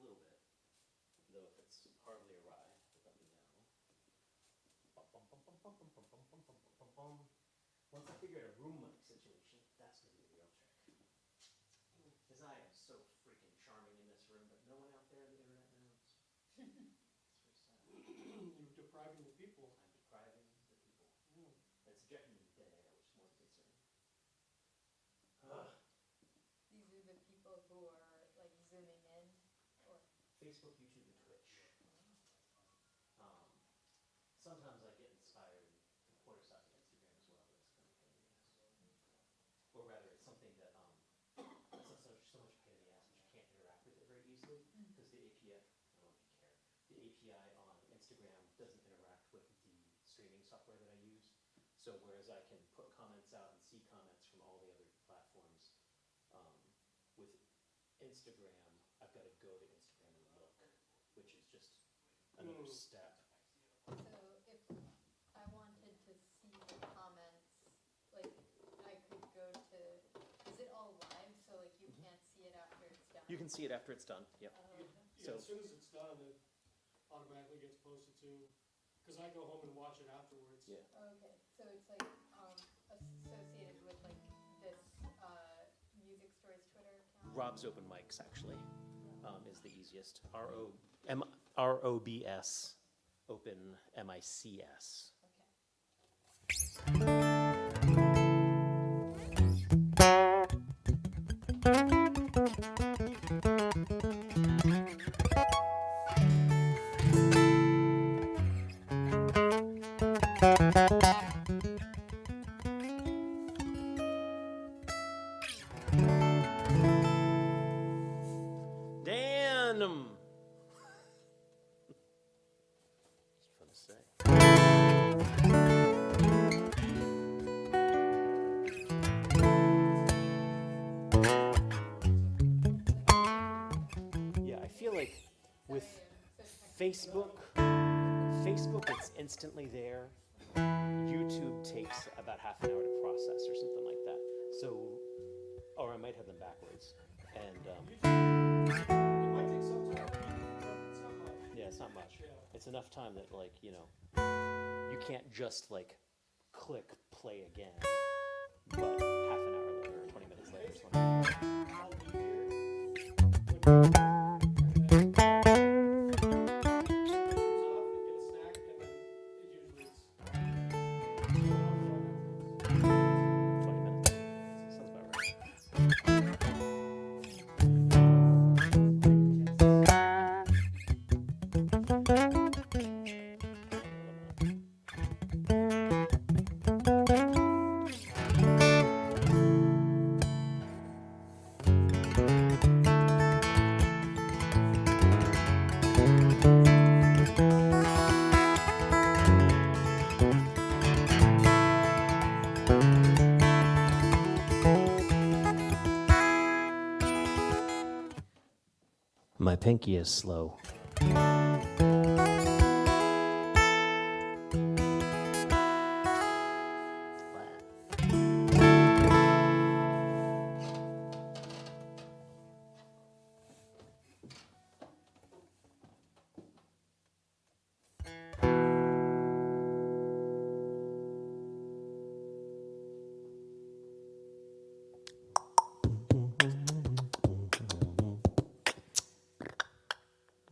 little bit, though if it's hardly awry, let me know. Once I figure out a room mic situation, that's going to be the real trick. Because I am so freaking charming in this room, but no one out there on the internet knows. It's very sad. You're depriving the people. I'm depriving the people. Yeah. It's objecting the dead air, which is more concerning. These are the people who are like zooming in, or Facebook, YouTube, and Twitch. Sometimes I get inspired to pour stuff on Instagram as well, but it's kind of a pain in the ass. Or rather, it's something that it's so much pain in the ass, but you can't interact with it very easily because the API, I don't know if you care, the API on Instagram doesn't interact with the streaming software that I use. So whereas I can put comments out and see comments from all the other platforms, with Instagram, I've got to go to Instagram and look, which is just another step. so if I wanted to see the comments, like I could go to, is it all live, so like you can't see it after it's done? You can see it after it's done, yep. Yeah, So- as soon as it's done, it automatically gets posted to, because I go home and watch it afterwards. Yeah. Okay, so it's like associated with like this Music Stories Twitter account? Rob's Open Mics, actually, is the easiest. ROBS, Open MICS. Okay. Dan! It's fun to say. Yeah, I feel like with Facebook, it's instantly there. YouTube takes about half an hour to process or something like that. So, or I might have them backwards. And It might take some time, but it's not much. yeah, it's not much. Yeah. It's enough time that, like, you know, you can't just like click play again, but half an hour later or 20 minutes later. Basically, Something. I'll be here when you're and then it comes off and get a snack, and then it usually is. 20 minutes. Sounds about right. My pinky is slow.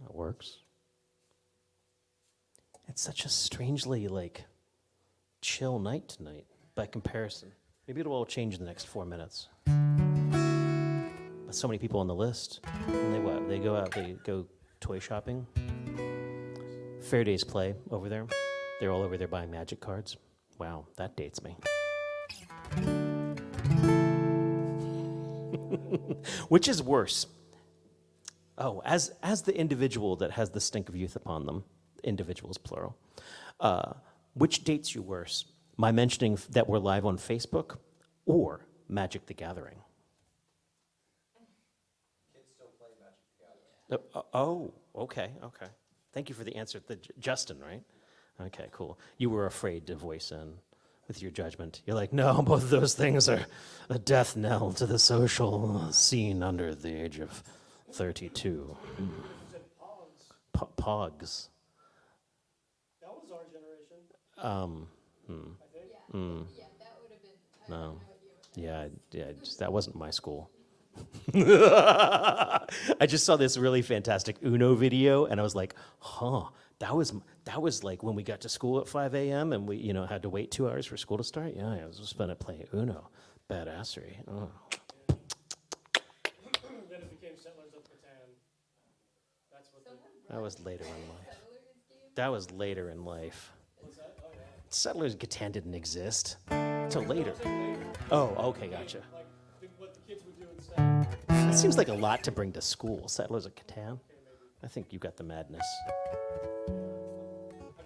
That works. It's such a strangely, like, chill night tonight by comparison. Maybe it'll all change in the next 4 minutes. But so many people on the list. And they what? They go out, they go toy shopping. Fair Days Play over there. They're all over there buying magic cards. Wow, that dates me. Which is worse? Oh, as the individual that has the stink of youth upon them, individuals plural, which dates you worse? My mentioning that we're live on Facebook or Magic the Gathering? Kids still play Magic the Gathering. Oh, okay. Thank you for the answer. Justin, right? Okay, cool. You were afraid to voice in with your judgment. You're like, no, both of those things are a death knell to the social scene under the age of 32. Pogs. That was our generation, I think. Yeah, that would have been, I No. don't know what you Yeah, that wasn't my school. I just saw this really fantastic Uno video, and I was like, huh, that was like when we got to school at 5 a.m. and we, had to wait 2 hours for school to start. Yeah, I was spent playing Uno. Badassery. Oh. Then it became Settlers of Catan. That's what the, That was later in life. Settlers game? That was later in life. what's that? Oh, yeah. Settlers of Catan didn't exist till later. I'll take later. Oh, okay, gotcha. Like, what the kids would do instead. That seems like a lot to bring to school. Settlers of Catan. I think you got the madness. I'm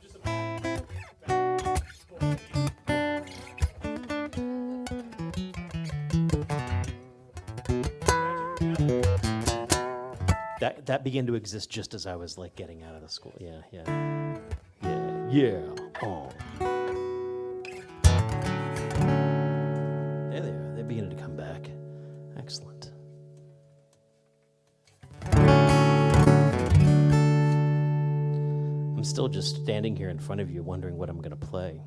just a bad boy. That began to exist just as I was like getting out of the school. Yeah. Oh. There they are. They're beginning to come back. Excellent. I'm still just standing here in front of you wondering what I'm going to play.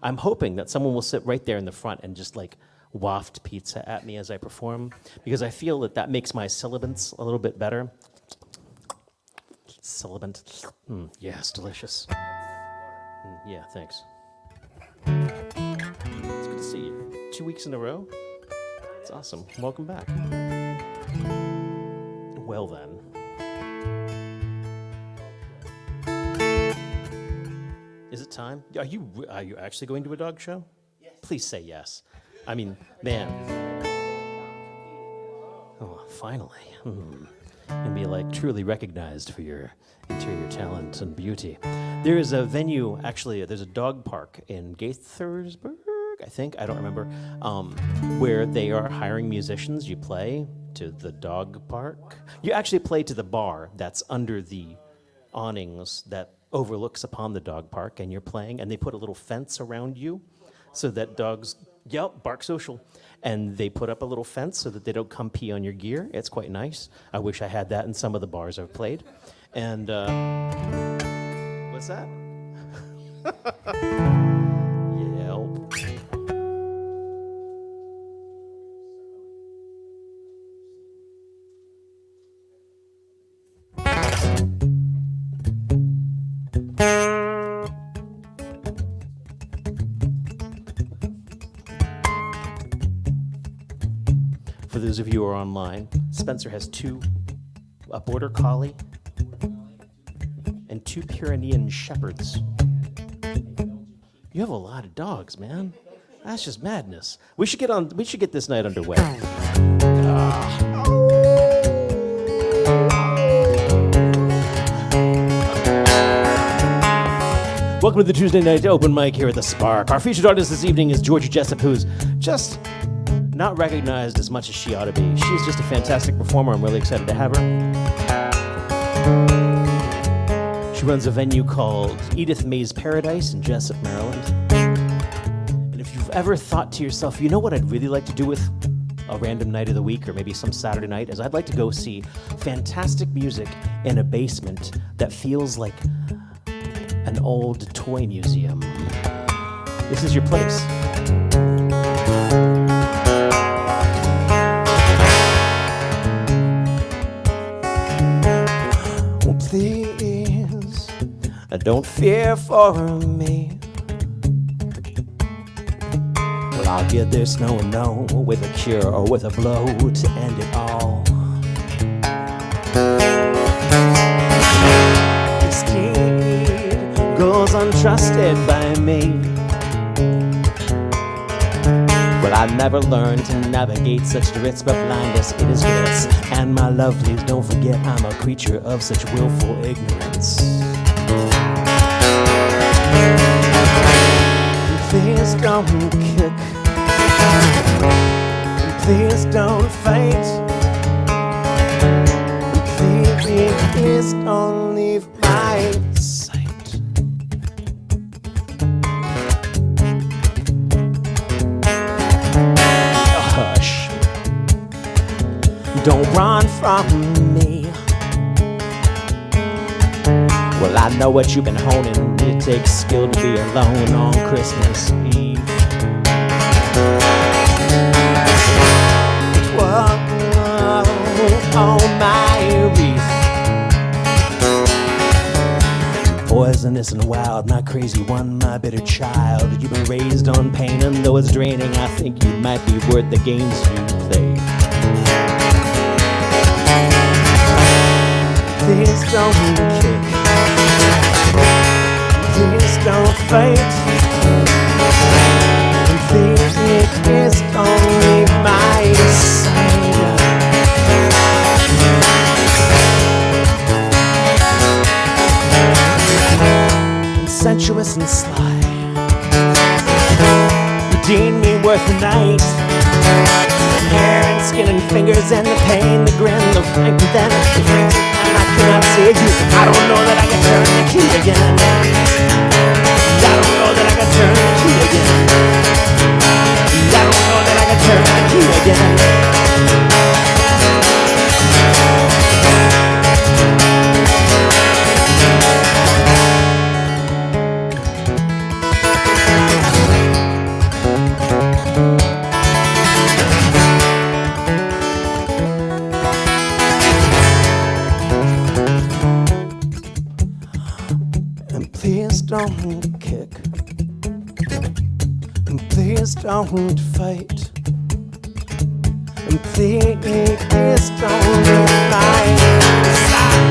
I'm hoping that someone will sit right there in the front and just like waft pizza at me as I perform, because I feel that makes my sibilance a little bit better. Sibilant. Yes, delicious. Yeah, thanks. It's good to see you. 2 weeks in a row? It's awesome. Welcome back. Well then. Is it time? Are you actually going to a dog show? Yes. Please say yes. I mean, man. Oh, finally. And be like truly recognized for your interior talent and beauty. There is a venue, actually, there's a dog park in Gaithersburg, I think, I don't remember, where they are hiring musicians. You play to the dog park. You actually play to the bar that's under the awnings that overlooks upon the dog park, and you're playing, and they put a little fence around you so that dogs, bark social, and they put up a little fence so that they don't come pee on your gear. It's quite nice. I wish I had that in some of the bars I've played. And, what's that? Yelp. For those of you who are online, Spencer has a border collie and 2 Pyrenean shepherds. You have a lot of dogs, man. That's just madness. We should get this night underway. Welcome to the Tuesday night open mic here at the Spark. Our featured artist this evening is Georgie Jessup, who's just not recognized as much as she ought to be. She's just a fantastic performer. I'm really excited to have her. She runs a venue called Edith May's Paradise in Jessup, Maryland. And if you've ever thought to yourself, you know what I'd really like to do with a random night of the week or maybe some Saturday night, is I'd like to go see fantastic music in a basement that feels like an old toy museum. This is your place. Please, don't fear for me. Well, I'll get this no with a cure or with a blow to end it all. This deed goes untrusted by me. Well, I never learned to navigate such drifts, but blindness it is bliss. And my love, please don't forget I'm a creature of such willful ignorance. Please don't kick. Please don't fight. Please don't leave my sight. Hush. Don't run from me. Well, I know what you've been honing. It takes skill to be alone on Christmas Eve. On my wreath, poisonous and wild, my crazy one, my bitter child. You've been raised on pain, and though it's draining, I think you might be worth the games you play. Please don't kick, please don't fight, please don't leave my side. Sensuous and sly, you deem me worth a night. Hair and skin and fingers and the pain, the grin, the flank, and then the drink. And I cannot save you. I don't know that I can turn the key again. I don't know that I can turn the key again. I don't know that I can turn the key again. Don't kick, and please don't fight, and please don't leave my side.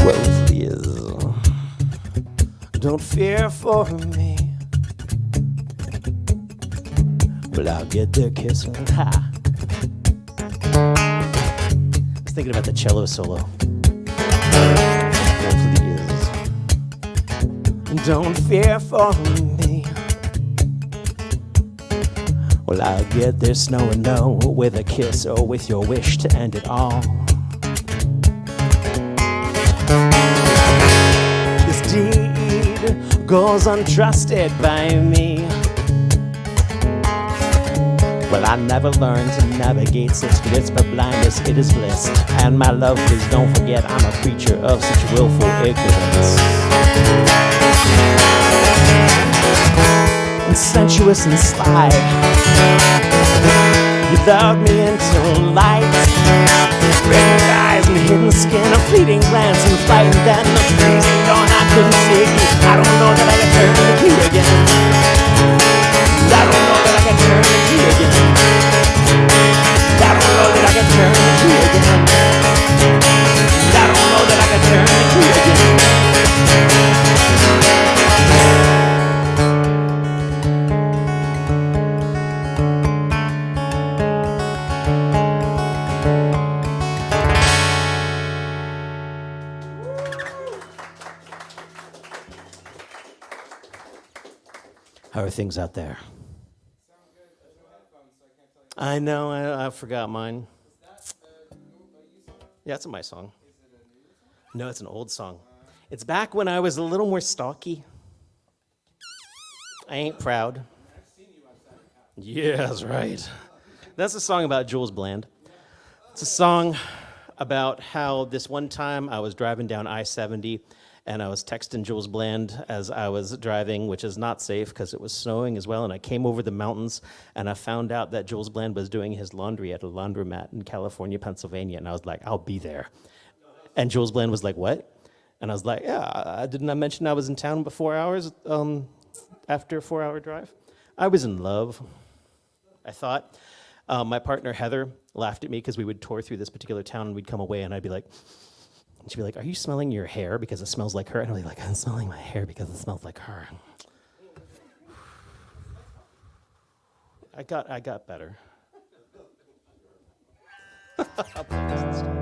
Well, please don't fear for me. Well, I'll get there kissing. Ha! I was thinking about the cello solo. Please. Don't fear for me. Well, I'll get there snow and no with a kiss or with your wish to end it all. This deed goes untrusted by me. Well, I never learned to navigate such bliss, but blindness, it is bliss. And my love, please don't forget, I'm a creature of such willful ignorance. And sensuous and sly, you lured me into light. Red eyes and hidden skin, a fleeting glance and flight, and then the freezing dawn, I couldn't see you. I don't know that I can turn the key again. I don't know that I can turn the key again. I don't know that I can turn the key again. I don't know that I can turn the key again. How are things out there? I know, I forgot mine. Yeah, it's my song. No, it's an old song. It's back when I was a little more stalky. I ain't proud. Yeah, that's right. That's a song about Jules Bland. It's a song about how this one time I was driving down I-70 and I was texting Jules Bland as I was driving, which is not safe because it was snowing as well, and I came over the mountains, and I found out that Jules Bland was doing his laundry at a laundromat in California, Pennsylvania, and I was like, I'll be there. And Jules Bland was like, what? And I was like, yeah, didn't I mention I was in town for 4 hours after a 4-hour drive? I was in love, I thought. My partner, Heather, laughed at me because we would tour through this particular town, and we'd come away, and I'd be like, and she'd be like, are you smelling your hair because it smells like her? And I'd be like, I'm smelling my hair because it smells like her. I got better. I'll play this instead.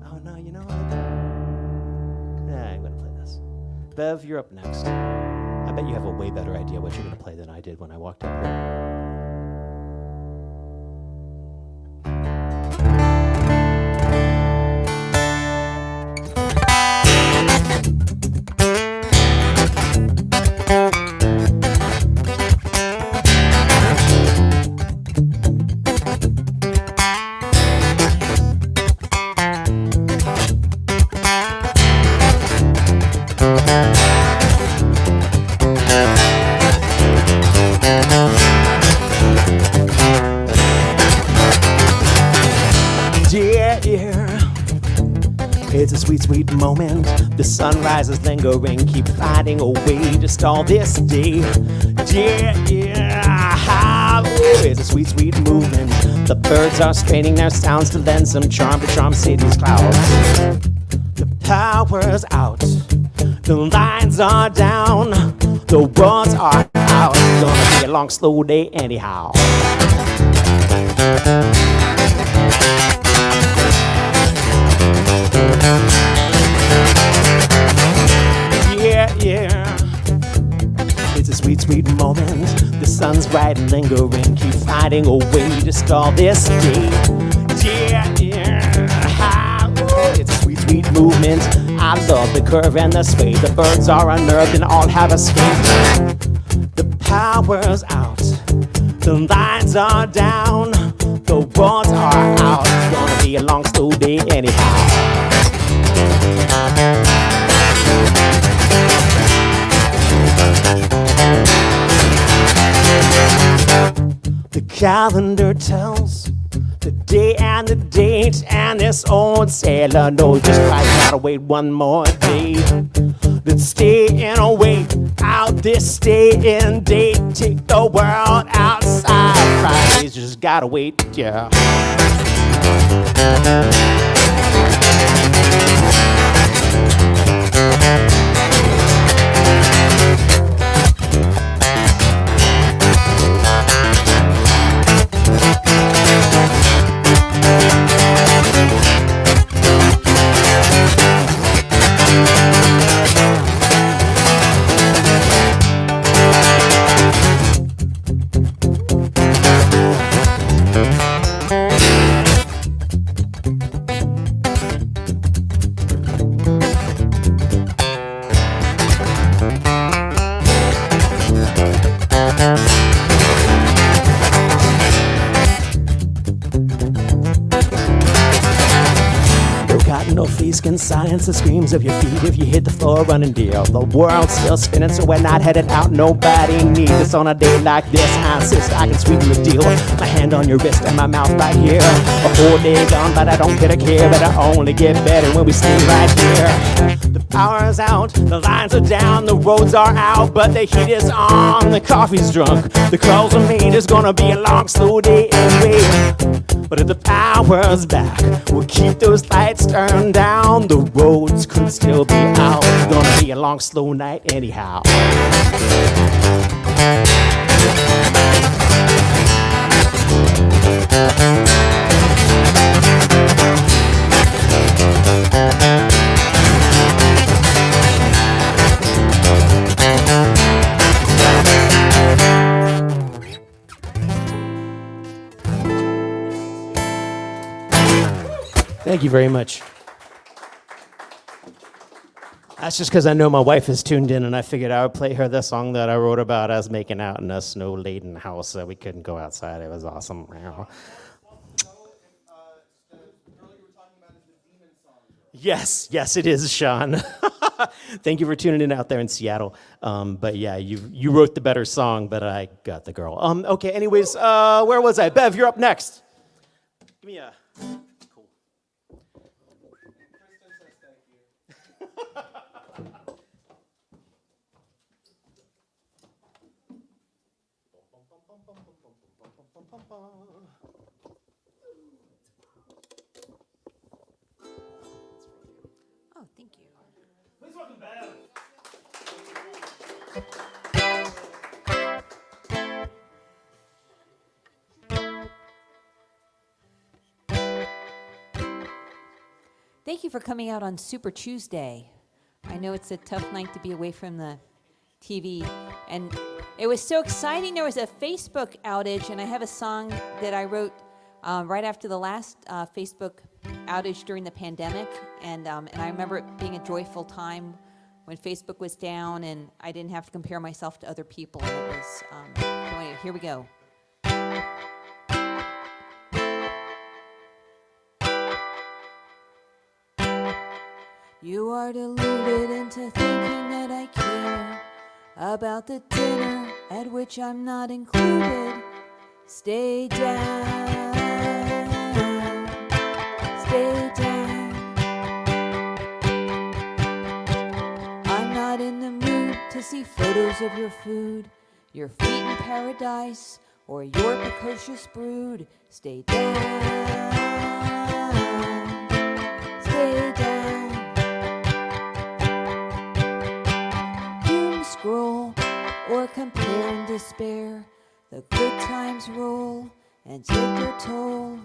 Oh, no, you know what? Nah, I'm going to play this. Bev, you're up next. I bet you have a way better idea what you're going to play than I did when I walked up here. sweet, sweet moment. The sunrise is lingering, keep finding a way to stall this day. Yeah, yeah, it's a sweet, sweet movement. The birds are straining their sounds to lend some charm to charm city's clouds. The power's out, the lines are down, the words are out. It's gonna be a long, slow day anyhow. Yeah, yeah. It's a sweet, sweet moment. The sun's bright and lingering. Keep finding a way to stall this day. Yeah, yeah. It's a sweet, sweet movement. I love the curve and the sway. The birds are unnerved and all have escaped. The power's out. The lines are down. The words are out. It's gonna be a long, slow day anyhow. The calendar tells the day and the date, and this old sailor knows just right gotta wait one more day. Let's stay in a wait out this day and date. Take the world outside. Fridays just gotta wait, yeah. No face can silence the screams of your feet if you hit the floor running deal. The world's still spinning, so we're not headed out. Nobody needs us on a day like this. I insist I can sweeten the deal. My hand on your wrist and my mouth right here. A whole day gone, but I don't get a care. But I only get better when we stay right here. The power's out, the lines are down, the roads are out, but the heat is on, the coffee's drunk, the calls are made. It's gonna be a long, slow day anyway. But if the power's back, we'll keep those lights turned down. The roads could still be out. It's gonna be a long, slow night anyhow. Thank you very much. That's just because I know my wife is tuned in, and I figured I would play her the song that I wrote about us making out in a snow-laden house that we couldn't go outside. It was awesome. Yes, it is, Sean. Thank you for tuning in out there in Seattle. But yeah, you wrote the better song, but I got the girl. Okay, anyways, where was I? Bev, you're up next. Give me a... Cool. Kristen says thank you. Oh, thank you. Please welcome Bev. Thank you for coming out on Super Tuesday. I know it's a tough night to be away from the TV, and it was so exciting. There was a Facebook outage, and I have a song that I wrote right after the last Facebook outage during the pandemic, and I remember it being a joyful time when Facebook was down, and I didn't have to compare myself to other people. And it was, so anyway, here we go. You are deluded into thinking that I care about the dinner at which I'm not included. Stay down, stay down. me photos of your food, your feet in paradise, or your precocious brood. Stay down, stay down. Doom scroll or compare and despair. The good times roll and take their toll.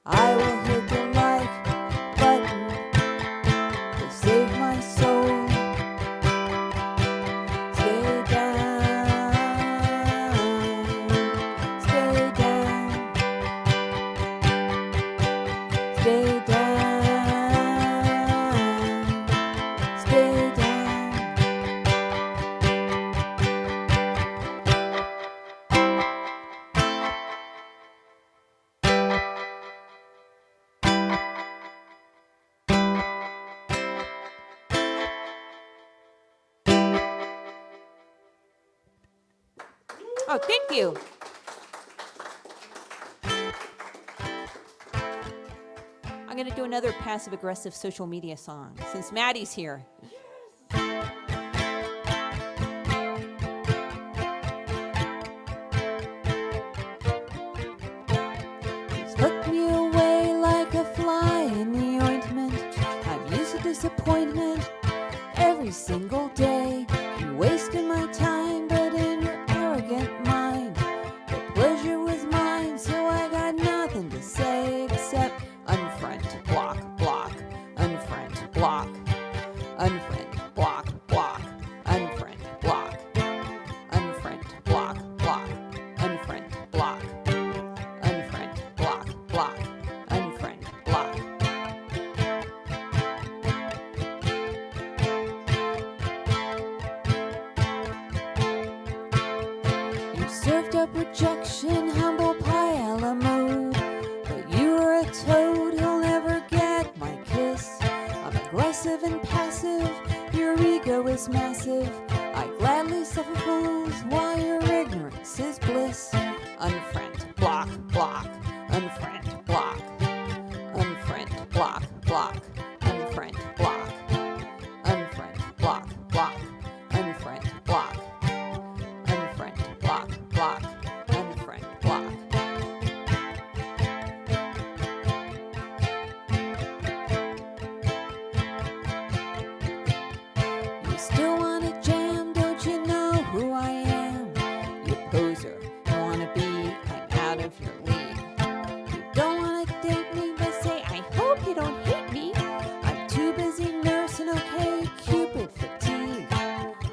I will hit the like button to save my soul. Stay down, stay down, stay down, stay down. Oh, thank you. I'm going to do another passive-aggressive social media song since Maddie's here. He's hooked me away like a fly in the ointment. I've used a disappointment every single day. You wasted my time, but in your arrogant mind, the pleasure was mine, so I got nothing to say except unfriend, block, block, unfriend, block, unfriend, block, block, unfriend, block, unfriend, block, block, unfriend, block, unfriend, block, block, unfriend, block. You served up rejection, humble pie a la mode, but you are a toad, he'll never get my kiss. I'm aggressive and passive, your ego is massive. I gladly suffer fools while your ignorance is bliss. Unfriend, block, block, unfriend, block, unfriend, block, block, unfriend, block, unfriend, block, block, unfriend, block, unfriend, block, block, unfriend, block. You still wanna jam, don't you know who I am? You poser, you wanna be, I'm out of your league. You don't wanna date me, but say, I hope you don't hate me. I'm too busy nursing, okay, Cupid fatigue.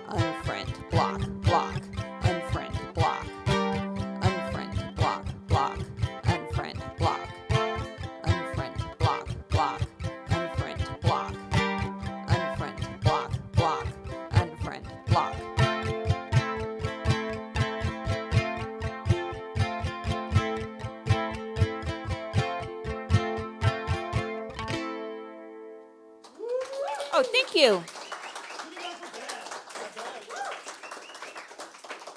Unfriend, block, block, unfriend, block, unfriend, block, block, unfriend, block, unfriend, block, block, unfriend, block, unfriend, block, block, unfriend, block. Oh, thank you.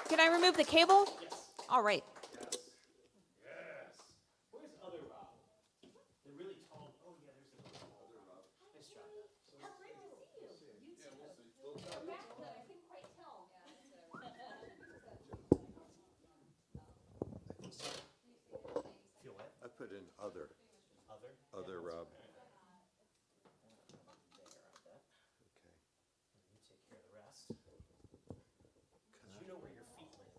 Can I remove the cable? Yes. All right. Yes. Where's other Rob? The really tall. Oh yeah, there's the really tall Rob. Nice job. Feel wet? I put in other Rob. There on that. Okay. And you take care of the rest. 'Cause you know where your feet live.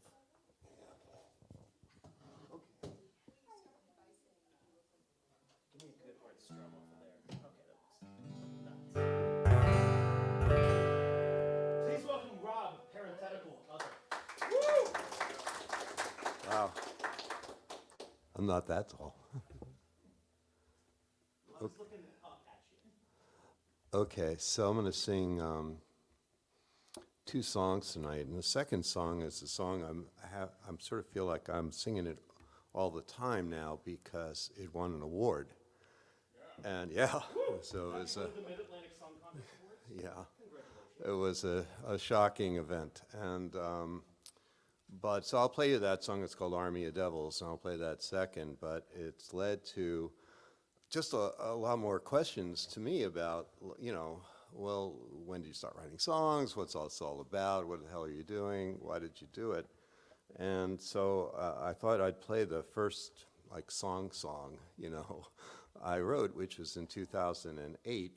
Give me a good hard strum off of there. Okay, that looks nice. Please welcome Rob, parenthetical other. Wow. I'm not that tall. I was looking up at you. Okay, so I'm going to sing two songs tonight, and the second song is a song I'm sort of feel like I'm singing it all the time now because it won an award. And yeah, so it was The Mid-Atlantic Song Contest Awards? yeah, Congratulations. it was a shocking event. And but so I'll play you that song. It's called Army of Devils, and I'll play that second. But it's led to just a lot more questions to me about, you know, well, when did you start writing songs? What's all this all about? What the hell are you doing? Why did you do it? And so I thought I'd play the first like song, you know, I wrote, which was in 2008.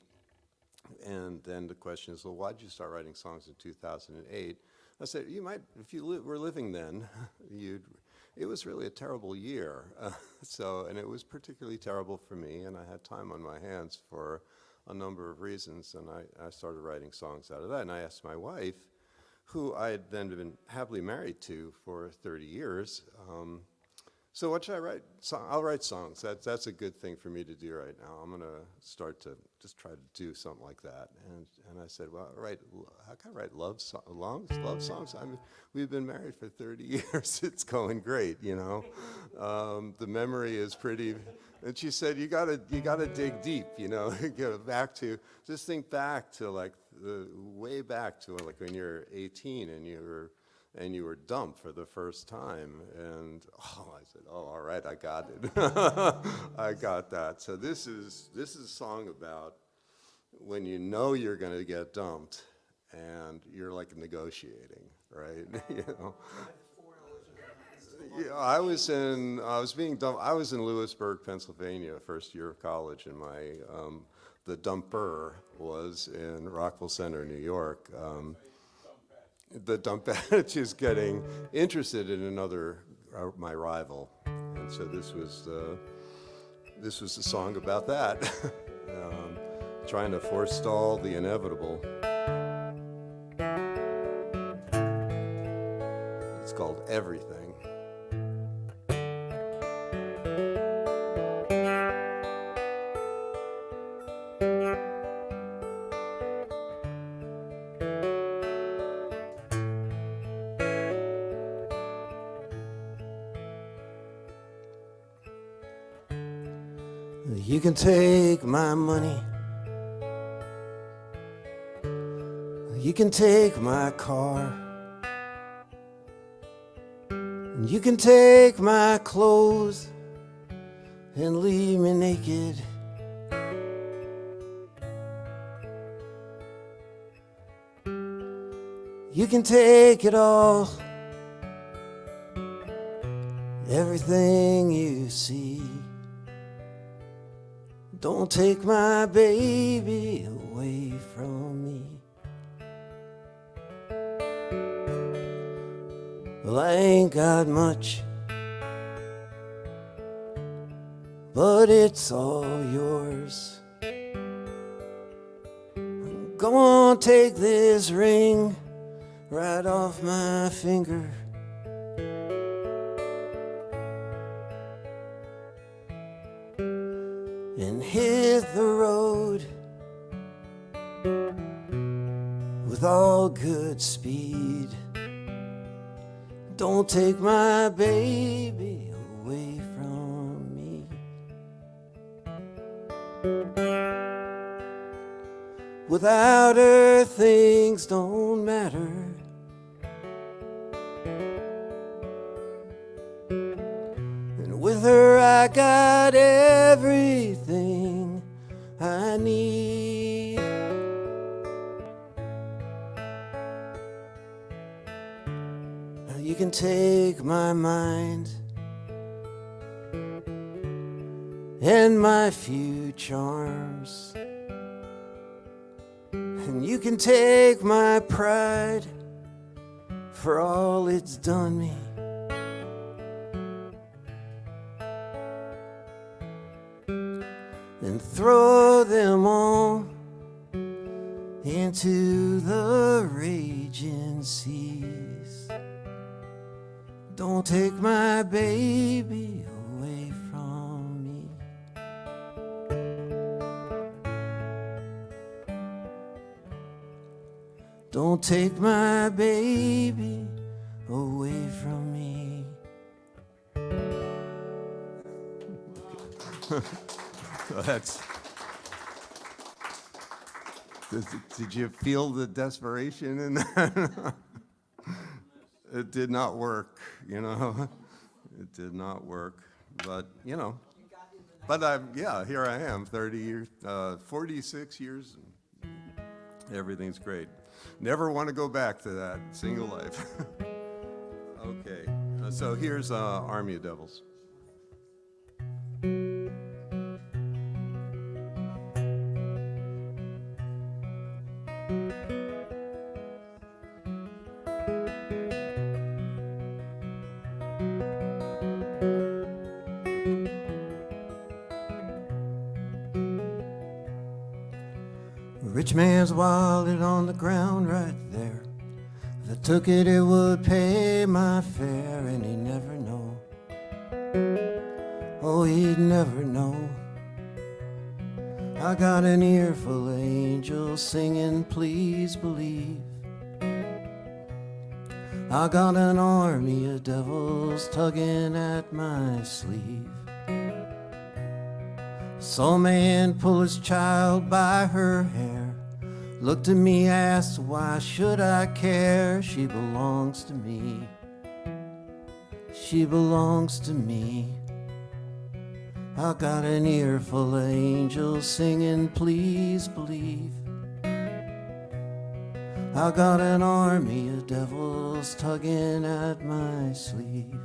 And then the question is, well, why did you start writing songs in 2008? I said, you might, if you were living then, it was really a terrible year. And it was particularly terrible for me, and I had time on my hands for a number of reasons, and I started writing songs out of that. And I asked my wife, who I had then been happily married to for 30 years, so what should I write? I'll write songs. That's a good thing for me to do right now. I'm gonna start to just try to do something like that. And I said, well, how can I write love songs? I mean, we've been married for 30 years. It's going great, you know. The memory is pretty. And she said, you gotta dig deep, you know. Just think back to like way back to like when you're 18 and you were dumped for the first time. And I said, all right, I got it. I got that. So this is a song about when you know you're going to get dumped and you're like negotiating, right? You know. Yeah, I was being dumped. I was in Lewisburg, Pennsylvania, first year of college, and the dumper was in Rockville Center, New York. The dump badge is getting interested in another, my rival, and so this was a song about that, trying to forestall the inevitable. It's called Everything. You can take my money, you can take my car, and you can take my clothes and leave me naked. You can take it all, everything you see. Don't take my baby away from me. Well, I ain't got much, but it's all yours. Go on, take this ring right off my finger. And hit the road with all good speed. Don't take my baby away from me. Without her, things don't matter. And with her, I got everything I need. Now you can take my mind and my few charms, and you can take my pride for all it's done me. And throw them all into the raging seas. Don't take my baby away from me. Don't take my baby away from me. Did you feel the desperation in that? It did not work, you know. It did not work, but you know. But here I am, 30 years, 46 years Everything's great. Never want to go back to that single life. Okay, so here's Army of Devils. Rich man's wallet on the ground right there. If I took it, it would pay my fare, and he'd never know. Oh, he'd never know. I got an ear full of angels singing, please believe. I got an army of devils tugging at my sleeve. Saw a man pull his child by her hair, looked at me, asked, why should I care? She belongs to me. She belongs to me. I got an ear full of angels singing, please believe. I got an army of devils tugging at my sleeve.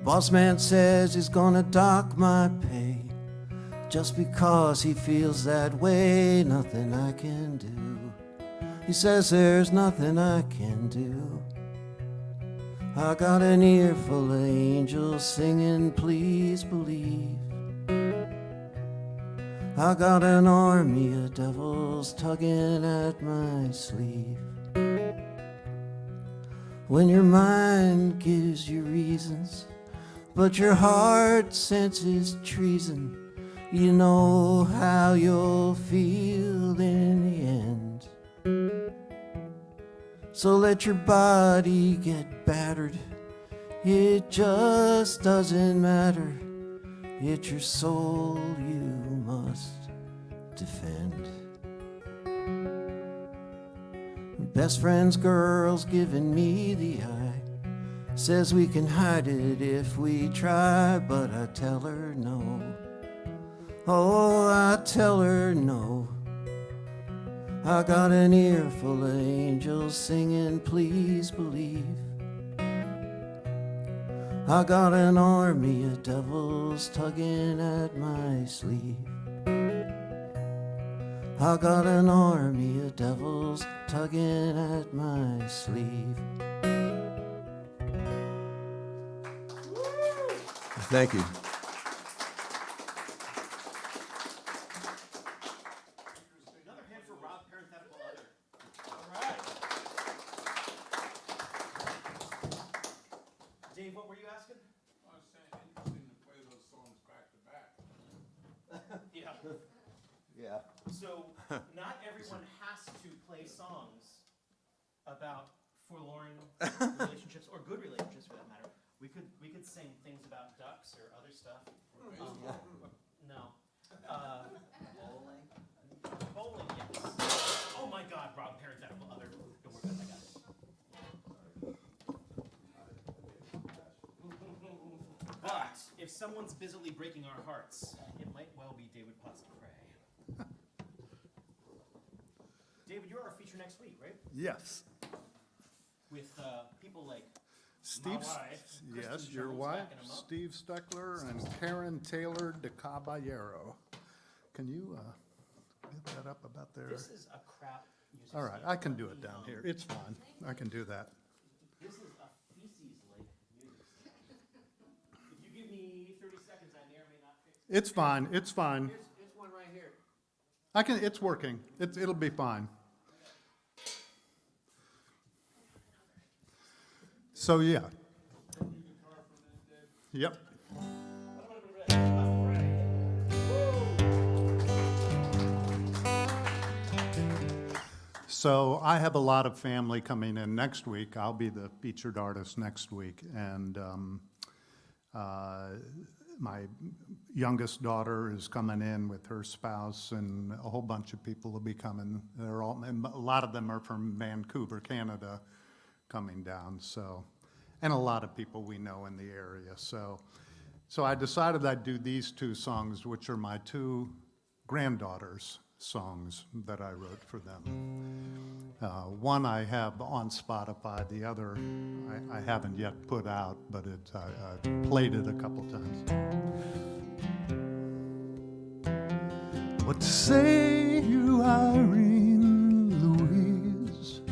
Boss man says he's gonna dock my pay. Just because he feels that way, nothing I can do. He says there's nothing I can do. I got an ear full of angels singing, please believe. I got an army of devils tugging at my sleeve. When your mind gives you reasons, but your heart senses treason, you know how you'll feel in the end. So let your body get battered, it just doesn't matter. It's your soul you must defend. Best friend's girl's giving me the eye, says we can hide it if we try, but I tell her no. Oh, I tell her no. I got an ear full of angels singing, please believe. I got an army of devils tugging at my sleeve. I got an army of devils tugging at my sleeve. Thank you. Another hand for Rob, parenthetical other. All right. Dave, what were you asking? I was saying, interesting to play those songs back to back. Yeah. Yeah. So not everyone has to play songs about forlorn relationships or good relationships for that matter. We could sing things about ducks or other stuff. No. Bowling, yes. Oh my God, Rob, parenthetical other. Don't worry about it, I got it. But if someone's busily breaking our hearts, it might well be David Potts to pray. David, you're our feature next week, right? Yes. With people like Steve, my wife, yes, Kristen your Jones wife, backing 'em up. Steve Steckler, and Karen Taylor de Caballero. Can you get that up about there? This is a crap music. All right, stand. I can do it down here. It's fine. I can do that. This is a feces-like music stand. If you give me 30 seconds, I may or may not fix it. It's fine. It's fine. Here's one right here. I can. It's working. It'll be fine. So yeah. Yep. So I have a lot of family coming in next week. I'll be the featured artist next week, and my youngest daughter is coming in with her spouse, and a whole bunch of people will be coming. They're all, and a lot of them are from Vancouver, Canada, coming down. So, and a lot of people we know in the area. So I decided I'd do these two songs, which are my two granddaughters. songs that I wrote for them. One I have on Spotify, the other I haven't yet put out, but I played it a couple times. What say you, Irene Louise?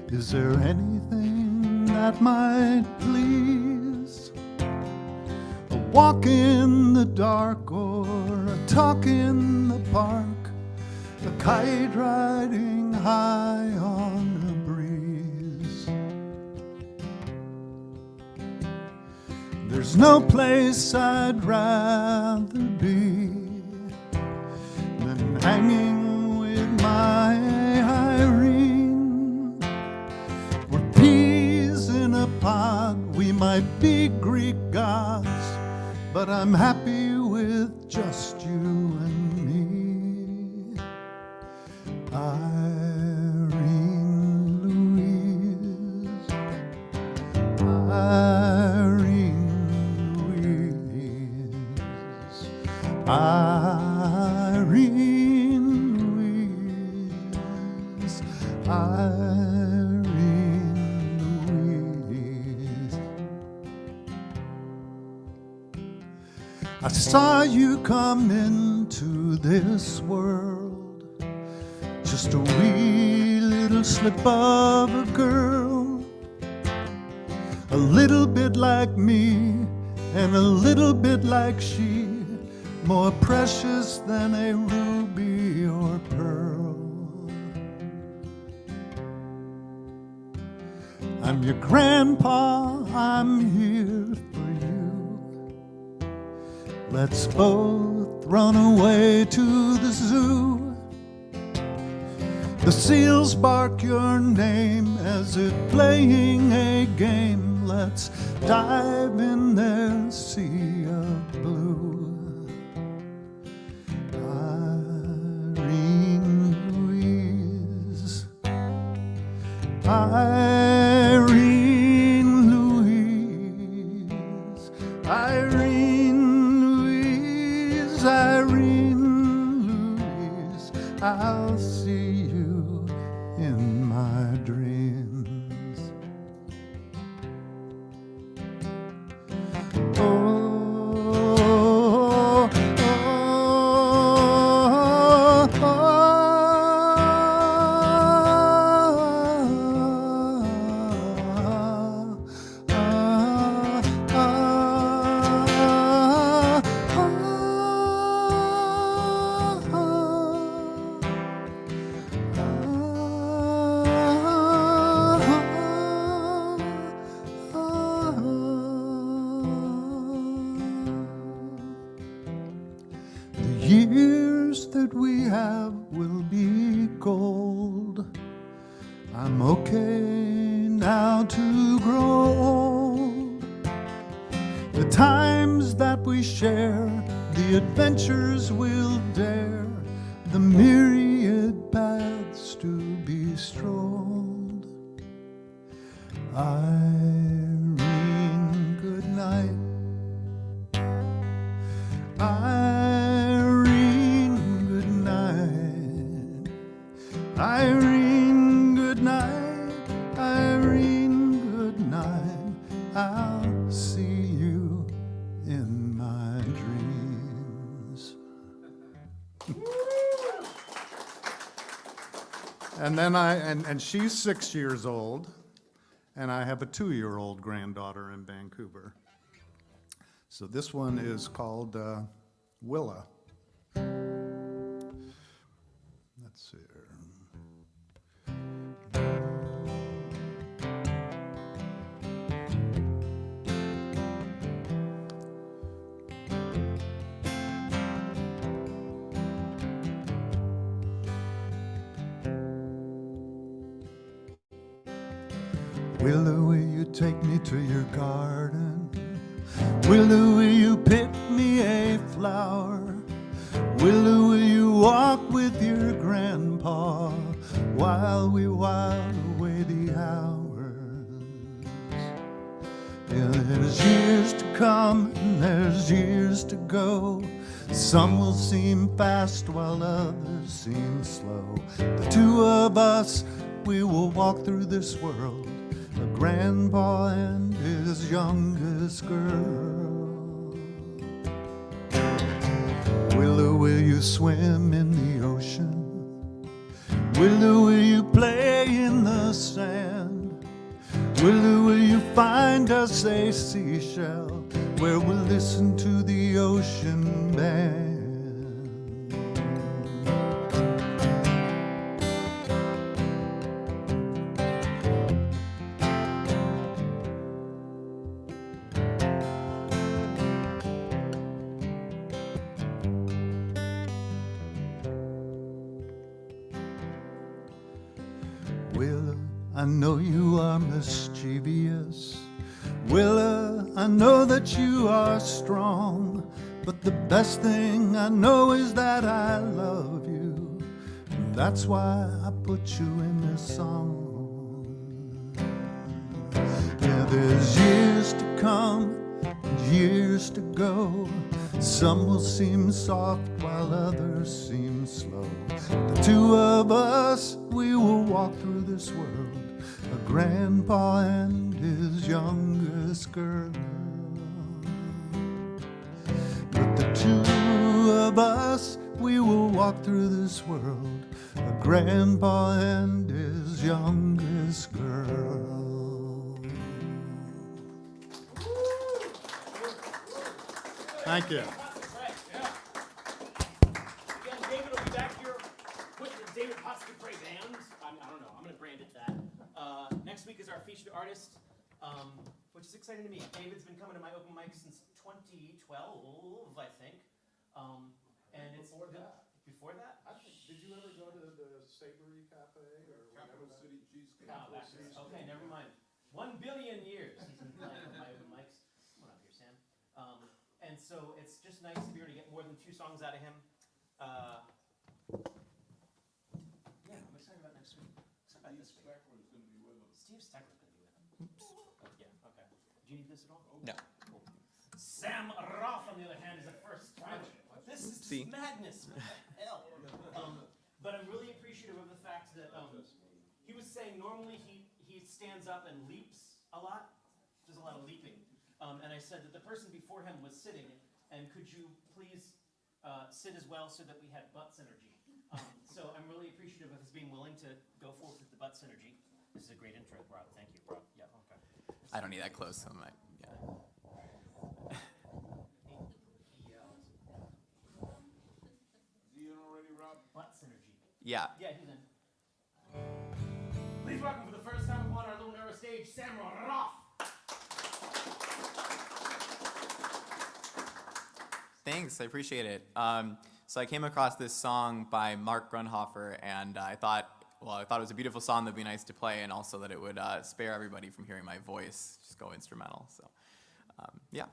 Is there anything that might please? A walk in the dark or a talk in the park, a kite riding high on a breeze. There's no place I'd rather be than hanging with my Irene. We're peas in a pod, we might be Greek gods, but I'm happy with just you and me. Irene Louise, Irene Louise, Irene Louise, Irene Louise. I saw you come into this world, just a wee little slip of a girl, a little bit like me and a little bit like she, more precious than a ruby or pearl. I'm your grandpa, I'm here for you. Let's both run away to the zoo. The seals bark your name as if playing a game. Let's dive in their sea of blue. Irene Louise, Irene Louise, Irene Louise, Irene Louise, I'll see you in my dreams. Oh, oh, oh, the years that we have will be gold. I'm okay now to grow old. The times that we share, the adventures we'll dare, the myriad paths to be strolled. Irene, good night. Irene, good night. Irene, good night. Irene, good night. I'll see you in my dreams. And then and she's 6 years old, and I have a 2-year-old granddaughter in Vancouver. So this one is called Willow. Let's see here. Willow, will you take me to your garden? Willow, will you pick me a flower? Willow, will you walk with your grandpa while we while away the hours? Yeah, there's years to come and there's years to go. Some will seem fast while others seem slow. The two of us, we will walk through this world, a grandpa and his youngest girl. Willow, will you swim in the ocean? Willow, will you play in the sand? Willow, will you find us a seashell where we'll listen to the ocean band? Willow, I know you are mischievous. Willow, I know that you are strong, but the best thing I know is that I love you, and that's why I put you in this song. Yeah, there's years to come and years to go. Some will seem soft while others seem slow. The two of us, we will walk through this world, a grandpa and his youngest girl. But the two of us, we will walk through this world, a grandpa and his youngest girl. Thank you. Right, yeah. Again, David will be back here with the David Posca Pray Band. I don't know, I'm going to brand it that. Next week is our featured artist, which is exciting to me. David's been coming to my open mic since 2012, I think. And it's Before that? Before that? Did you ever go to the Savory Cafe or Capital City Cheesecake. Oh, okay, never mind. 1 billion years he's been playing on my open mics. Come on up here, Sam. And so it's just nice to be able to get more than 2 songs out of him. Yeah, I'm excited about next week. Excited about this week. Steckler is going to be with us. Steve Steckler's going to be with him. Oops. Oh, yeah, okay. Do you need this at all? No. Cool. Sam Roth, on the other hand, is a first timer. This is just madness. What the hell? But I'm really appreciative of the fact that he was saying normally he stands up and leaps a lot. There's a lot of leaping. And I said that the person before him was sitting, and could you please sit as well so that we had butt synergy? So I'm really appreciative of his being willing to go forward with the butt synergy. This is a great intro, Rob. Thank you, Rob. Yeah, okay. I don't need that close. I'm like, yeah. Is he in already, Rob? Butt synergy. Yeah. Yeah, he's in. Please welcome for the first time upon our little narrow stage, Sam Roth. Thanks, I appreciate it. So I came across this song by Mark Grunhofer, and I thought it was a beautiful song that'd be nice to play, and also that it would spare everybody from hearing my voice, just go instrumental. So, yeah.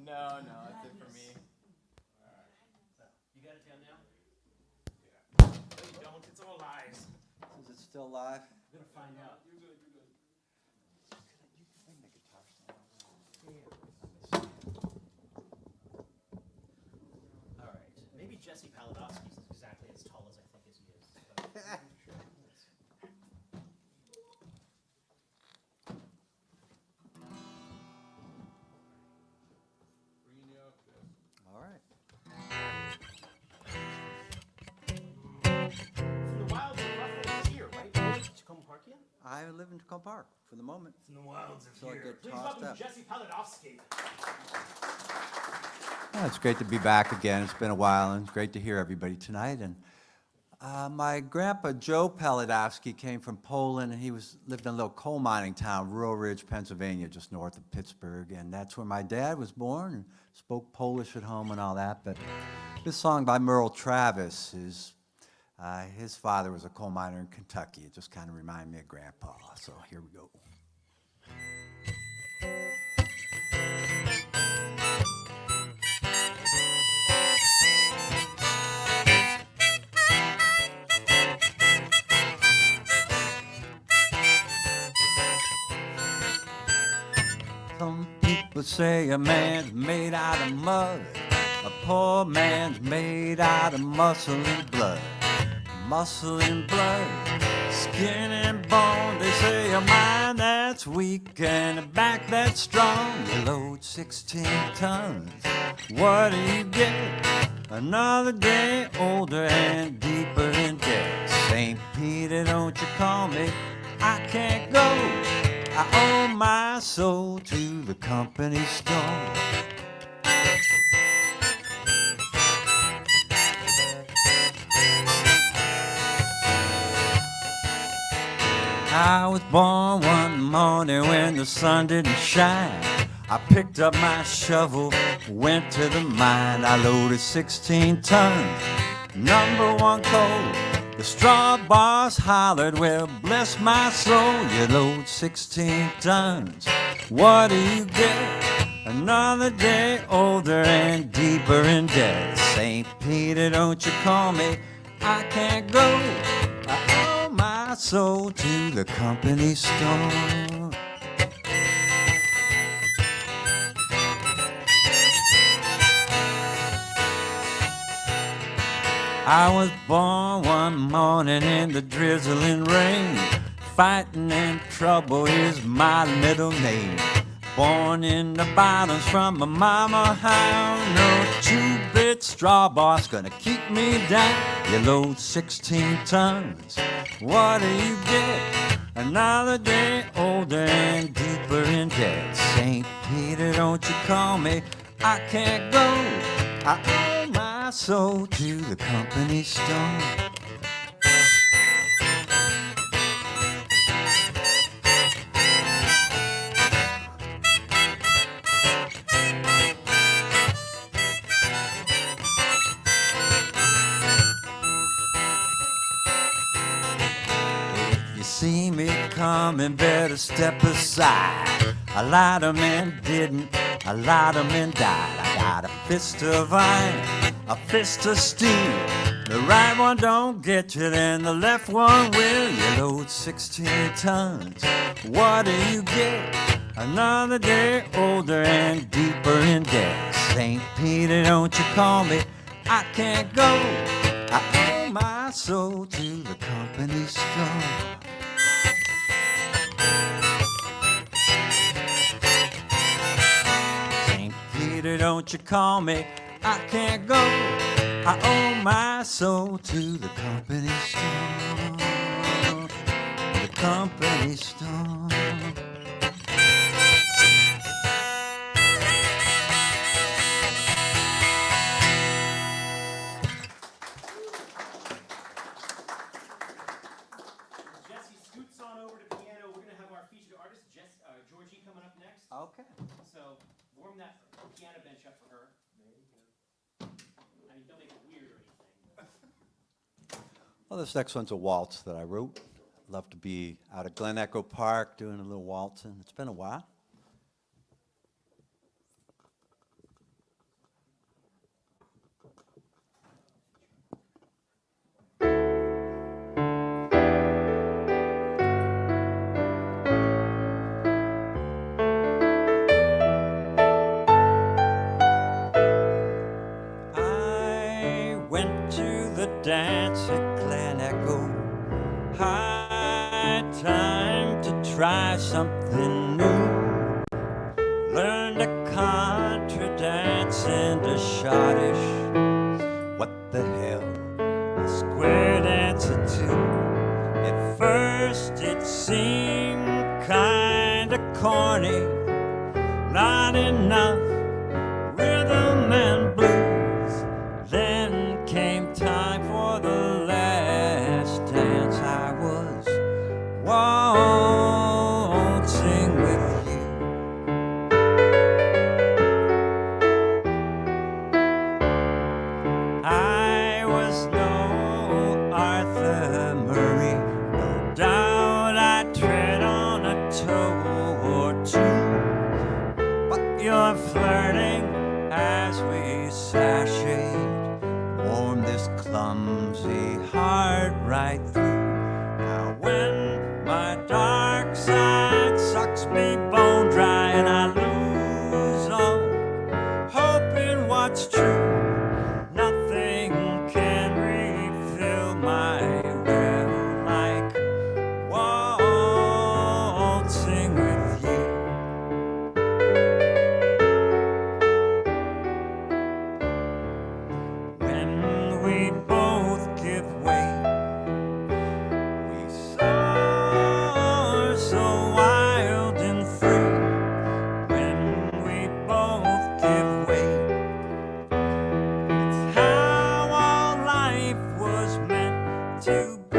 No, that's it for me. So, you got it down now? No, you don't, it's all lies. Is it still live? We're gonna find out. You're good, you're good. Bring the guitar stand All right. Maybe Jesse Paladowski's exactly as tall as I think as he is. But Bringing you up there. All right. from the wilds of Buffalo here, right? Takoma Park yet? I live in Takoma Park for the moment. From the wilds of So I get Please tossed welcome up. Jesse Paladowski. Yeah, it's great to be back again. It's been a while, and it's great to hear everybody tonight. And my grandpa, Joe Paladowski, came from Poland, and he lived in a little coal mining town, Rural Ridge, Pennsylvania, just north of Pittsburgh. And that's where my dad was born, and spoke Polish at home and all that. But this song by Merle Travis is, his father was a coal miner in Kentucky. It just kind of reminded me of Grandpa. So here we go. Some people say a man's made out of mud, a poor man's made out of muscle and blood. Muscle and blood, skin and bone. They say a mind that's weak and a back that's strong. You load 16 tons, what do you get? Another day older and deeper in debt. St. Peter, don't you call me, I can't go. I owe my soul to the company store. I was born one morning when the sun didn't shine. I picked up my shovel, went to the mine. I loaded 16 tons, number one coal. The straw boss hollered, well, bless my soul. You load 16 tons, what do you get? Another day older and deeper in debt. St. Peter, don't you call me, I can't go. I owe my soul to the company store. I was born one morning in the drizzling rain. Fighting and trouble is my middle name. Born in the bottoms from my mama hound. No two-bit straw boss gonna keep me down. You load 16 tons, what do you get? Another day older and deeper in debt. St. Peter, don't you call me, I can't go. I owe my soul to the company store. If you see me coming, better step aside. A lot of men didn't, a lot of men died. I got a fist of iron, a fist of steel. The right one don't get you, then the left one will. You load 16 tons, what do you get? Another day older and deeper in debt. St. Peter, don't you call me, I can't go. I owe my soul to the company store. St. Peter, don't you call me, I can't go. I owe my soul to the company store. The company store. Jesse scoots on over to piano. We're gonna have our featured artist, Georgie, coming up next. Okay. So warm that piano bench up for her. There you go. I mean, don't make it weird or anything. Well, this next one's a waltz that I wrote. Love to be out at Glen Echo Park doing a little waltzing. It's been a while. Learned a contra dance and a schottish. What the hell? A square dancer too. At first it seemed kinda corny. Not enough rhythm and blues. Then came time for the last dance. I was waltzing with you. I was no Arthur Murray. No doubt I tread on a toe or two. But your flirting as we sashayed warmed this clumsy heart right through. Now when my dark side sucks me bone dry and I lose all hope in what's true, nothing can refill my well like waltzing with you. When we both give way, we soar so wild and free. When we both give way, it's how all life was meant to be.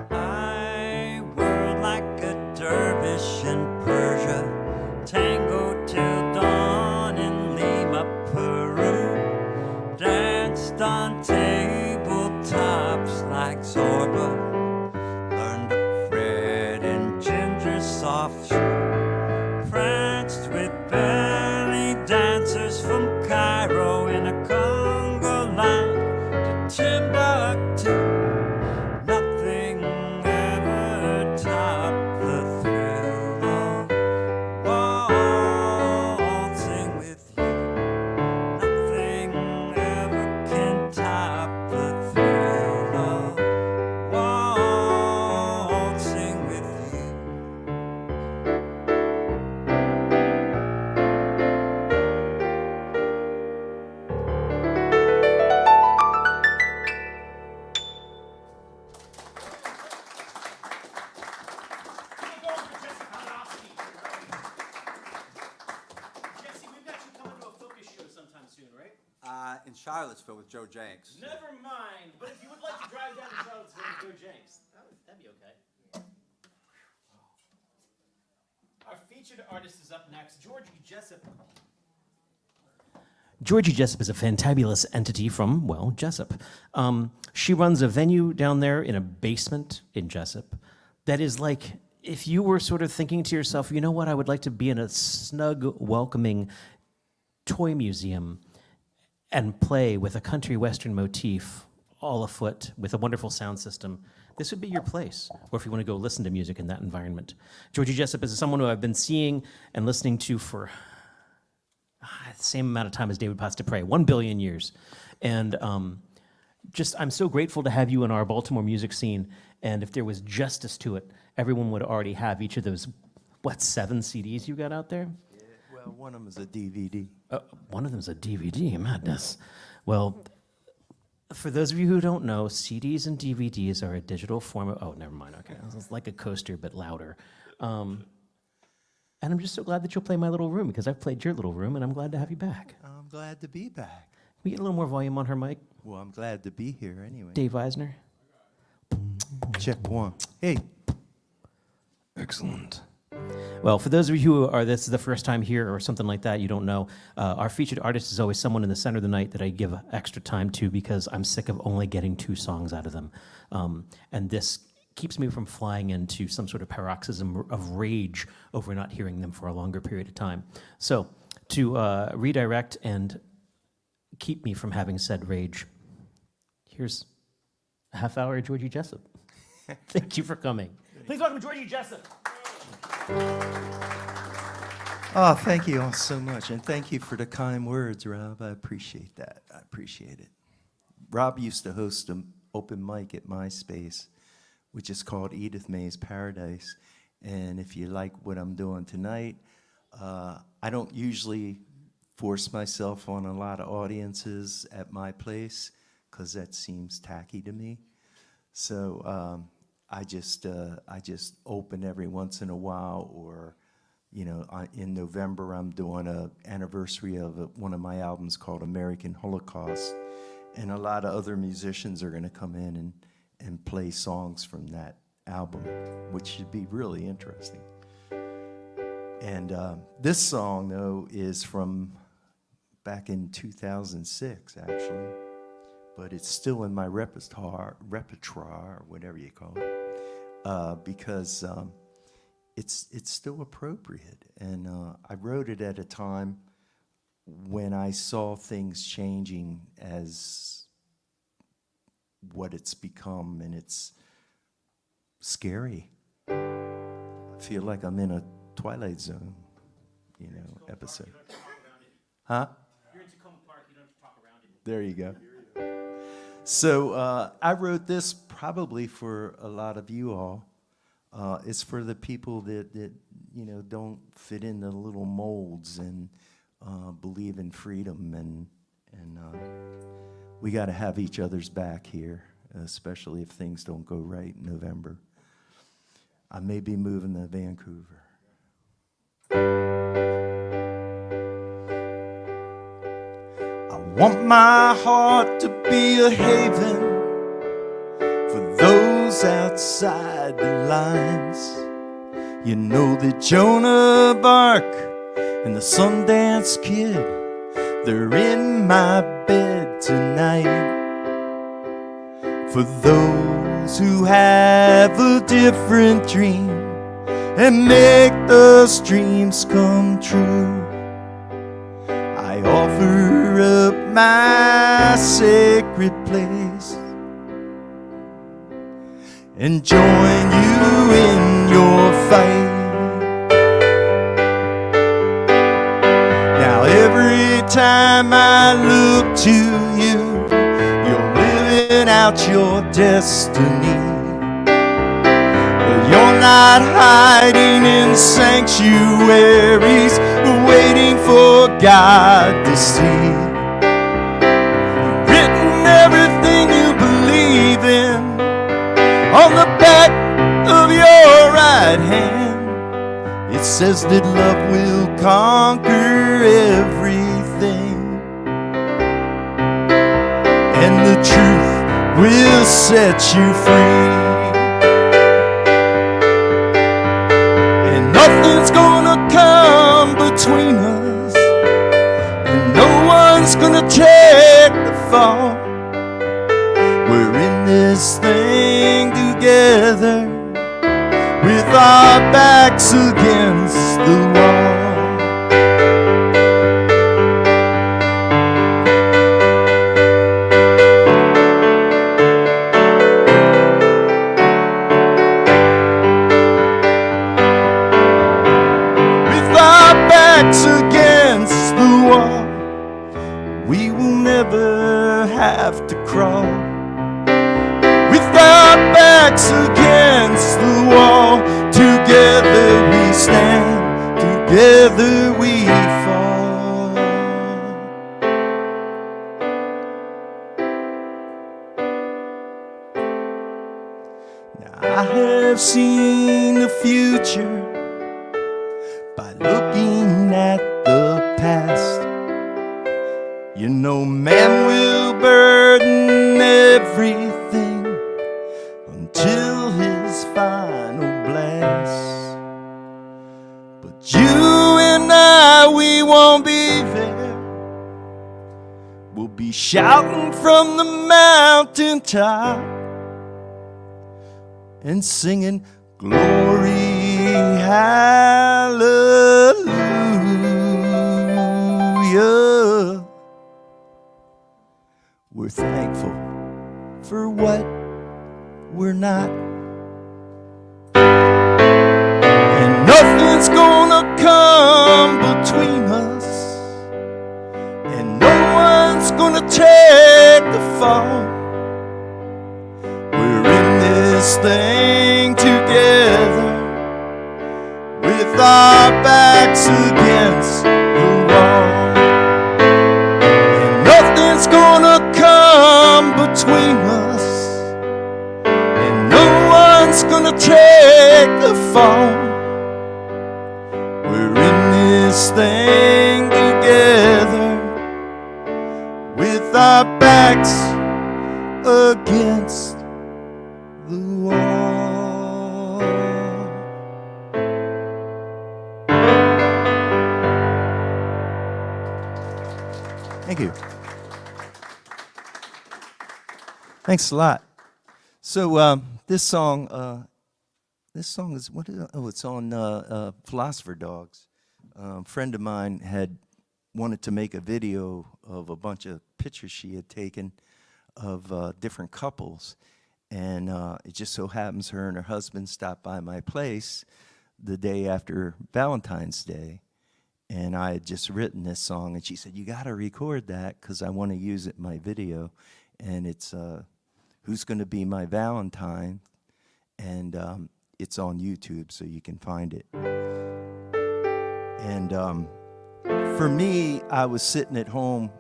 I whirled like a dervish in Persia, tangoed till dawn in Lima, Peru, danced on tabletops like Zorba, learned to fret in ginger soft shoe, pranced with belly dancers from Cairo in a conga line to Timbuktu. Nothing ever topped the thrill of waltzing with you. Nothing ever can top the thrill of waltzing with you. Jesse, we've got you coming to a focus show sometime soon, right? In Charlottesville with Joe Jenks. Never mind, but if you would like to drive down to Charlottesville with Joe James, that'd be okay. Our featured artist is up next, Georgie Jessup. Georgie Jessup is a fantabulous entity from, well, Jessup. She runs a venue down there in a basement in Jessup that is like, if you were sort of thinking to yourself, you know what, I would like to be in a snug, welcoming toy museum and play with a country western motif all afoot with a wonderful sound system, this would be your place. Or if you want to go listen to music in that environment. Georgie Jessup is someone who I've been seeing and listening to for the same amount of time as David Potts to Pray, 1 billion years. And I'm so grateful to have you in our Baltimore music scene. And if there was justice to it, everyone would already have each of those, 7 CDs you got out there? Yeah, well, one of them is a DVD. One of them's a DVD, madness. Well, for those of you who don't know, CDs and DVDs are a digital form of, oh, never mind, okay. It's like a coaster, but louder. And I'm just so glad that you'll play my little room, because I've played your little room, and I'm glad to have you back. I'm glad to be back. Can we get a little more volume on her mic? Well, I'm glad to be here anyway. Dave Eisner? Check one. Hey. Excellent. Well, for those of you who are, this is the first time here or something like that, you don't know, our featured artist is always someone in the center of the night that I give extra time to because I'm sick of only getting 2 songs out of them. And this keeps me from flying into some sort of paroxysm of rage over not hearing them for a longer period of time. So to redirect and keep me from having said rage, here's a half hour of Georgie Jessup. Thank you for coming. Please welcome Georgie Jessup. Oh, thank you all so much, and thank you for the kind words, Rob. I appreciate that. I appreciate it. Rob used to host an open mic at MySpace, which is called Edith May's Paradise. And if you like what I'm doing tonight, I don't usually force myself on a lot of audiences at my place, because that seems tacky to me. So I just open every once in a while, or in November I'm doing an anniversary of one of my albums called American Holocaust, and a lot of other musicians are going to come in and play songs from that album, which should be really interesting. And this song, though, is from back in 2006, actually, but it's still in my repertoire, or whatever you call it, because it's still appropriate. And I wrote it at a time when I saw things changing as what it's become, and it's scary. I feel like I'm in a Twilight Zone, episode. Huh? You're in Takoma Park, you don't have to talk around it. There you go. So I wrote this probably for a lot of you all. It's for the people that don't fit in the little molds and believe in freedom, and we got to have each other's back here, especially if things don't go right in November. I may be moving to Vancouver. I want my heart to be a haven for those outside the lines. You know that Joan of Arc and the Sundance Kid, they're in my bed tonight. For those who have a different dream and make those dreams come true, I offer up my sacred place and join you in your fight. Now every time I look to you, you're living out your destiny. You're not hiding in sanctuaries, waiting for God to see. You've written everything you believe in on the back of your right hand. It says that love will conquer everything, and the truth will set you free. And nothing's gonna come between us, and no one's gonna take the fall. We're in this thing together, with our backs against the wall. With our backs against the wall, we will never have to crawl. With our backs against the wall, together we stand, together we fall. Now I have seen the future by looking at the past. You know, man will burden everything until his final blast. But you and I, we won't be there. We'll be shouting from the mountaintop and singing glory, hallelujah. We're thankful for what we're not, take the fall. We're in this thing together, with our backs against the wall. And nothing's gonna come between us, and no one's gonna take the fall. We're in this thing together, with our backs against the wall. Thank you. Thanks a lot. So this song is what is it? Oh, it's on Philosopher Dogs. A friend of mine had wanted to make a video of a bunch of pictures she had taken of different couples, and it just so happens her and her husband stopped by my place the day after Valentine's Day, and I had just written this song, and she said, "You got to record that because I want to use it in my video," and it's Who's Gonna Be My Valentine, and it's on YouTube, so you can find it. And for me, I was sitting at home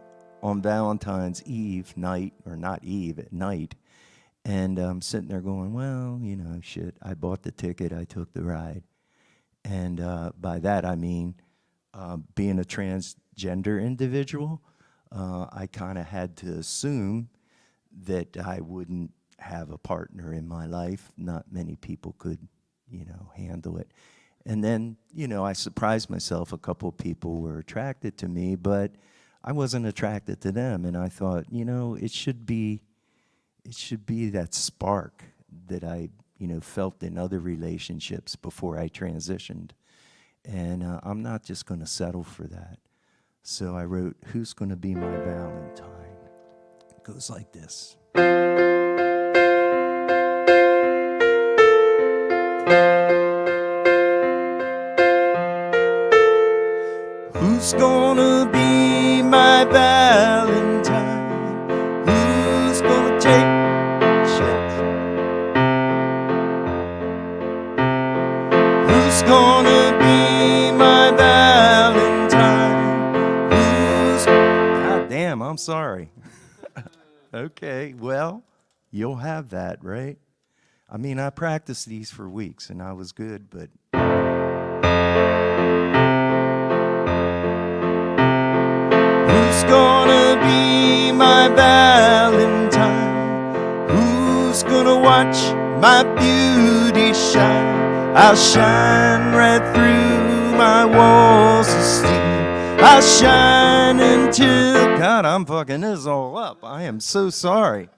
on Valentine's Eve night, or not Eve, at night, and I'm sitting there going, well, you know, shit, I bought the ticket, I took the ride. And by that I mean, being a transgender individual, I kind of had to assume that I wouldn't have a partner in my life. Not many people could, you know, handle it. And then, you know, I surprised myself. A couple of people were attracted to me, but I wasn't attracted to them. And I thought, you know, it should be that spark that I, you know, felt in other relationships before I transitioned. And I'm not just going to settle for that. So I wrote, Who's Gonna Be My Valentine? It goes like this. Who's gonna be my Valentine? Who's gonna take a chance? Who's gonna be my Valentine? God damn, I'm sorry. Okay, well, you'll have that, right? I mean, I practiced these for weeks and I was good, but who's gonna be my Valentine? Who's gonna watch my beauty shine? I'll shine right through my walls of steel. I'll shine until, God, I'm fucking this all up. I am so sorry.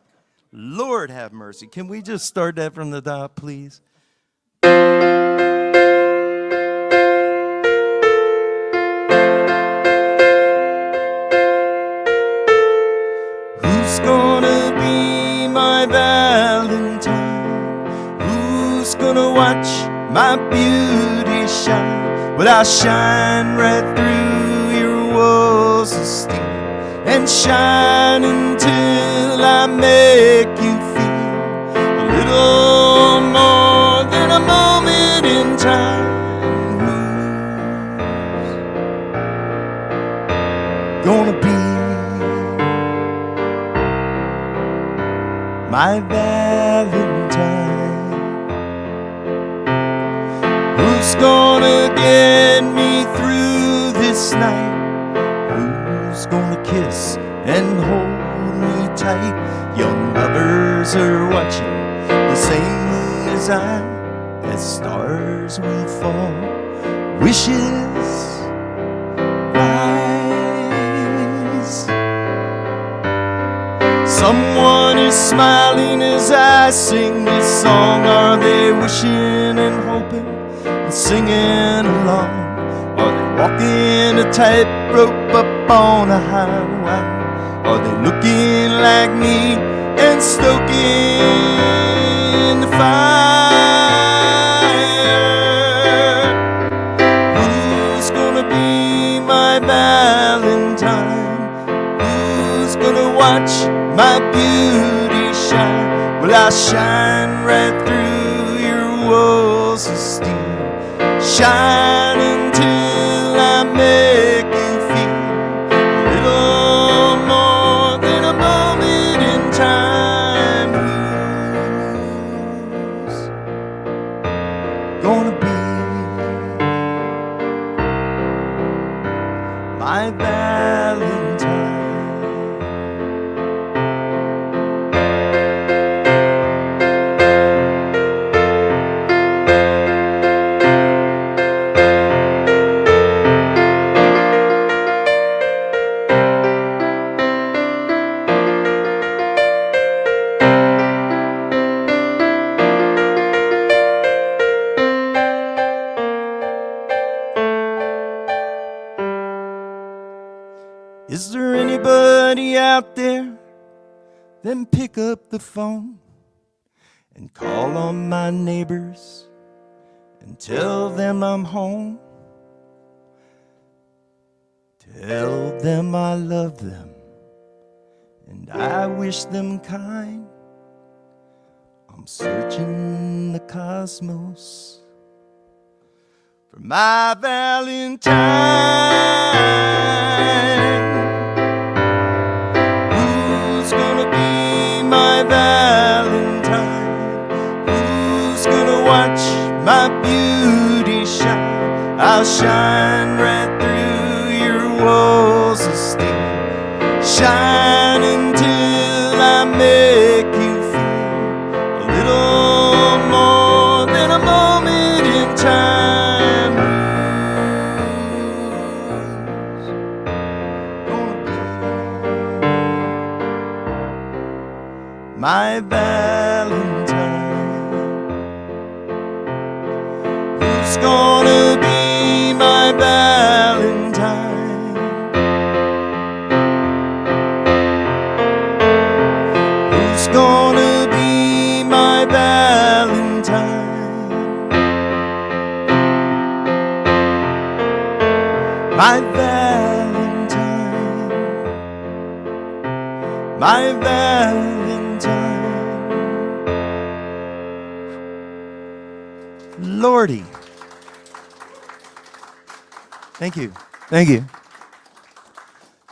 Lord have mercy. Can we just start that from the top, please? Who's gonna be my Valentine? Who's gonna watch my beauty shine? Well, I'll shine right through your walls of steel and shine until I make you feel a little more than a moment in time. Who's gonna be my Valentine? Who's gonna get me through this night? Who's gonna kiss and hold me tight? Young lovers are watching the same moon as I, as stars will fall. Wishes rise. Someone is smiling as I sing this song. Are they wishing and hoping and singing along? Are they walking a tightrope up on a highway? Are they looking like me and stoking the fire? Who's gonna be my Valentine? Who's gonna watch I'll shine right through your walls of steel. Shine until I make you feel a little more than a moment in time. Who's gonna be my Valentine? Is there anybody out there? Then pick up the phone and call on my neighbors and tell them I'm home. Tell them I love them and I wish them kind. I'm searching the cosmos for my Valentine. Who's gonna be my Valentine? Who's gonna watch my beauty shine? I'll shine right through your walls of steel. Shine until I make you feel a little more than a moment in time. Who's gonna be my Valentine? Who's gonna be my Valentine? Who's gonna be my Valentine? My Valentine, my Valentine. Lordy. Thank you. Thank you.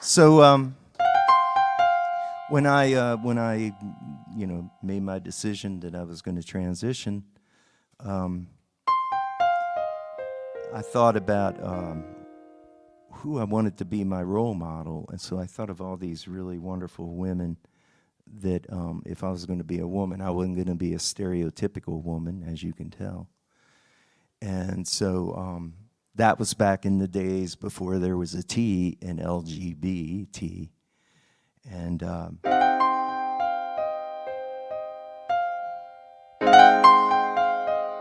So when I made my decision that I was going to transition, I thought about who I wanted to be my role model, and so I thought of all these really wonderful women that if I was going to be a woman, I wasn't going to be a stereotypical woman, as you can tell. And so that was back in the days before there was a T in LGBT. And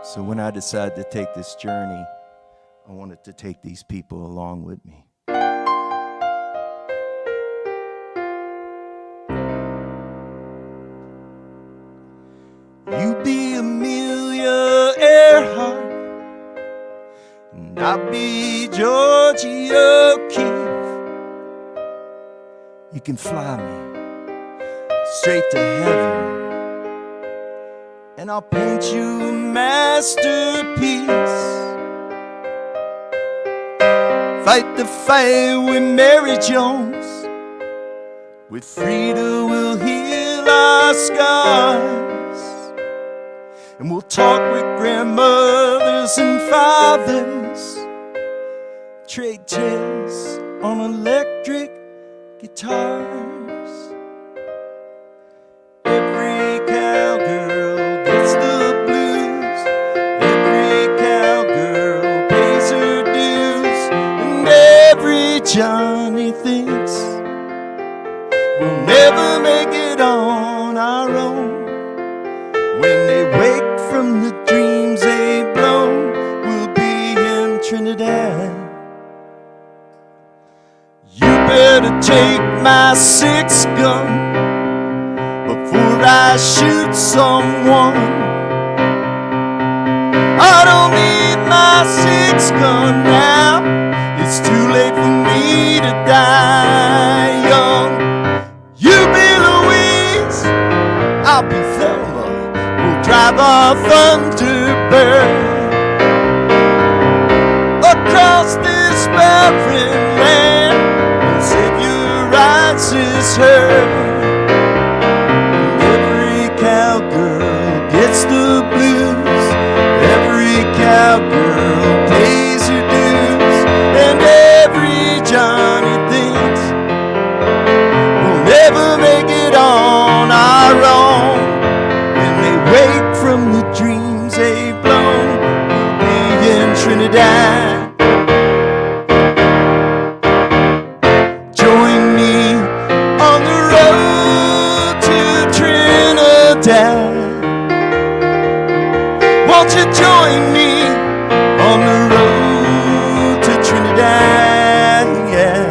so when I decided to take this journey, I wanted to take these people along with me. You be Amelia Earhart, and I'll be Georgie O'Keeffe. You can fly me straight to heaven, and I'll paint you a masterpiece. Fight the fight with Mary Jones. With Frida we'll heal our scars. And we'll talk with grandmothers and fathers. Trade tales on electric guitars. Every cowgirl gets the blues. Every cowgirl pays her dues. And every Johnny thinks we'll never make it on our own. When they wake from the dreams they've blown, we'll be in Trinidad. You better take my 6-gun before I shoot someone. I don't need my 6-gun now. It's too late for me to die young. You be Louise, I'll be Thelma. the Thunderbird. Across this barren land, the Savior rises heard. Every cowgirl gets the blues. Every cowgirl pays her dues. And every Johnny thinks we'll never make it on our own. When they wake from the dreams they've blown, we'll be in Trinidad. Join me on the road to Trinidad. Won't you join me on the road to Trinidad? Yeah.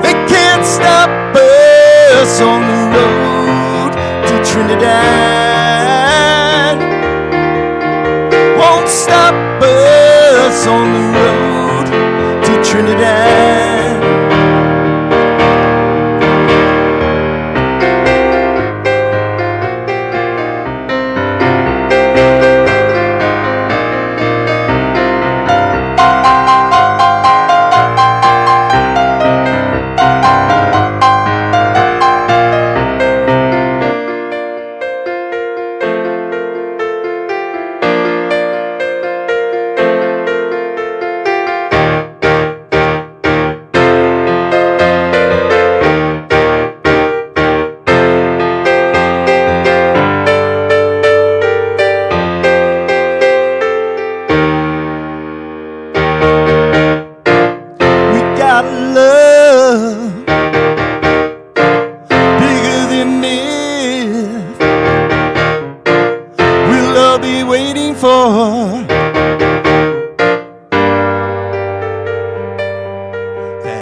They can't stop us on the road to Trinidad. Won't stop us on the road to Trinidad.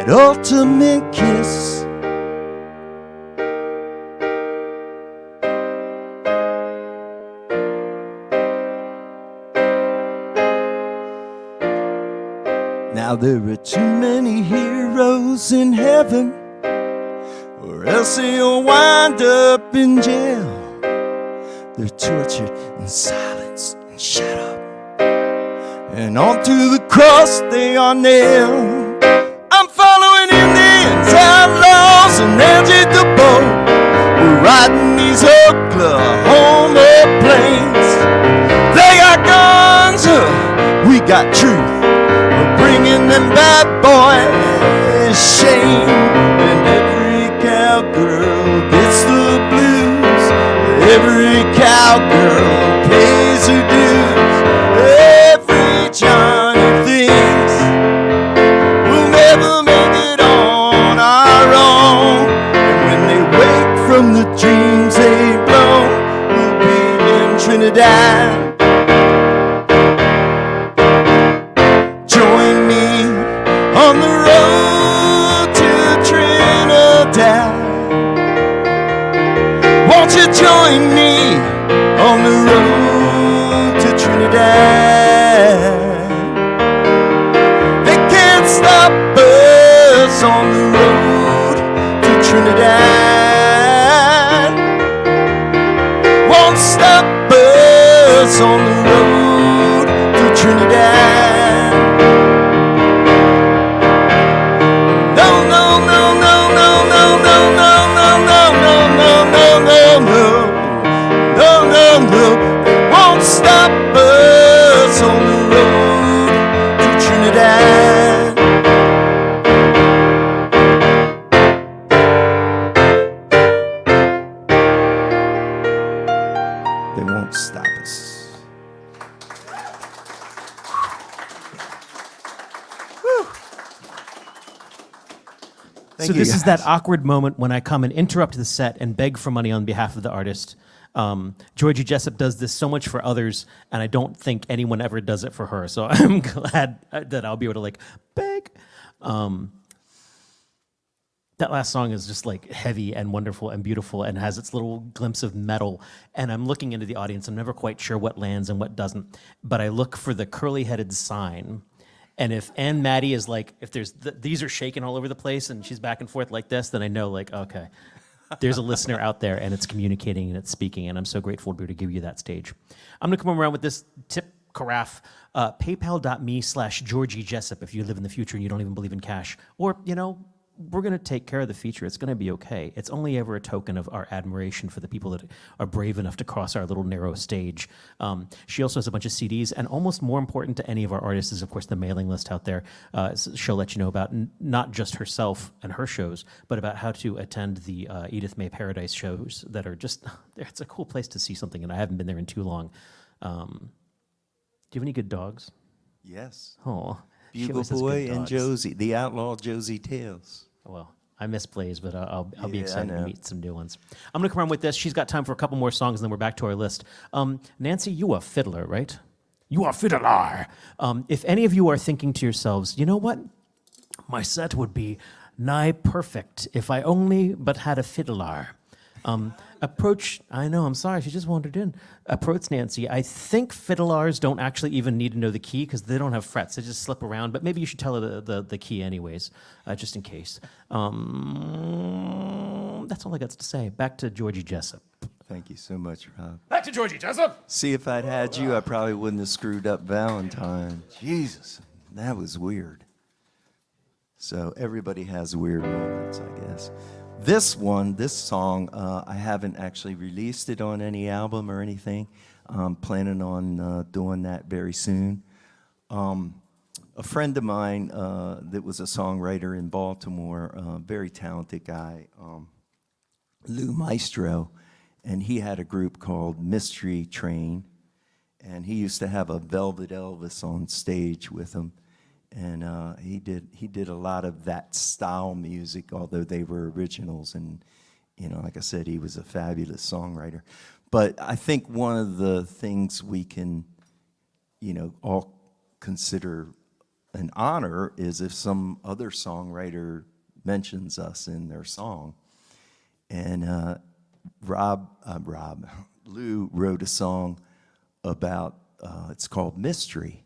Ultimate kiss. Now there are too many heroes in heaven, or else they'll wind up in jail. They're tortured in silence and shut up, and onto the cross they are nailed. I'm following Indians, outlaws, and Angie DeBoe. We're riding these Oklahoma plains. They got guns, we got truth. We're bringing them bad boys shame. And every cowgirl gets the blues. Every cowgirl pays her dues. Every Johnny thinks we'll never make it on our own. And when they wake from the dreams they've blown, we'll be in Trinidad. Join me on the road to Trinidad. Won't you join me on the road to Trinidad? They can't stop us on the road to Trinidad. Won't stop us on the road to Trinidad. No, no, no, no, no, no, no, no, no, no, no, no, no, no, no, no, no, no. They won't stop us on the road to Trinidad. They won't stop us. So this is that awkward moment when I come and interrupt the set and beg for money on behalf of the artist. Georgie Jessup does this so much for others, and I don't think anyone ever does it for her. So I'm glad that I'll be able to like beg. That last song is just like heavy and wonderful and beautiful and has its little glimpse of metal. And I'm looking into the audience. I'm never quite sure what lands and what doesn't. But I look for the curly-headed sign. And if Ann Maddie is like, if there's these are shaking all over the place and she's back and forth like this, then I know like, okay. there's a listener out there, and it's communicating and it's speaking, and I'm so grateful to be able to give you that stage. I'm going to come around with this tip carafe, paypal.me/Georgie Jessup if you live in the future and you don't even believe in cash. Or, we're going to take care of the future. It's going to be okay. It's only ever a token of our admiration for the people that are brave enough to cross our little narrow stage. She also has a bunch of CDs, and almost more important to any of our artists is, of course, the mailing list out there. She'll let you know about not just herself and her shows, but about how to attend the Edith May Paradise shows that are just, it's a cool place to see something, and I haven't been there in too long. Do you have any good dogs? Yes. Oh, Bugle Boy and Josie, the outlaw Josie Tales. Well, I miss Blaze, but I'll be Yeah, excited I to know. meet some new ones. I'm going to come around with this. She's got time for a couple more songs, and then we're back to our list. Nancy, you are fiddler, right? You are fiddler. If any of you are thinking to yourselves, you know what? My set would be nigh perfect if I only but had a fiddler. I know, I'm sorry, she just wandered in. Approach Nancy. I think fiddlers don't actually even need to know the key because they don't have frets. They just slip around, but maybe you should tell her the key anyways, just in case. That's all I got to say. Back to Georgie Jessup. Thank you so much, Rob. Back to Georgie Jessup! See, if I'd had you, I probably wouldn't have screwed up Valentine. Jesus, that was weird. So everybody has weird moments, I guess. This song, I haven't actually released it on any album or anything. I'm planning on doing that very soon. A friend of mine that was a songwriter in Baltimore, a very talented guy, Lou Maestro, and he had a group called Mystery Train, and he used to have a Velvet Elvis on stage with him. And he did a lot of that style music, although they were originals. And, like I said, he was a fabulous songwriter. But I think one of the things we can, all consider an honor is if some other songwriter mentions us in their song. And Lou wrote a song about, it's called Mystery.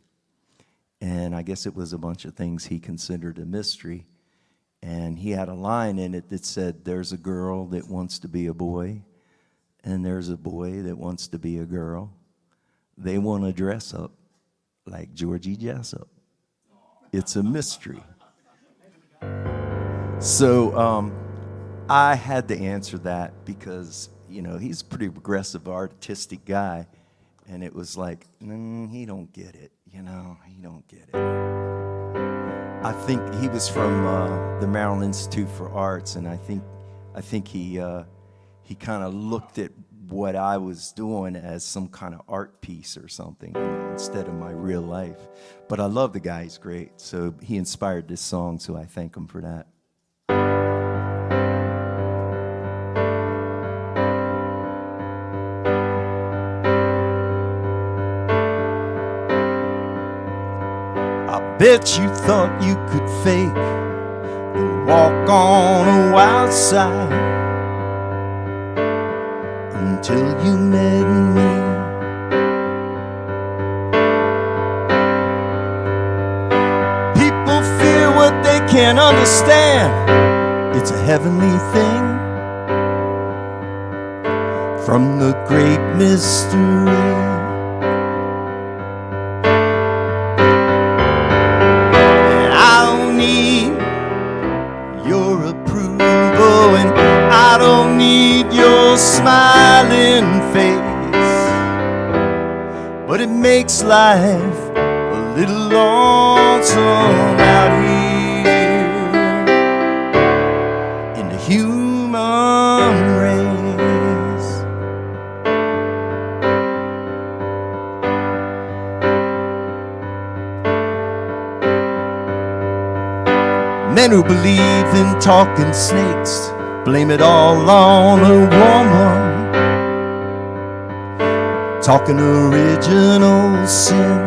And I guess it was a bunch of things he considered a mystery. And he had a line in it that said, there's a girl that wants to be a boy, and there's a boy that wants to be a girl. They want to dress up like Georgie Jessup. It's a mystery. So I had to answer that because, he's a pretty progressive, artistic guy. And it was like, he don't get it. He don't get it. I think he was from the Maryland Institute for Arts, and I think he kind of looked at what I was doing as some kind of art piece or something instead of my real life. But I love the guy; he's great. So he inspired this song, so I thank him for that. Bet you thought you could fake the walk on a wild side until you met me. People fear what they can't understand. It's a heavenly thing from the great mystery. I don't need your smiling face, but it makes life a little lonesome out here in the human race. Men who believe in talking snakes blame it all on a woman, talking original sin.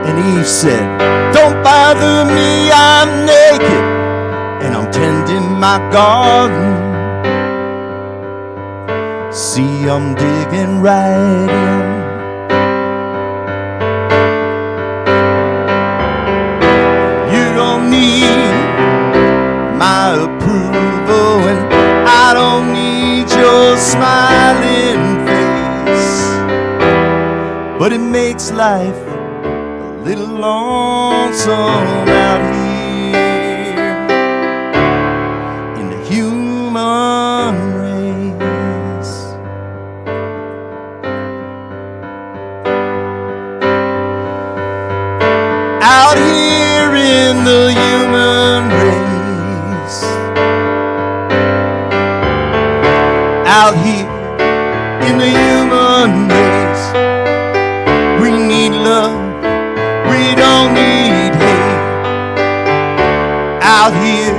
And Eve said, don't bother me, I'm naked and I'm tending my garden. See, I'm digging right in. You don't need my smiling face, but it makes life a little lonesome out here in the human race. Out here in the human race, out here in the human race, we need love, we don't need hate. Out here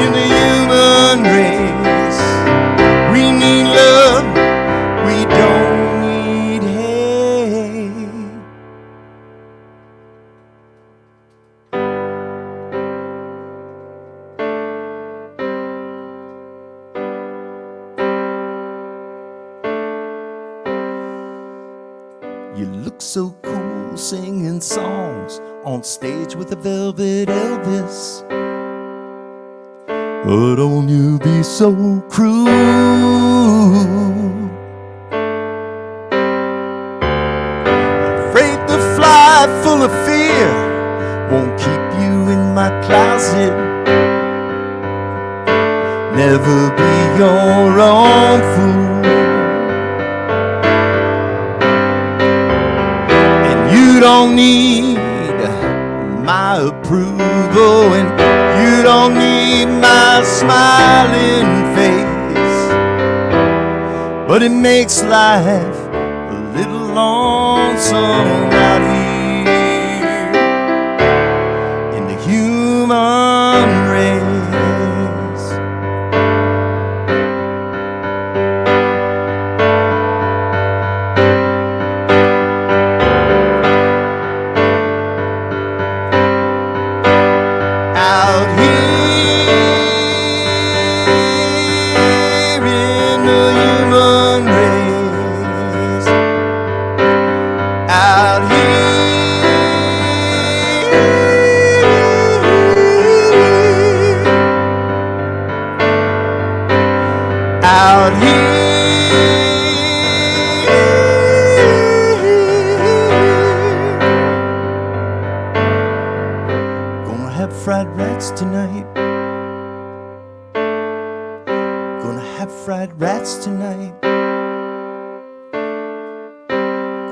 in the human race, we need love, we don't need hate. You look so cool singing songs on stage with a velvet Elvis. But don't you be so cruel. Afraid to fly full of fear won't keep you in my closet. Never be your own fool. You don't need my approval, and you don't need my smiling face, but it makes life a little lonesome out here in the human race. Fried rats tonight. Gonna have fried rats tonight.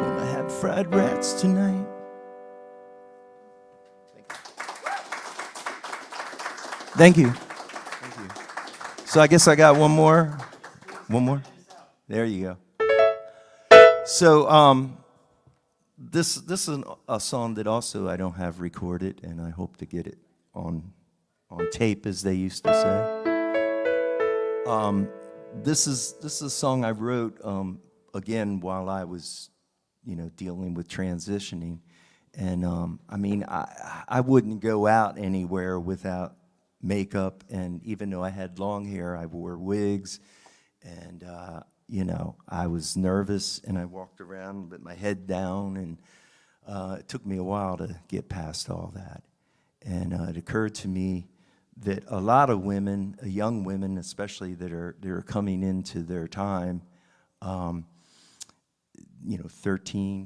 Gonna have fried rats tonight. Thank you. Thank you. So I guess I got one more. One more? There you go. So this is a song that also I don't have recorded, and I hope to get it on tape, as they used to say. This is a song I wrote again while I was, dealing with transitioning, and I mean I wouldn't go out anywhere without makeup, and even though I had long hair, I wore wigs, and I was nervous, and I walked around with my head down, and it took me a while to get past all that. And it occurred to me that a lot of women, young women especially, that are coming into their time, 13,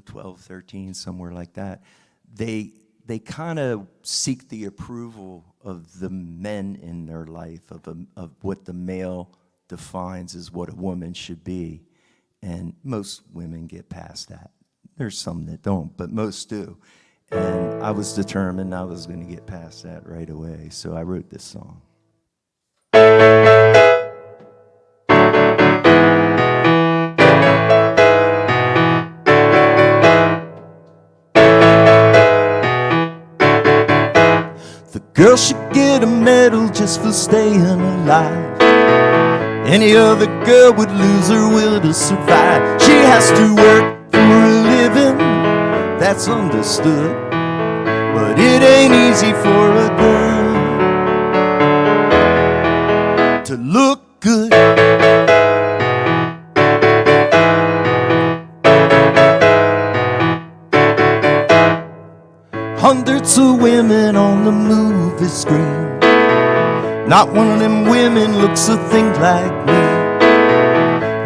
12, 13, somewhere like that, they kind of seek the approval of the men in their life, of what the male defines as what a woman should be. And most women get past that. There's some that don't, but most do. And I was determined I was going to get past that right away, so I wrote this song. The girl should get a medal just for staying alive. Any other girl would lose her will to survive. She has to work for a living, that's understood. But it ain't easy for a girl to look good. Hundreds of women on the movie screen. Not one of them women looks a thing like me.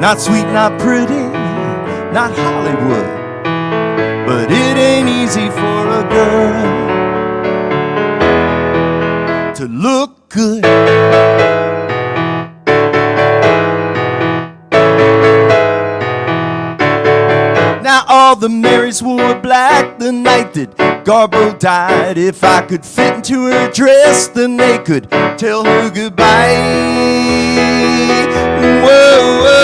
Not sweet, not pretty, not Hollywood. But it ain't easy for a girl to look good. Now all the Marys wore black the night that Garbo died. If I could fit into her dress, then they could tell her goodbye. Whoa, whoa.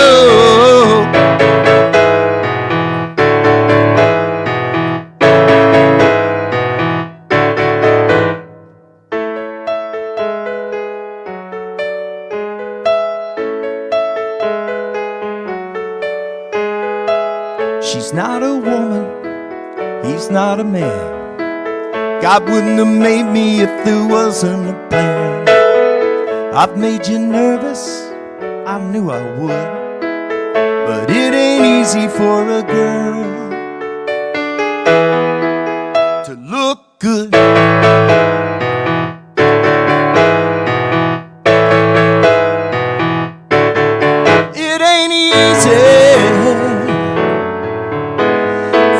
She's not a woman, he's not a man. God wouldn't have made me if there wasn't a plan. I've made you nervous, I knew I would. But it ain't easy for a girl to look good. It ain't easy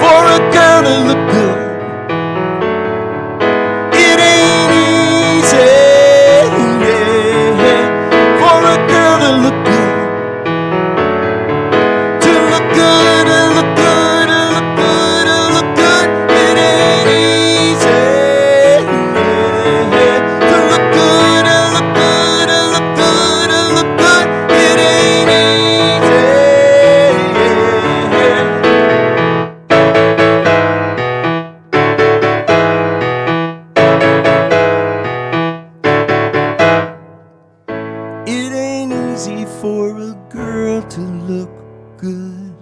for a girl to look good. It ain't easy, yeah, for a girl to look good. To look good, to look good, to look good, to look good. It ain't easy, yeah, to look good, to look good, to look good, to look good. It ain't easy, yeah. It ain't easy for a girl to look good.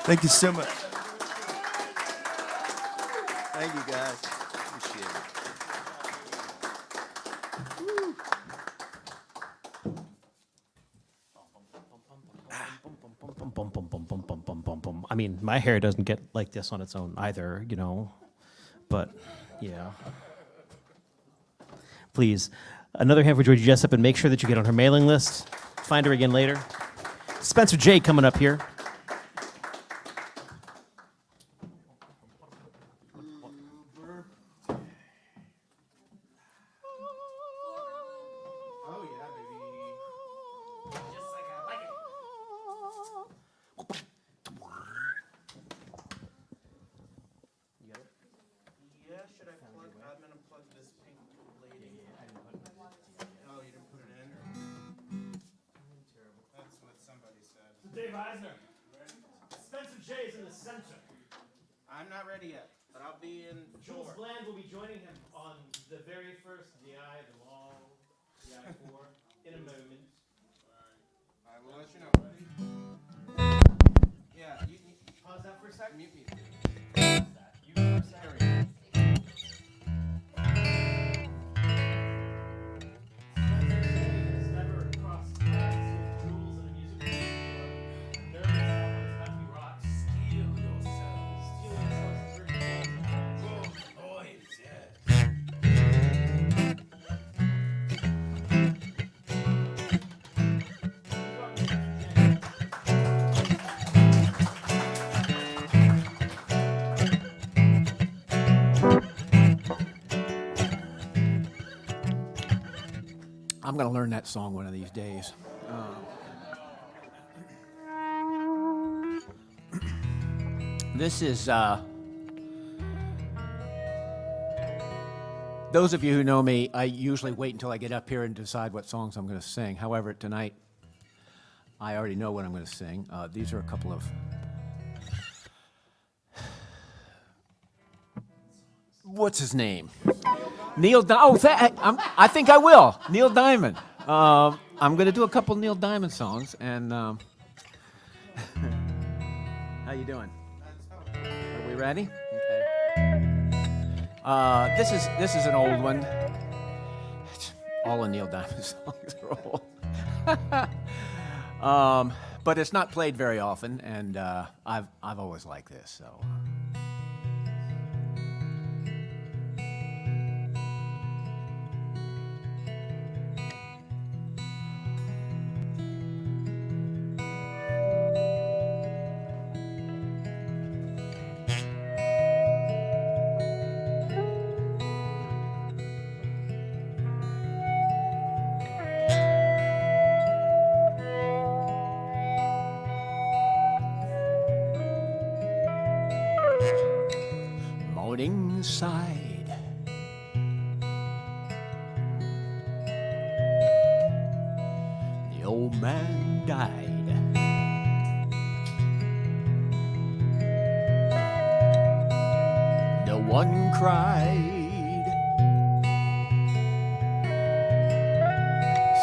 Thank you so much. Thank you, guys. Appreciate it. I mean, my hair doesn't get like this on its own either, you know, but yeah. Please, another hand for Georgie Jessup, and make sure that you get on her mailing list. Find her again later. Spencer J. coming up here. Oh yeah, baby. Just like I like it. Yeah, should I plug? I'm gonna plug this pink lady. Oh, you didn't put it in? Terrible. That's what somebody said. Dave Eisner. Spencer J. is in the center. I'm not ready yet, but I'll be in Jules 4. Bland will be joining him on the very first DI, the long DI4, in a moment. I will let you know. Yeah, you pause that for a sec. Mute me. You for a second. Spencer J. has never crossed paths with Jules in a music video before. Nervous about what's about to be rocked. Steel yourselves. Steel yourselves is very important. Boys, yeah. I'm gonna learn that song one of these days. This is those of you who know me, I usually wait until I get up here and decide what songs I'm going to sing. However, tonight I already know what I'm going to sing. These are a couple of what's his name? Neil Diamond. I think I will. Neil Diamond. I'm going to do a couple Neil Diamond songs. And how you doing? Are we ready? Okay. This is an old one. All of Neil Diamond songs are old. But it's not played very often, and I've always liked this. So. inside. The old man died. No one cried,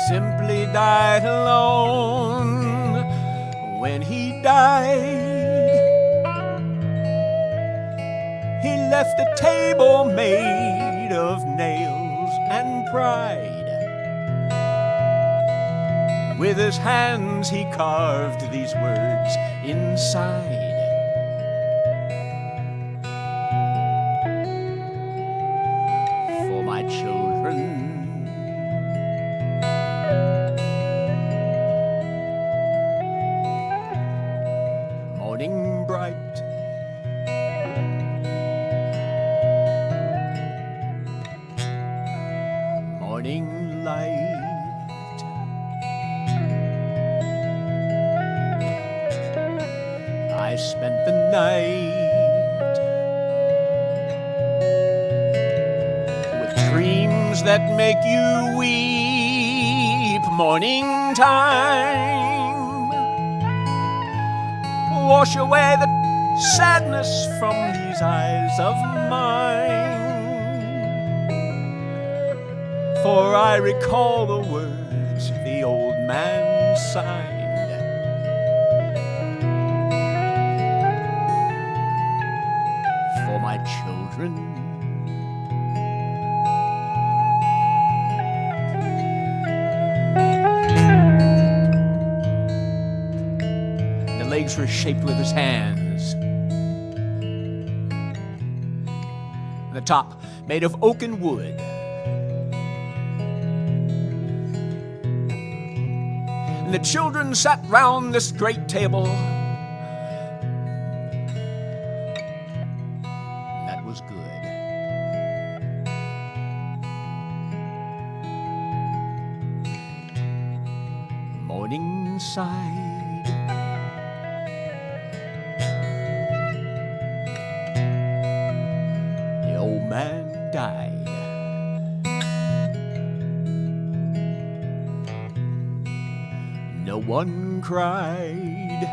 simply died alone. When he died, he left a table made of nails and pride. With his hands he carved these words inside. For my children. Morning bright, morning light, I spent the night with dreams that make you weep. Morning time, wash away the sadness from these eyes of mine. For I recall the words the old man signed. For my children. The legs were shaped with his hands. The top made of oak and wood. And the children sat round this great table. That was good. Morningside, the old man died. No one cried.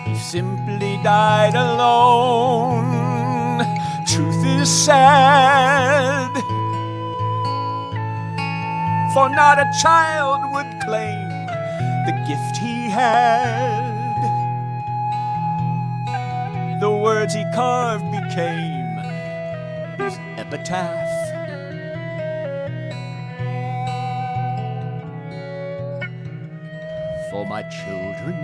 He simply died alone. Truth is sad, for not a child would claim the gift he had. The words he carved became his epitaph. For my children.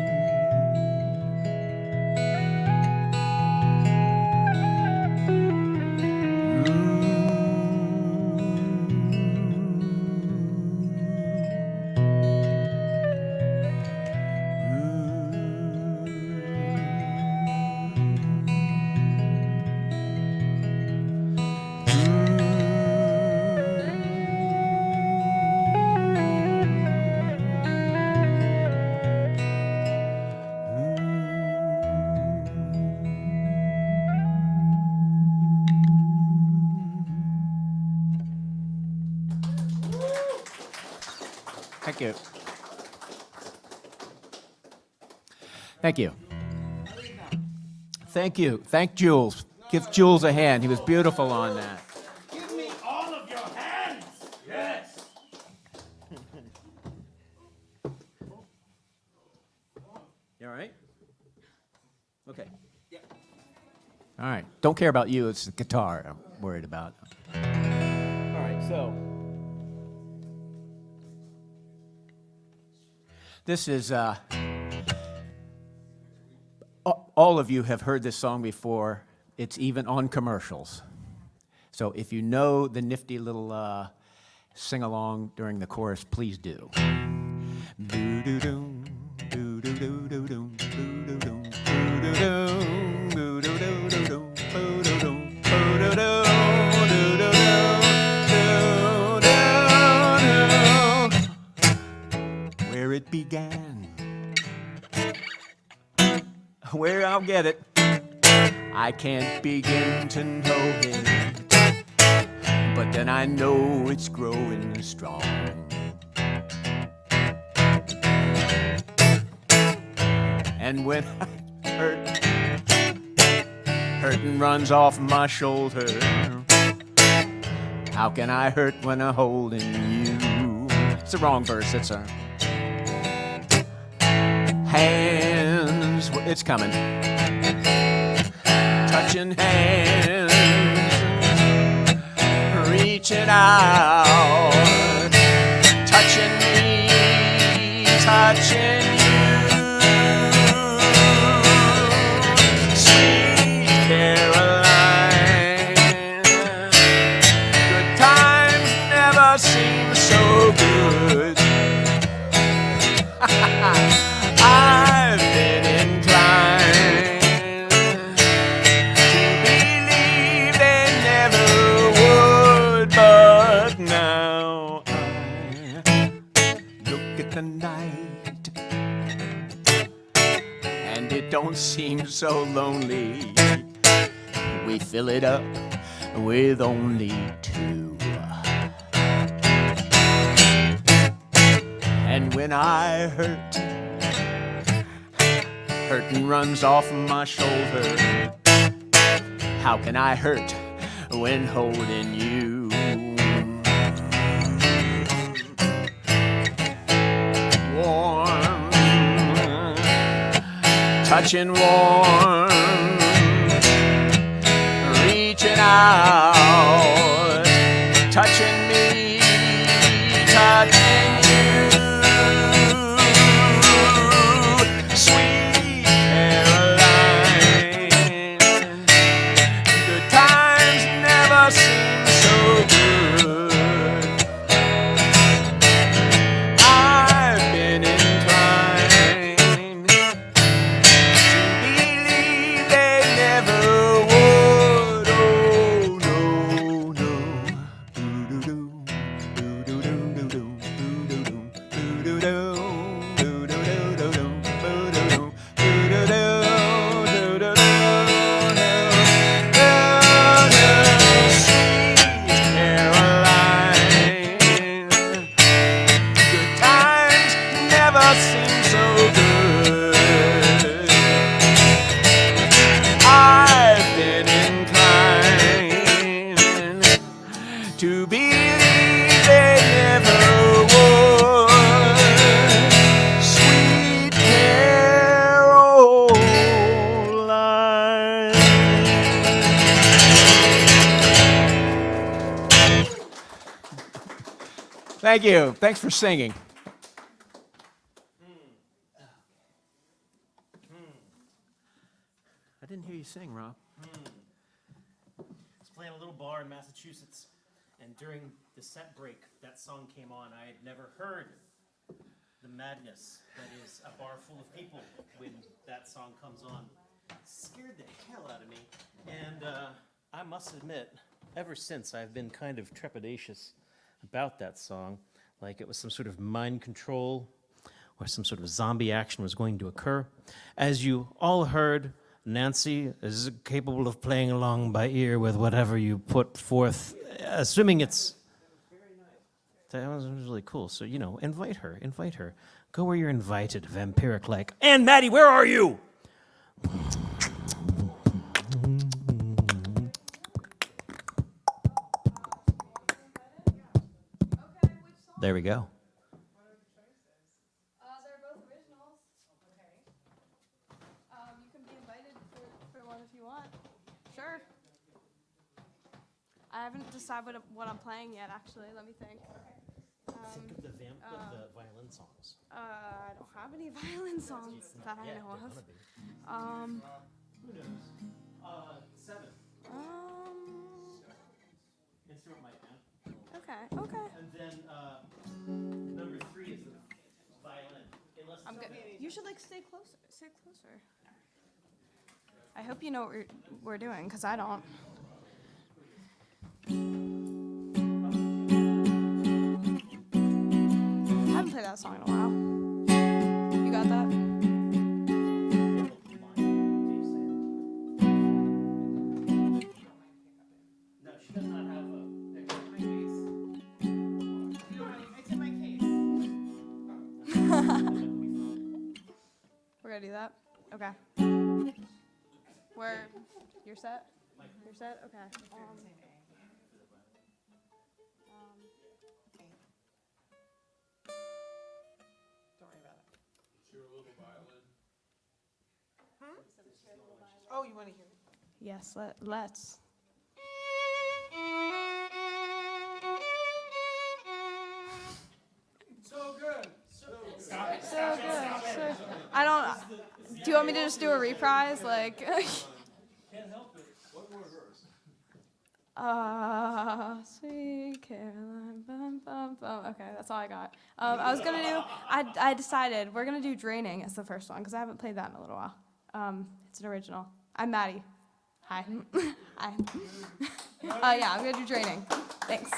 Thank you. Thank you. Thank you. Thank Jules. Give Jules a hand. He was beautiful on that. Give me all of your hands! Yes! You all right? Okay. All right. Don't care about you. It's the guitar I'm worried about. All right, so. This is, all of you have heard this song before. It's even on commercials. So if you know the nifty little sing-along during the chorus, please do. Where it began, where I'll get it. I can't begin to know it, but then I know it's growing strong. And when I hurtin' runs off my shoulder, how can I hurt when I'm holding you? It's the wrong verse, it's a hands, it's coming. Touching hands, reaching out, touching me, touching you. Sweet Caroline, good times never seem so good. I've been inclined to believe they never would, but now I look at the night and it don't seem so lonely. We fill it up with only two. And when I hurtin' runs off my shoulder, how can I hurt when holding you? Warm, touching warm, reaching out, touching me, touching you. Sweet Caroline, good times never seem so good. I've been inclined to believe they never would. Oh no, no. Doo-doo-doo, doo-doo-doo-doo-doo, doo-doo-doo, seem so good. I've been inclined to believe they never would. Sweet Caroline. Thank you. Thanks for singing. I didn't hear you sing, Rob. I was playing a little bar in Massachusetts, and during the set break, that song came on. I had never heard the madness that is a bar full of people when that song comes on. It scared the hell out of me, and I must admit, ever since I've been kind of trepidatious about that song, like it was some sort of mind control or some sort of zombie action was going to occur. As you all heard, Nancy is capable of playing along by ear with whatever you put forth, assuming it's... That was really cool. So, you know, invite her. Go where you're invited, vampiric-like. And Maddie, where are you? There we go. They're both originals. Okay. You can be invited for one if you want. Sure. I haven't decided what I'm playing yet, actually. Let me think. Think of the violin songs. I don't have any violin songs that I know of. Who knows? 7. Instrument mic down. Okay. And then number 3 is the violin. Unless I'm good. You should stay closer. Sit closer. I hope you know what we're doing, because I don't. I haven't played that song in a while. You got that? We're gonna do that? Okay. Where, you're set? You're set? Okay. Don't worry about it. Share a little violin. Oh, you want to hear it? Yes, let's. So good. So good. So good. I don't. Do you want me to just do a reprise? Like. Can't help it. One more verse. Sweet Caroline, bum, bum, bum. Okay, that's all I got. I was gonna do. I decided we're gonna do Draining as the first one because I haven't played that in a little while. It's an original. I'm Maddie. Hi. Hi. Yeah, I'm gonna do Draining. Thanks.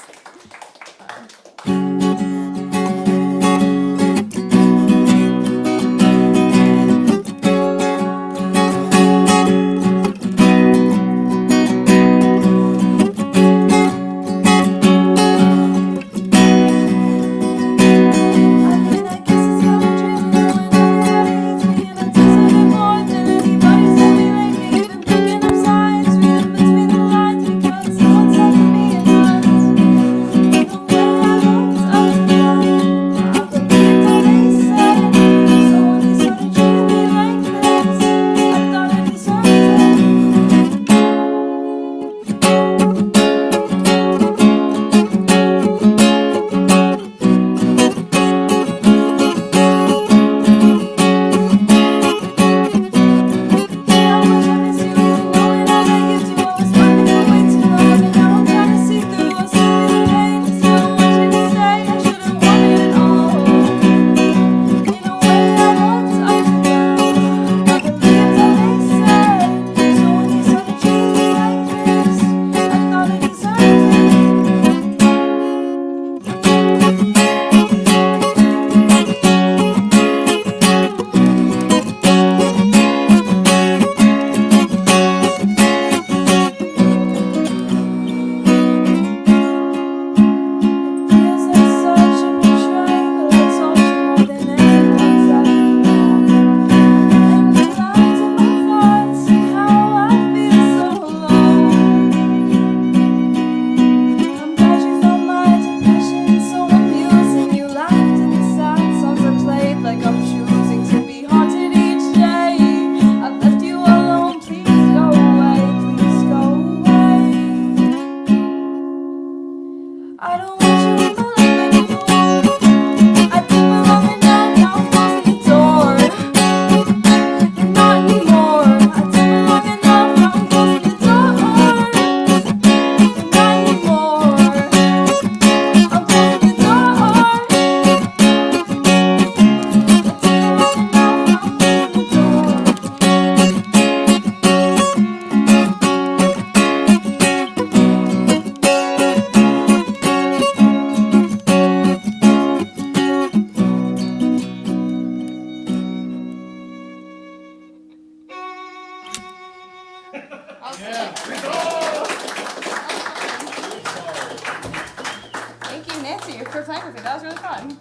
Thank you, Nancy, for playing with me. That was really fun.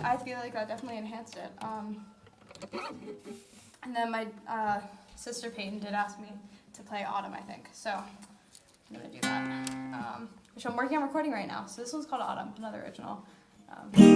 I feel like that definitely enhanced it. And then my sister Peyton did ask me to play Autumn, I think. So I'm gonna do that. Which I'm working on recording right now. So this one's called Autumn, another original. This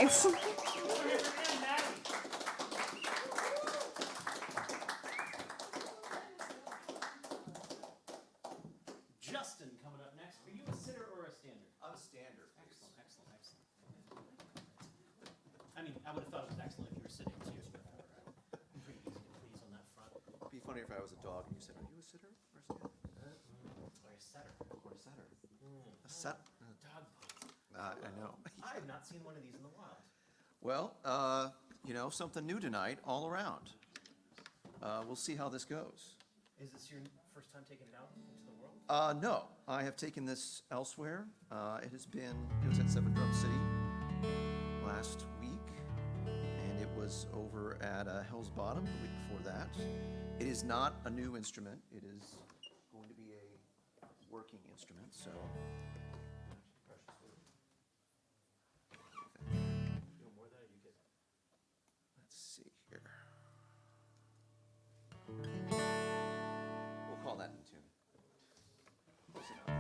Thanks. Justin coming up next. Are you a sitter or a stander? I'm a standard. Excellent, excellent, excellent. I mean, I would have thought it was excellent if you were sitting too. Pretty easy to please on that front. It'd be funny if I was a dog and you said, "Are you a sitter or a standard?" Or a setter. Or a setter. A set. Dog pose. I know. I have not seen one of these in the wild. Well, something new tonight, all around. We'll see how this goes. Is this your first time taking it out into the world? No, I have taken this elsewhere. It was at Seven Drum City last week, and it was over at Hell's Bottom the week before that. It is not a new instrument. It is going to be a working instrument, so. Let's see here. We'll call that in tune. Close enough.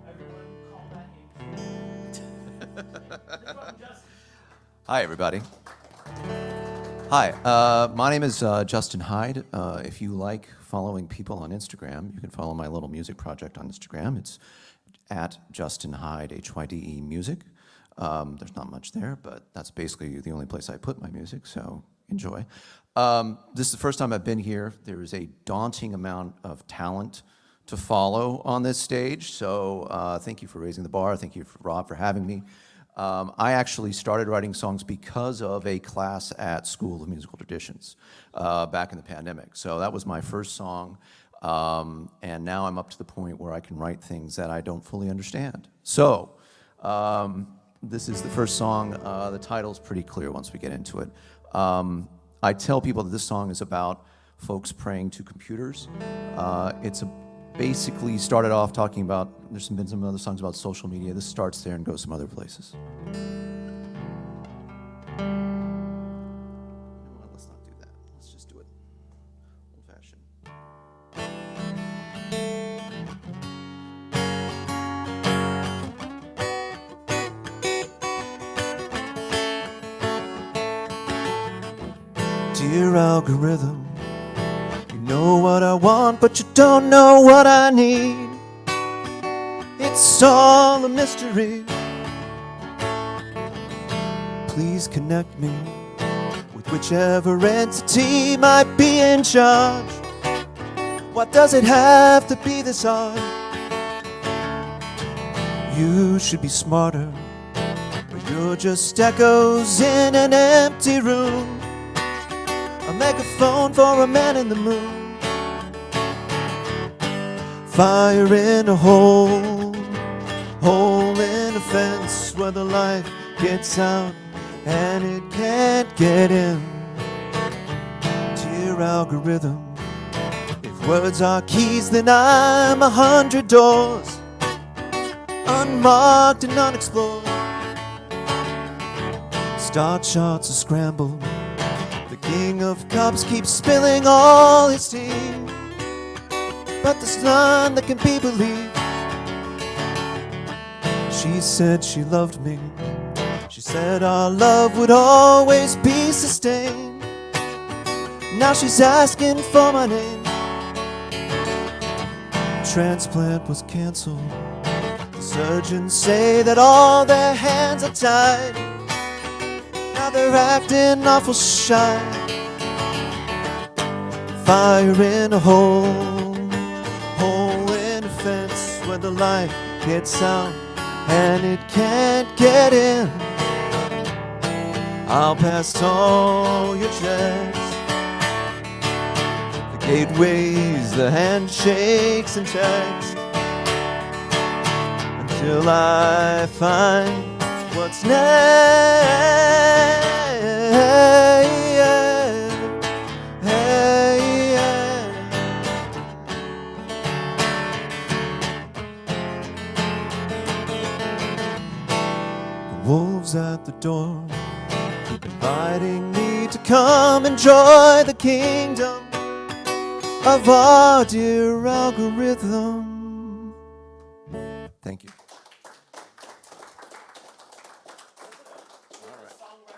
Everyone call that in tune. Hi, everybody. Hi, my name is Justin Hyde. If you like following people on Instagram, you can follow my little music project on Instagram. It's at Justin Hyde, HYDE Music. There's not much there, but that's basically the only place I put my music, so enjoy. This is the first time I've been here. There is a daunting amount of talent to follow on this stage, so thank you for raising the bar. Thank you, Rob, for having me. I actually started writing songs because of a class at School of Musical Traditions back in the pandemic. So that was my first song, and now I'm up to the point where I can write things that I don't fully understand. So this is the first song. The title's pretty clear once we get into it. I tell people that this song is about folks praying to computers. It's basically started off talking about, there's been some other songs about social media. This starts there and goes some other places. You know what, let's not do that. Let's just do it old-fashioned. Dear algorithm, you know what I want, but you don't know what I need. It's all a mystery. Please connect me with whichever entity might be in charge. Why does it have to be this hard? You should be smarter, but you're just echoes in an empty room. A megaphone for a man in the moon. Fire in a hole, hole in a fence where the light gets out and it can't get in. Dear algorithm, if words are keys, then I'm 100 doors, unmarked and unexplored. Start charts are scrambled. The king of cups keeps spilling all his tea, but there's none that can be believed. She said she loved me. She said our love would always be sustained. Now she's asking for my name. Transplant was canceled. The surgeons say that all their hands are tied. Now they're acting awful shy. Fire in a hole, hole in a fence where the light gets out and it can't get in. I'll pass all your checks, the gateways, the handshakes and texts, until I find what's next. The wolves at the door keep inviting me to come enjoy the kingdom of our dear algorithm. Thank you. Songwriter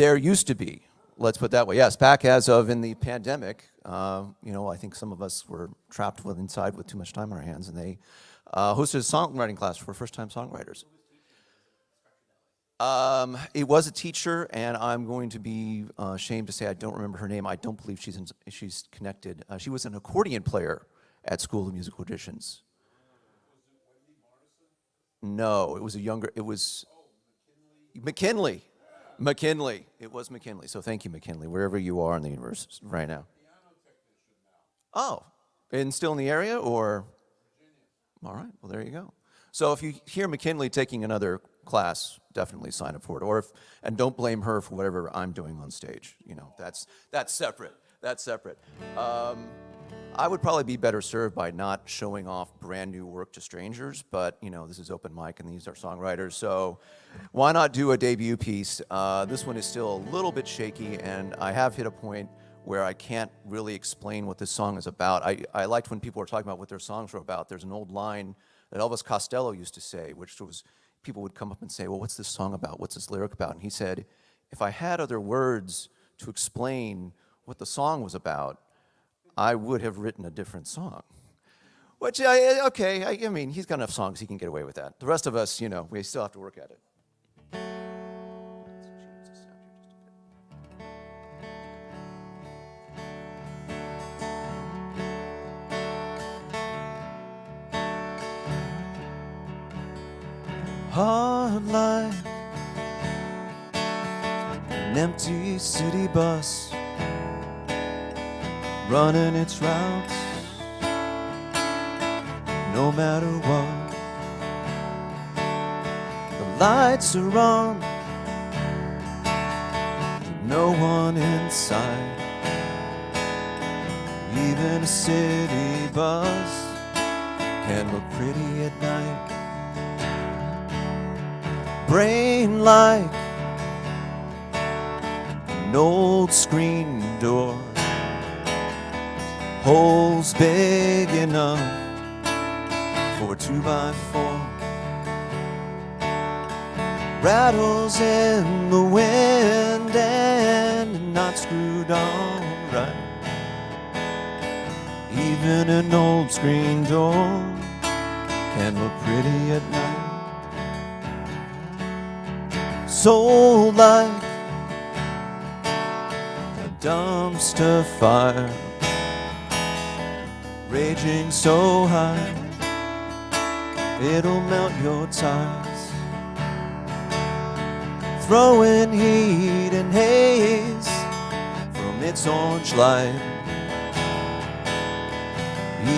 There used to be. Let's put it that way. Yes, back as of in the pandemic, you know, I think some of us were trapped inside with too much time on our hands, and they hosted a songwriting class for first-time songwriters. It was a teacher, and I'm going to be ashamed to say I don't remember her name. I don't believe she's connected. She was an accordion player at School of Musical Traditions. No, it was a younger, it was McKinley. McKinley. It was McKinley. So thank you, McKinley, wherever you are in the universe right now. Oh, and still in the area, or? All right, well, there you go. So if you hear McKinley taking another class, definitely sign up for it. Or if, and don't blame her for whatever I'm doing on stage. You know, that's separate. That's separate. I would probably be better served by not showing off brand new work to strangers, but you know, this is open mic and these are songwriters, so why not do a debut piece? This one is still a little bit shaky, and I have hit a point where I can't really explain what this song is about. I liked when people were talking about what their songs were about. There's an old line that Elvis Costello used to say, which was, people would come up and say, well, what's this song about? What's this lyric about? And he said, if I had other words to explain what the song was about, I would have written a different song. Which, okay, I mean, he's got enough songs, he can get away with that. The rest of us, you know, we still have to work at it. Hard like an empty city bus running its routes, no matter what. The lights are on, no one inside. Even a city bus can look pretty at night. Brain like an old screen door, holes big enough for a 2x4. Rattles in the wind and not screwed on right. Even an old screen door can look pretty at night. Sold like a dumpster fire, raging so high it'll melt your tires, throwing heat and haze from its orange light.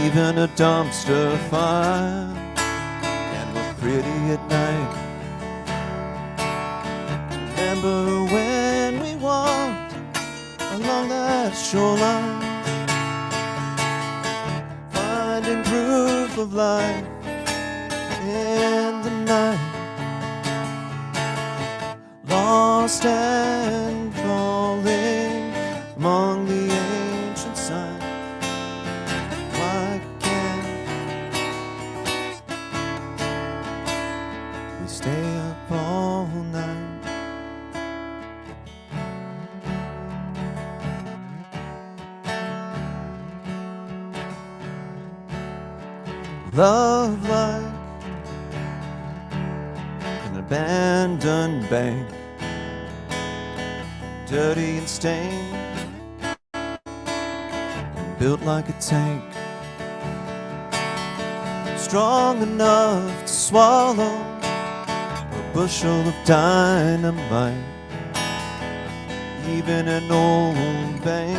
Even a dumpster fire can look pretty at night. Remember when we walked along that shoreline, finding proof of life in the night, lost and falling among the ancient signs. Why can't we stay up all night? Love like an abandoned bank, dirty and stained, and built like a tank, strong enough to swallow a bushel of dynamite. Even an old bank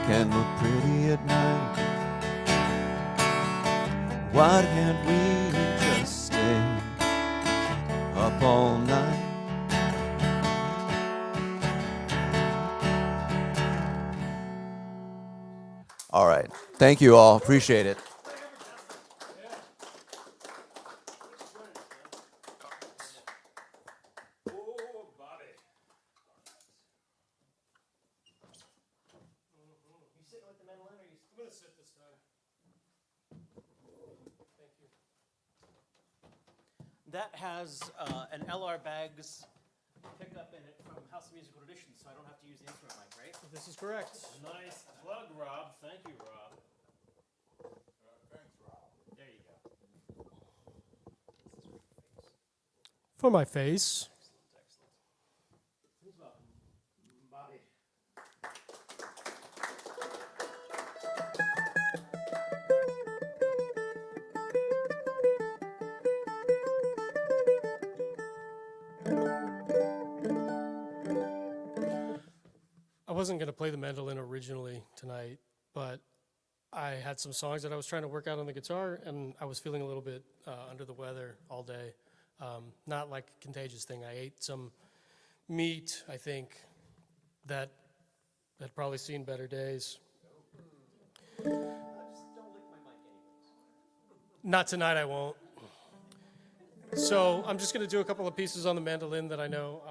can look pretty at night. Why can't we just stay up all night? All right. Thank you all. Appreciate it. That has an LR Bags pickup in it from House of Musical Traditions, so I don't have to use the instrument mic, right? This is correct. Nice plug, Rob. Thank you, Rob. Thanks, Rob. There you go. For my face. Who's welcome? Bobby. I wasn't going to play the mandolin originally tonight, but I had some songs that I was trying to work out on the guitar, and I was feeling a little bit under the weather all day. Not like a contagious thing. I ate some meat, I think, that had probably seen better days. Just don't lick my mic anyways. Not tonight, I won't. So I'm just going to do a couple of pieces on the mandolin that I know.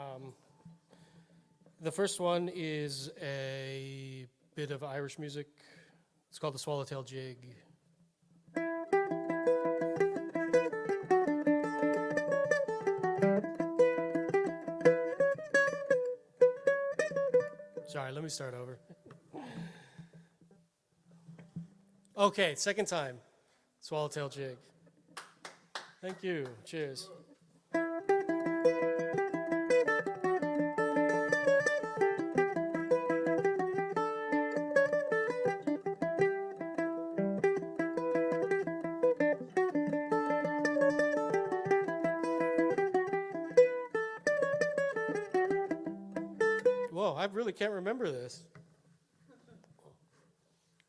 The first one is a bit of Irish music. It's called the Swallowtail Jig. Sorry, let me start over. Okay, second time. Swallowtail Jig. Thank you. Cheers. Whoa, I really can't remember this.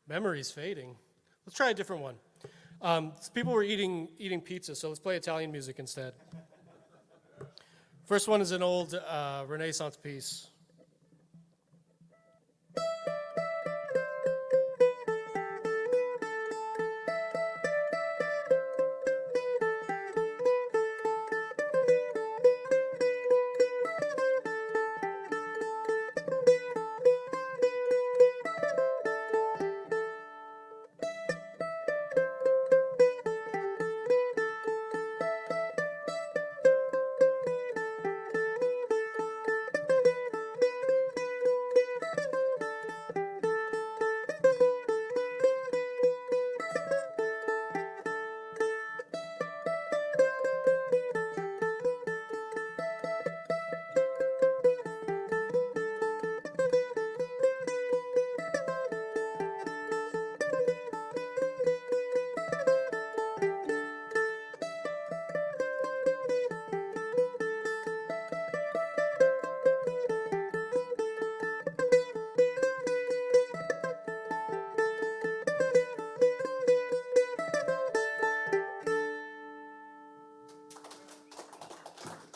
Memory's fading. Let's try a different one. People were eating pizza, so let's play Italian music instead. First one is an old Renaissance piece.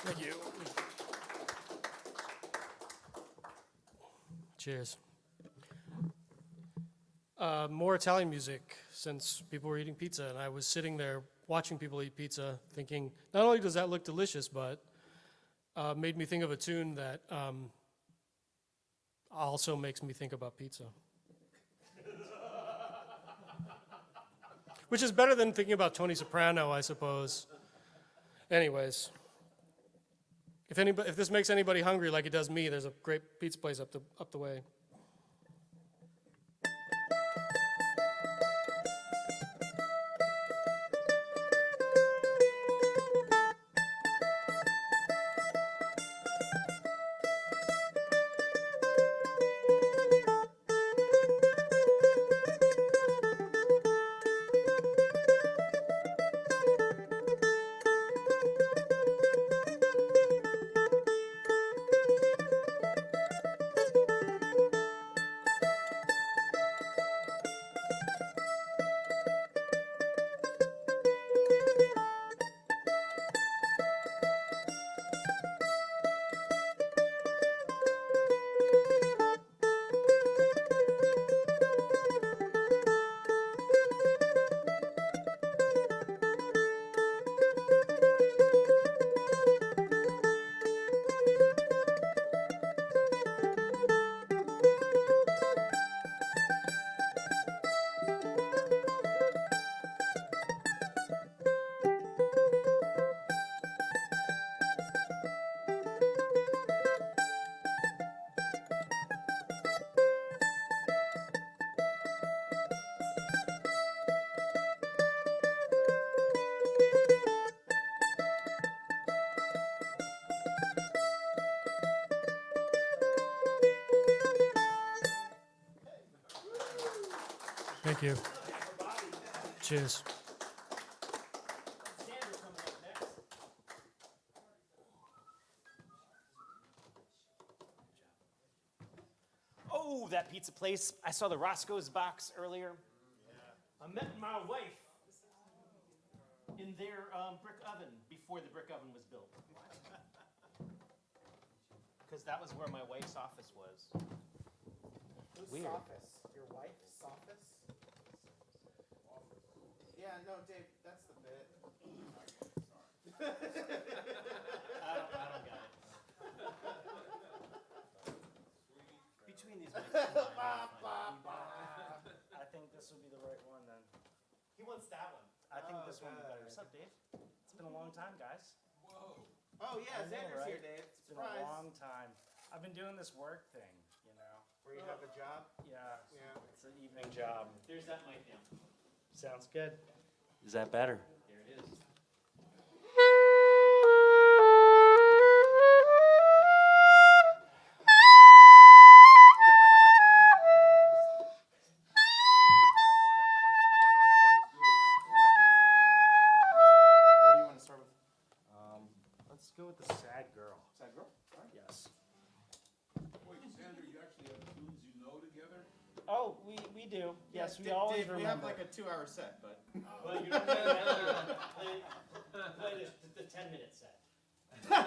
Thank you. Cheers. More Italian music, since people were eating pizza, and I was sitting there watching people eat pizza, thinking, not only does that look delicious, but made me think of a tune that also makes me think about pizza. Which is better than thinking about Tony Soprano, I suppose. Anyways, if this makes anybody hungry like it does me, there's a great pizza place up the way. Thank you. Cheers. Oh, that pizza place. I saw the Roscoe's box earlier. I met my wife in their brick oven before the brick oven was built. Because that was where my wife's office was. Who's Weird. Sophis? Your wife's Sophis? Yeah, no, Dave, that's the bit. I don't get it. Between these mics, I think this would be the right one then. He wants that one. I think this one would be better. What's up, Dave? It's been a long time, guys. Oh, yeah, I know, Xander's right? here, Dave. It's been Surprise. a long time. I've been doing this work thing, you know. Where you have a job? Yeah, Yeah. it's an evening job. There's that mic now. Sounds good. Is that better? There it is. What do you want to start with? Let's go with the sad girl. Sad girl? All right. Yes. Wait, Xander, you actually have tunes you know together? Oh, we do. Yes, we Dave, always Dave, we have remember. like a 2-hour set, but. Well, you don't play the 10-minute set. All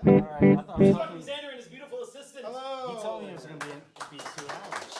right. I thought He's talking to Xander and his beautiful assistant. Hello. he told me it was going to be 2 hours.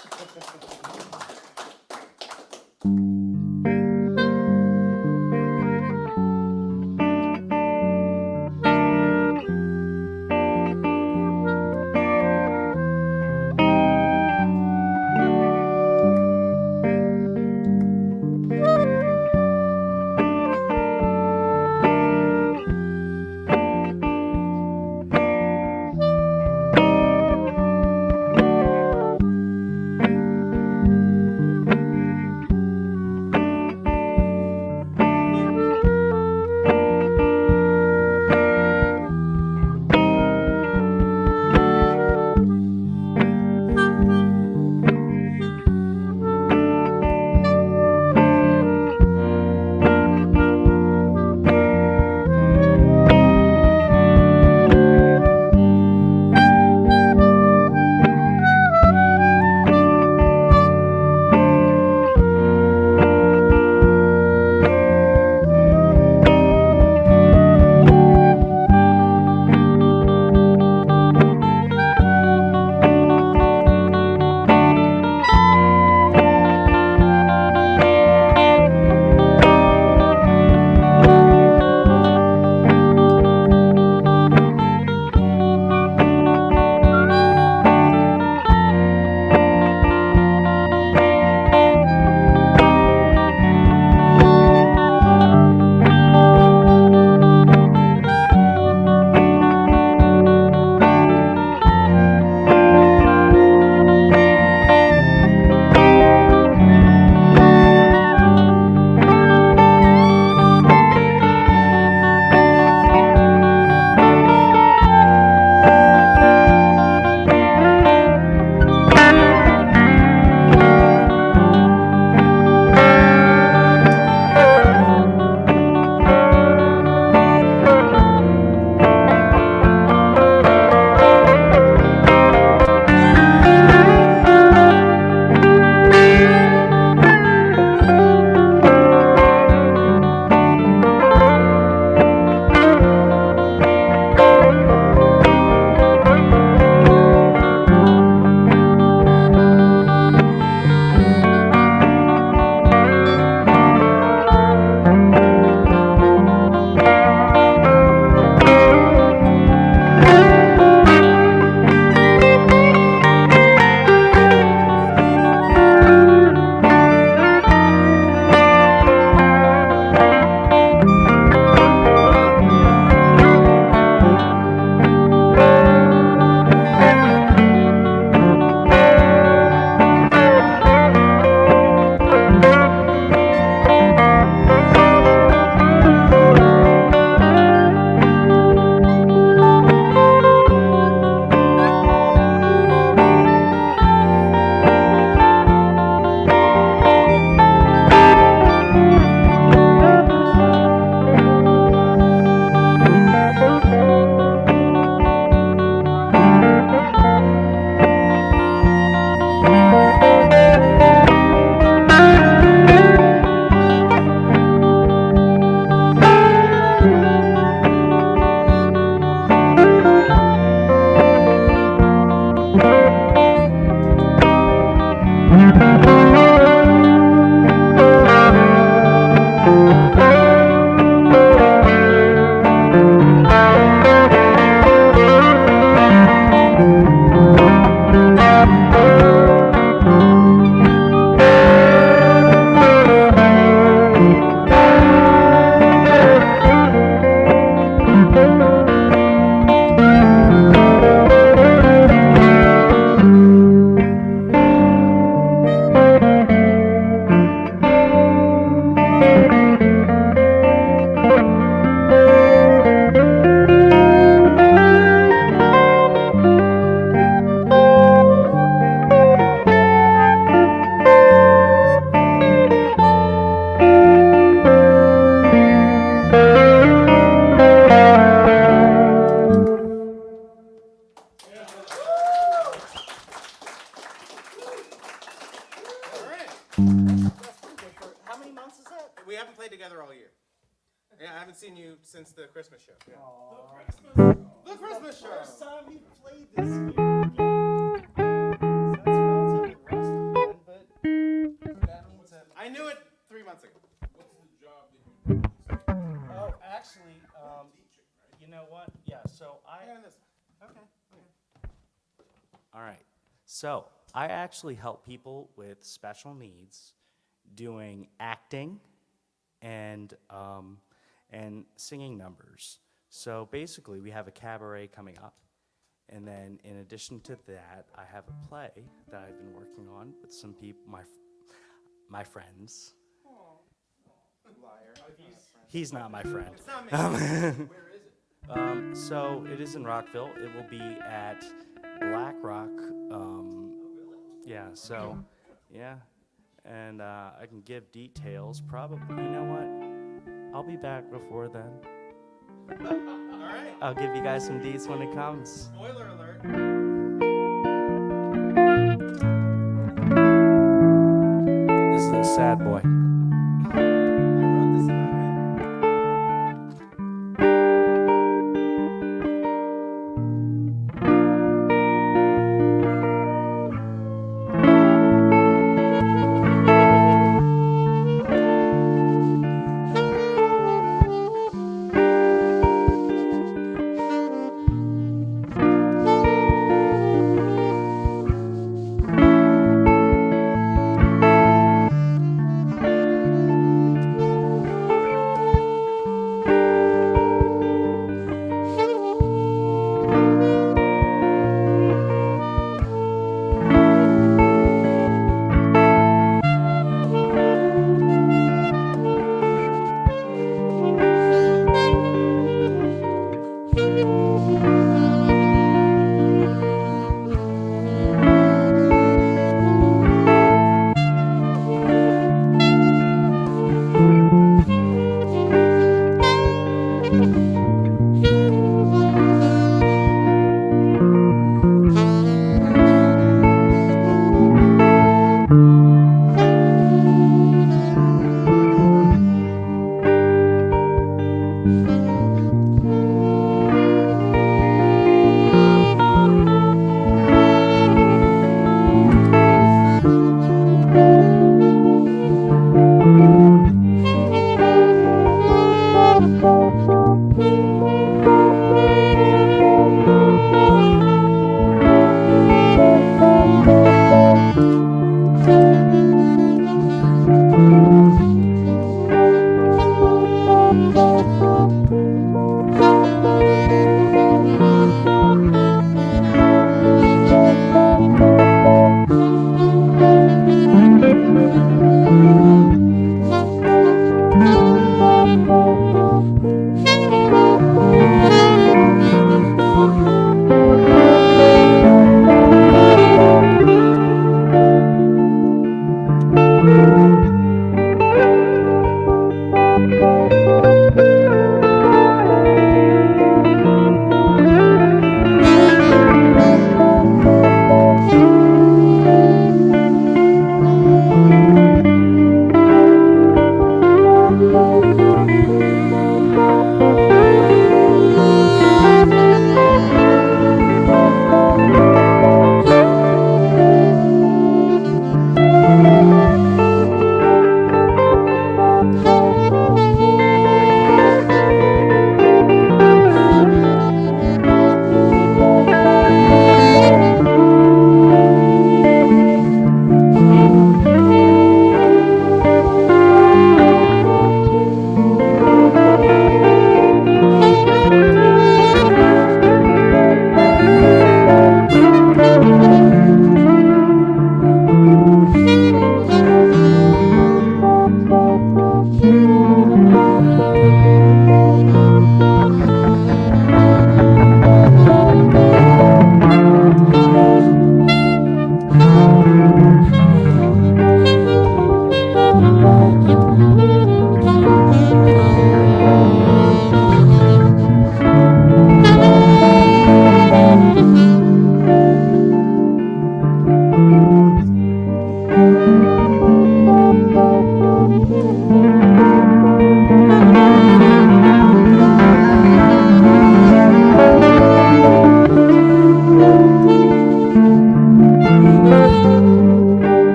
you since the Christmas show. Yeah. The Christmas show. First time we played this year. That's relatively rusty, man, but that means that. I knew it 3 months ago. What's the job that you do? Oh, actually, you know what? Yeah, so Okay. All right. So I actually help people with special needs doing acting and singing numbers. So basically, we have a cabaret coming up. And then in addition to that, I have a play that I've been working on with some people, my friends. Liar. He's not my friend. It's not me. Where is it? So it is in Rockville. It will be at Black Rock. Yeah, so, yeah. And I can give details. Probably, you know what? I'll be back before then. All right. I'll give you guys some deets when it comes. Spoiler alert. This is a sad boy. I wrote this about him.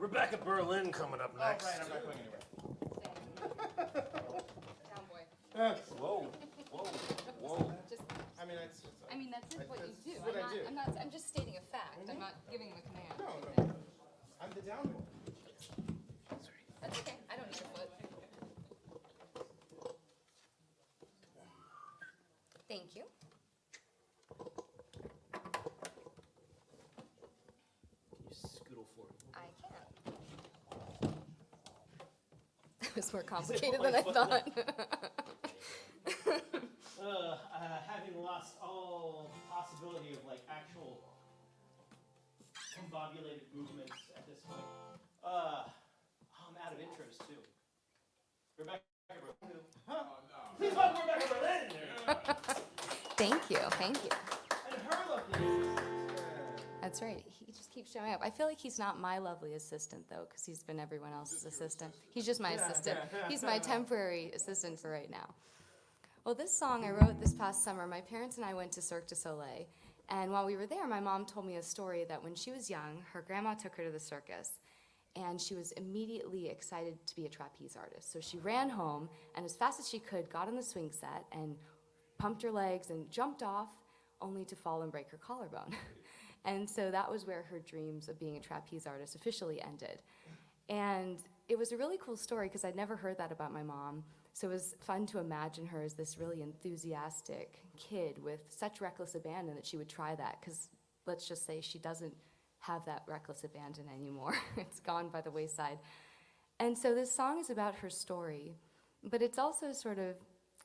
Rebecca Berlin coming up next. Oh, right, I'm not going anywhere. Down boy. Whoa, whoa, whoa. Just, I mean, that's what you do. what I do. I'm just stating a fact. I'm not giving him a command. No, I'm the down boy. That's okay. I don't need a foot. Thank you. You scoodle forward. I can. That was more complicated than I thought. Having lost all possibility of like actual combobulated movements at this point, I'm out of intros too. Rebecca Berlin. Please welcome Rebecca Berlin. Thank you. Thank you. And her lovely assistant. That's right. He just keeps showing up. I feel like he's not my lovely assistant, though, because he's been everyone else's assistant. He's just my assistant. He's my temporary assistant for right now. Well, this song I wrote this past summer. My parents and I went to Cirque du Soleil. And while we were there, my mom told me a story that when she was young, her grandma took her to the circus. And she was immediately excited to be a trapeze artist. So she ran home, and as fast as she could, got on the swing set and pumped her legs and jumped off, only to fall and break her collarbone. And so that was where her dreams of being a trapeze artist officially ended. And it was a really cool story because I'd never heard that about my mom. So it was fun to imagine her as this really enthusiastic kid with such reckless abandon that she would try that, because let's just say she doesn't have that reckless abandon anymore. It's gone by the wayside. And so this song is about her story, but it's also sort of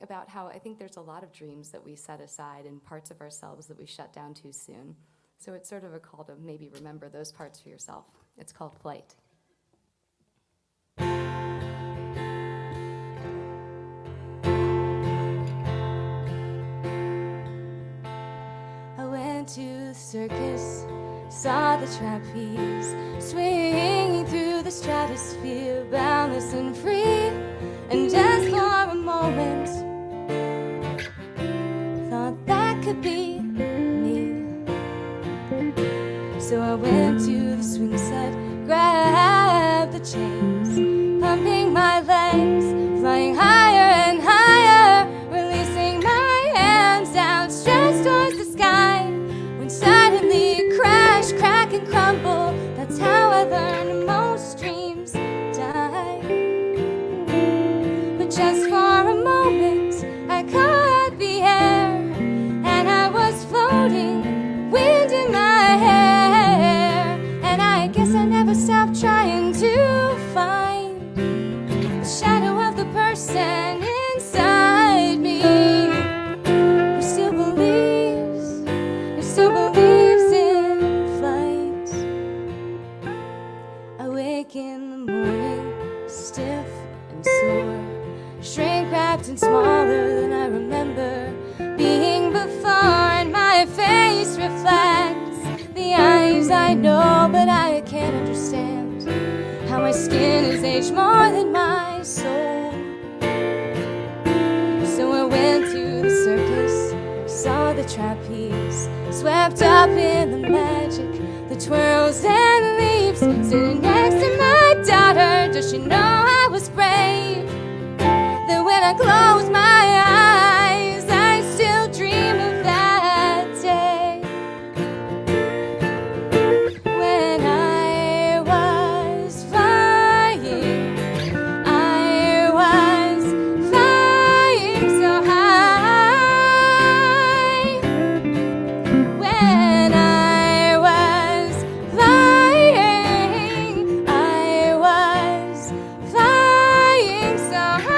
about how I think there's a lot of dreams that we set aside and parts of ourselves that we shut down too soon. So it's sort of a call to maybe remember those parts for yourself. It's called Flight. I went to the circus, saw the trapeze, swinging through the stratosphere, boundless and free, and just for a moment, thought that could be me. So I went to the swing set, grabbed the chains, pumping my legs, flying higher and higher, releasing my hands outstretched towards the sky, when suddenly crash, crack, and crumble. That's how I learned most dreams die. But just for a moment, I caught the air, and I was floating, wind in my hair, and I guess I never stopped trying to find the shadow of the person inside me who still believes in flight. I wake in the morning, stiff and sore, shrink-wrapped and smaller than I remember being before, and my face reflects the eyes I know, but I can't understand how my skin has aged more than my soul. So I went to the circus, saw the trapeze, swept up in the magic, the twirls and leaps, sitting next to my daughter. Does she know I was brave? That when I close my eyes, I still dream of that day when I was flying. I was flying so high. When I was flying, I was flying so high.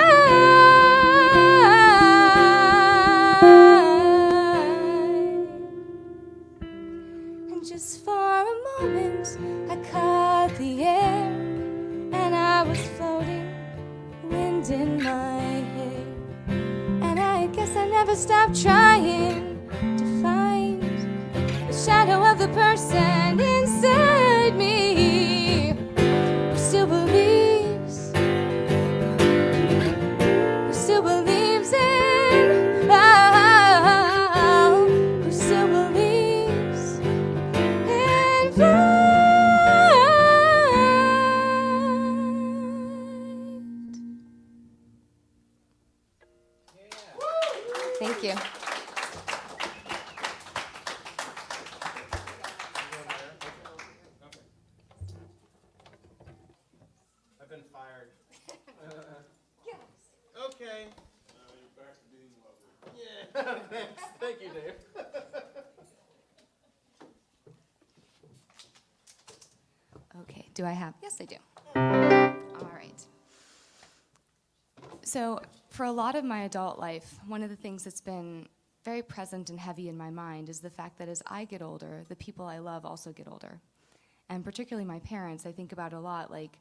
And just for a moment, I caught the air, and I was floating, wind in my hair, and I guess I never stopped trying to find the shadow of the person inside me who still believes in, oh, who still believes in flight. Thank you, Dave. Okay, do I have? Yes, I do. All right. So, for a lot of my adult life, one of the things that's been very present and heavy in my mind is the fact that as I get older, the people I love also get older. And particularly my parents, I think about a lot, like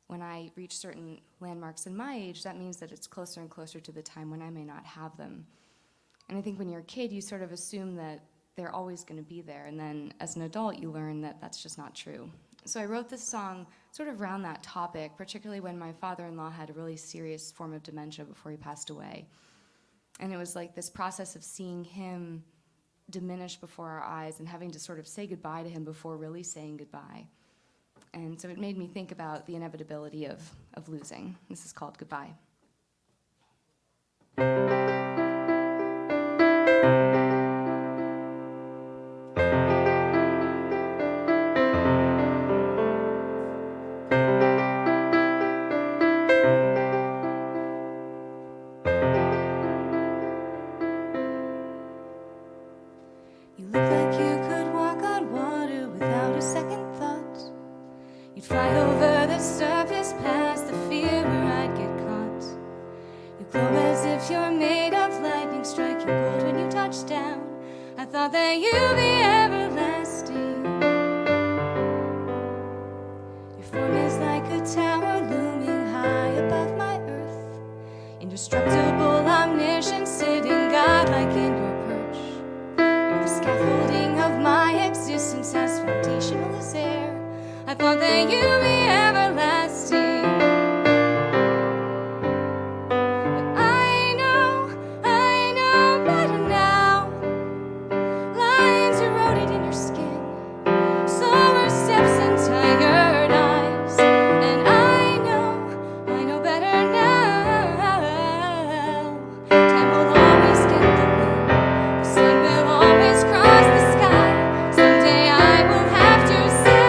when I reach certain landmarks in my age, that means that it's closer and closer to the time when I may not have them. And I think when you're a kid, you sort of assume that they're always going to be there. And then as an adult, you learn that that's just not true. So I wrote this song sort of around that topic, particularly when my father-in-law had a really serious form of dementia before he passed away. And it was like this process of seeing him diminish before our eyes and having to sort of say goodbye to him before really saying goodbye. And so it made me think about the inevitability of losing. This is called Goodbye. You look like you could walk on water without a second thought. You'd fly over the surface past the fear where I'd get caught. You glow as if you're made of lightning, striking gold when you touch down. I thought that you'd be everlasting. Your form is like a tower looming high above my earth. Indestructible, omniscient, sitting godlike in your perch. You're the scaffolding of my existence, as foundational as air. I thought that you'd be everlasting. But I know better now. Lines eroded in your skin, slower steps and tired eyes. And I know better now. Time will always get the wind, the sun will always cross the sky. Someday I will have to say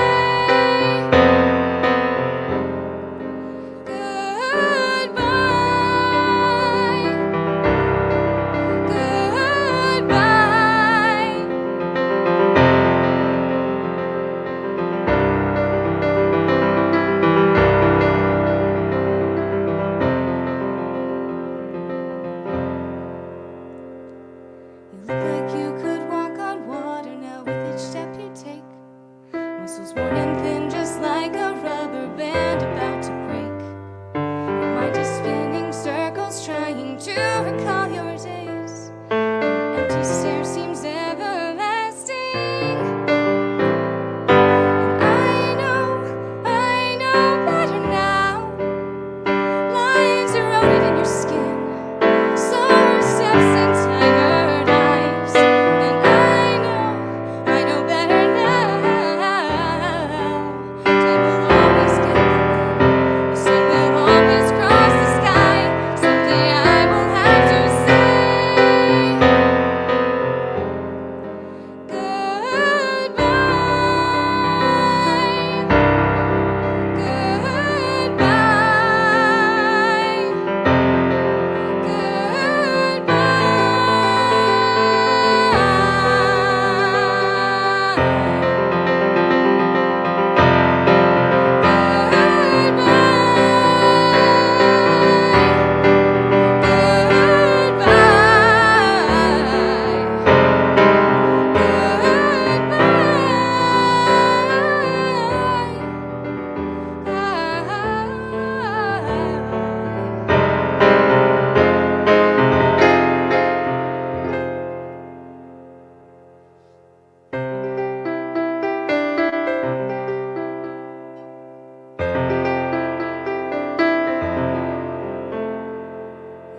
you look like you could walk on water now with each step you take. Muscles worn and thin, just like a rubber band about to break. Your mind is spinning circles, trying to recall your days. And your empty stare seems everlasting. And I know better now. Lines eroded in your skin, slower steps and tired eyes. And I know better now. Time will always get the wind, the sun will always cross the sky. Someday I will have to say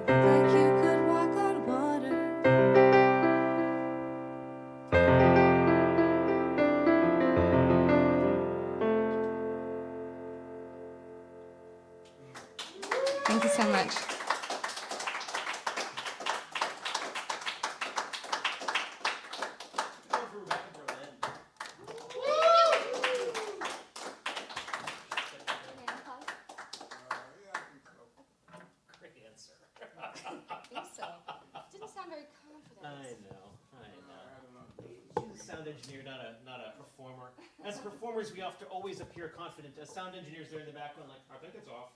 like you could walk on water. Thank you so much. Great answer. I think so. Didn't sound very confident. I know. sound engineer, not a performer. As performers, we have to always appear confident. As sound engineers, they're in the background like, I think it's off.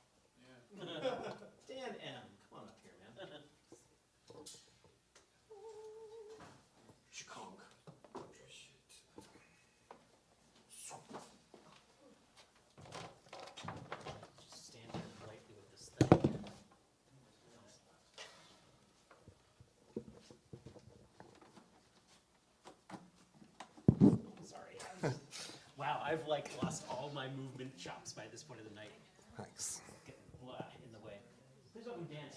Dan M, come on up here, man. Chikong. Just stand here lightly with this thing. Sorry. Wow, I've like lost all my movement chops by this point of the night. Thanks. Getting in the way. Please welcome Dan M.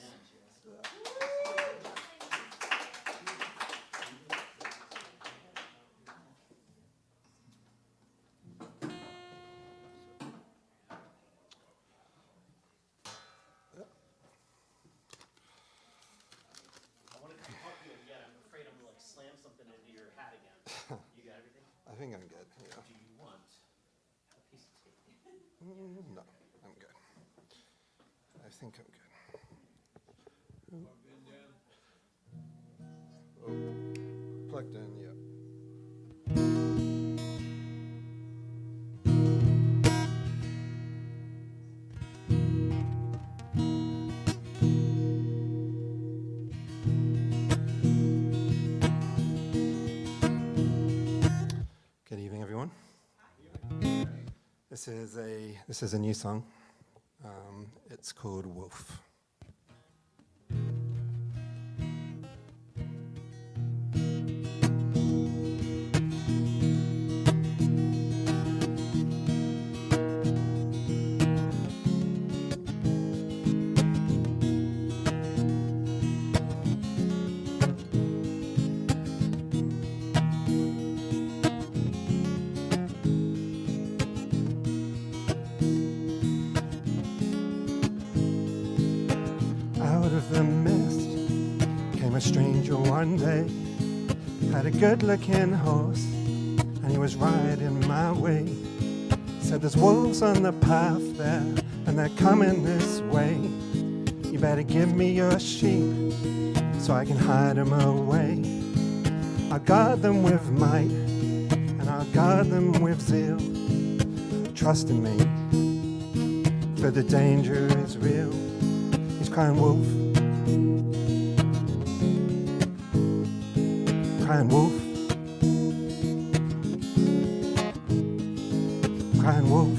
I want to come help you, and yet I'm afraid I'm going to like slam something into your hat again. You got everything? I think I'm good. Yeah. Do you want a piece of tape? No, I'm good. I think I'm good. Oh, plugged in, yeah. Good evening, everyone. This is a new song. It's called Wolf. Out of the mist came a stranger one day. Had a good-looking horse, and he was riding my way. Said there's wolves on the path there, and they're coming this way. You better give me your sheep, so I can hide them away. I'll guard them with might, and I'll guard them with zeal. Trust in me, for the danger is real. He's crying wolf, crying wolf, crying wolf,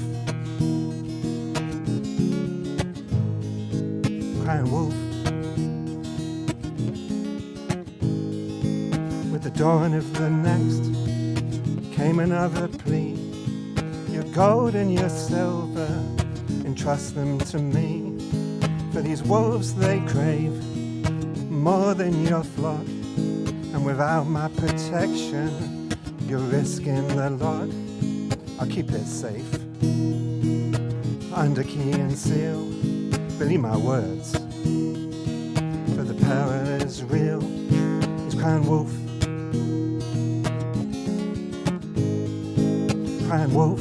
crying wolf. With the dawn of the next came another plea. Your gold and your silver, entrust them to me. For these wolves they crave more than your flock, and without my protection you're risking the lot. I'll keep it safe, under key and seal. Believe my words, for the peril is real. He's crying wolf, crying wolf,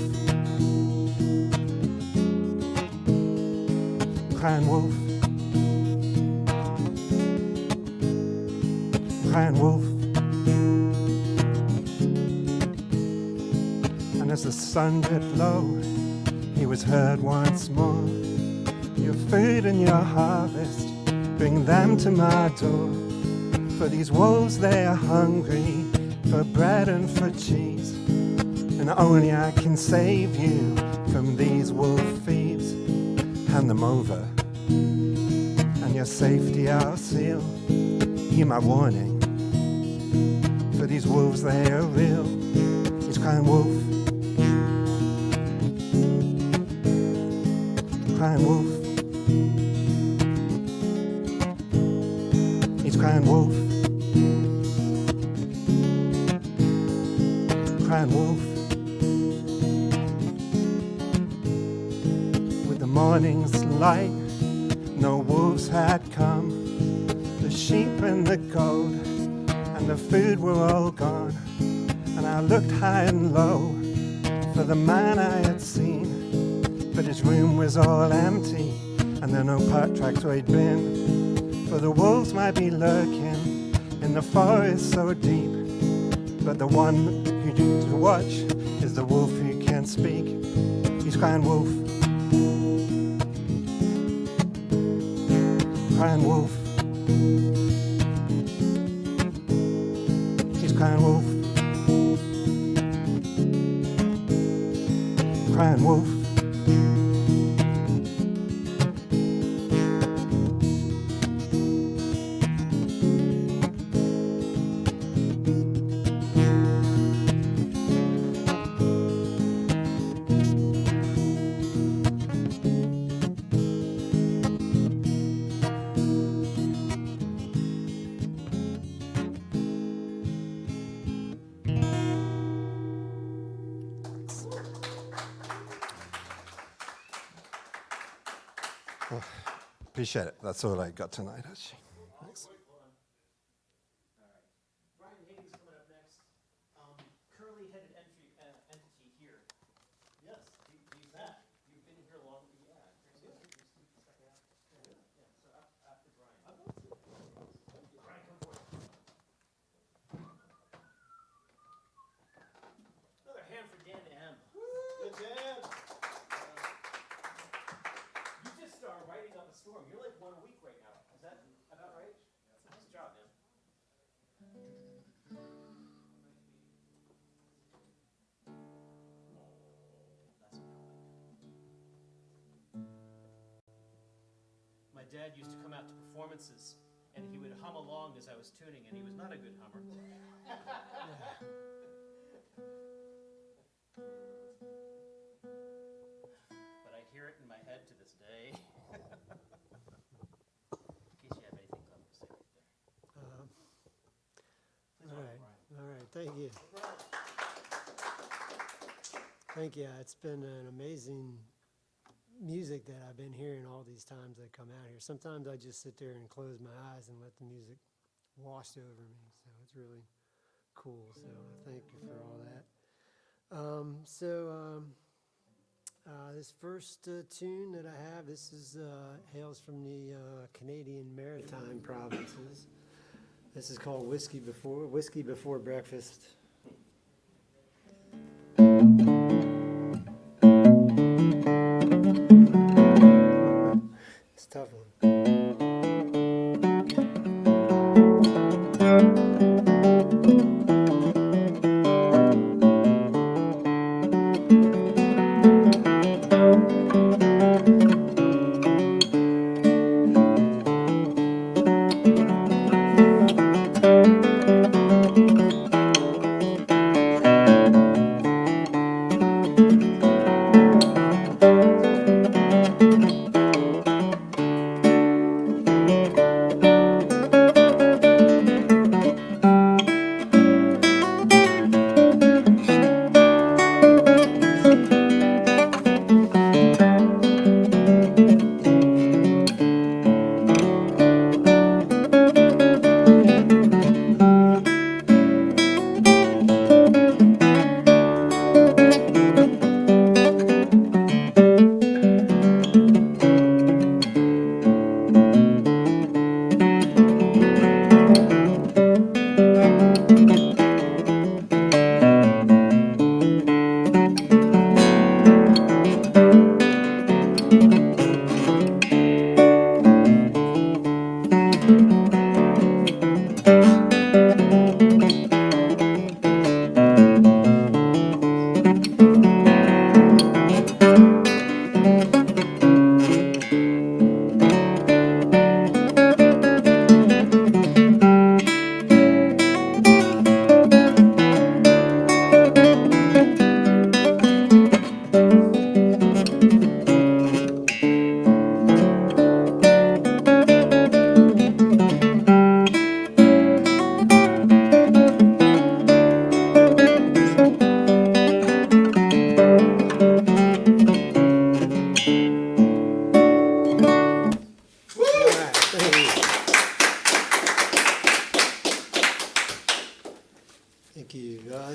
crying wolf, crying wolf. And as the sun dipped low, he was heard once more. Your food and your harvest, bring them to my door. For these wolves, they are hungry for bread and for cheese, and only I can save you from these wolf thieves. Hand them over, and your safety I'll seal. Hear my warning, for these wolves, they are real. He's crying wolf, crying wolf. He's crying wolf, crying wolf. With the morning's light, no wolves had come. The sheep and the gold and the food were all gone. And I looked high and low for the man I had seen, but his room was all empty, and there no pot tracks where he'd been. For the wolves might be lurking in the forest so deep, but the one who to watch is the wolf, he can't speak. He's crying wolf. Crying wolf. He's crying wolf. Crying wolf. Appreciate it. That's all I got tonight, actually. Thanks. Brian Higgins coming up next. Curly-headed entity here. Yes, he's that. You've been here long. Yeah. So after Brian. I'd love to. Brian, come forward. Another hand for Dan M. Good Dan. You just are writing up a storm. You're like 1 a week right now. Is that about right? Nice job, man. My dad used to come out to performances, and he would hum along as I was tuning, and he was not a good hummer. But I hear it in my head to this day. In case you have anything clever to say right there. Please welcome Brian. All right, thank you. Thank you. It's been an amazing music that I've been hearing all these times I come out here. Sometimes I just sit there and close my eyes and let the music wash over me. So it's really cool. So thank you for all that. This first tune that I have, this is hails from the Canadian Maritime provinces. This is called Whiskey Before Breakfast. It's a tough one.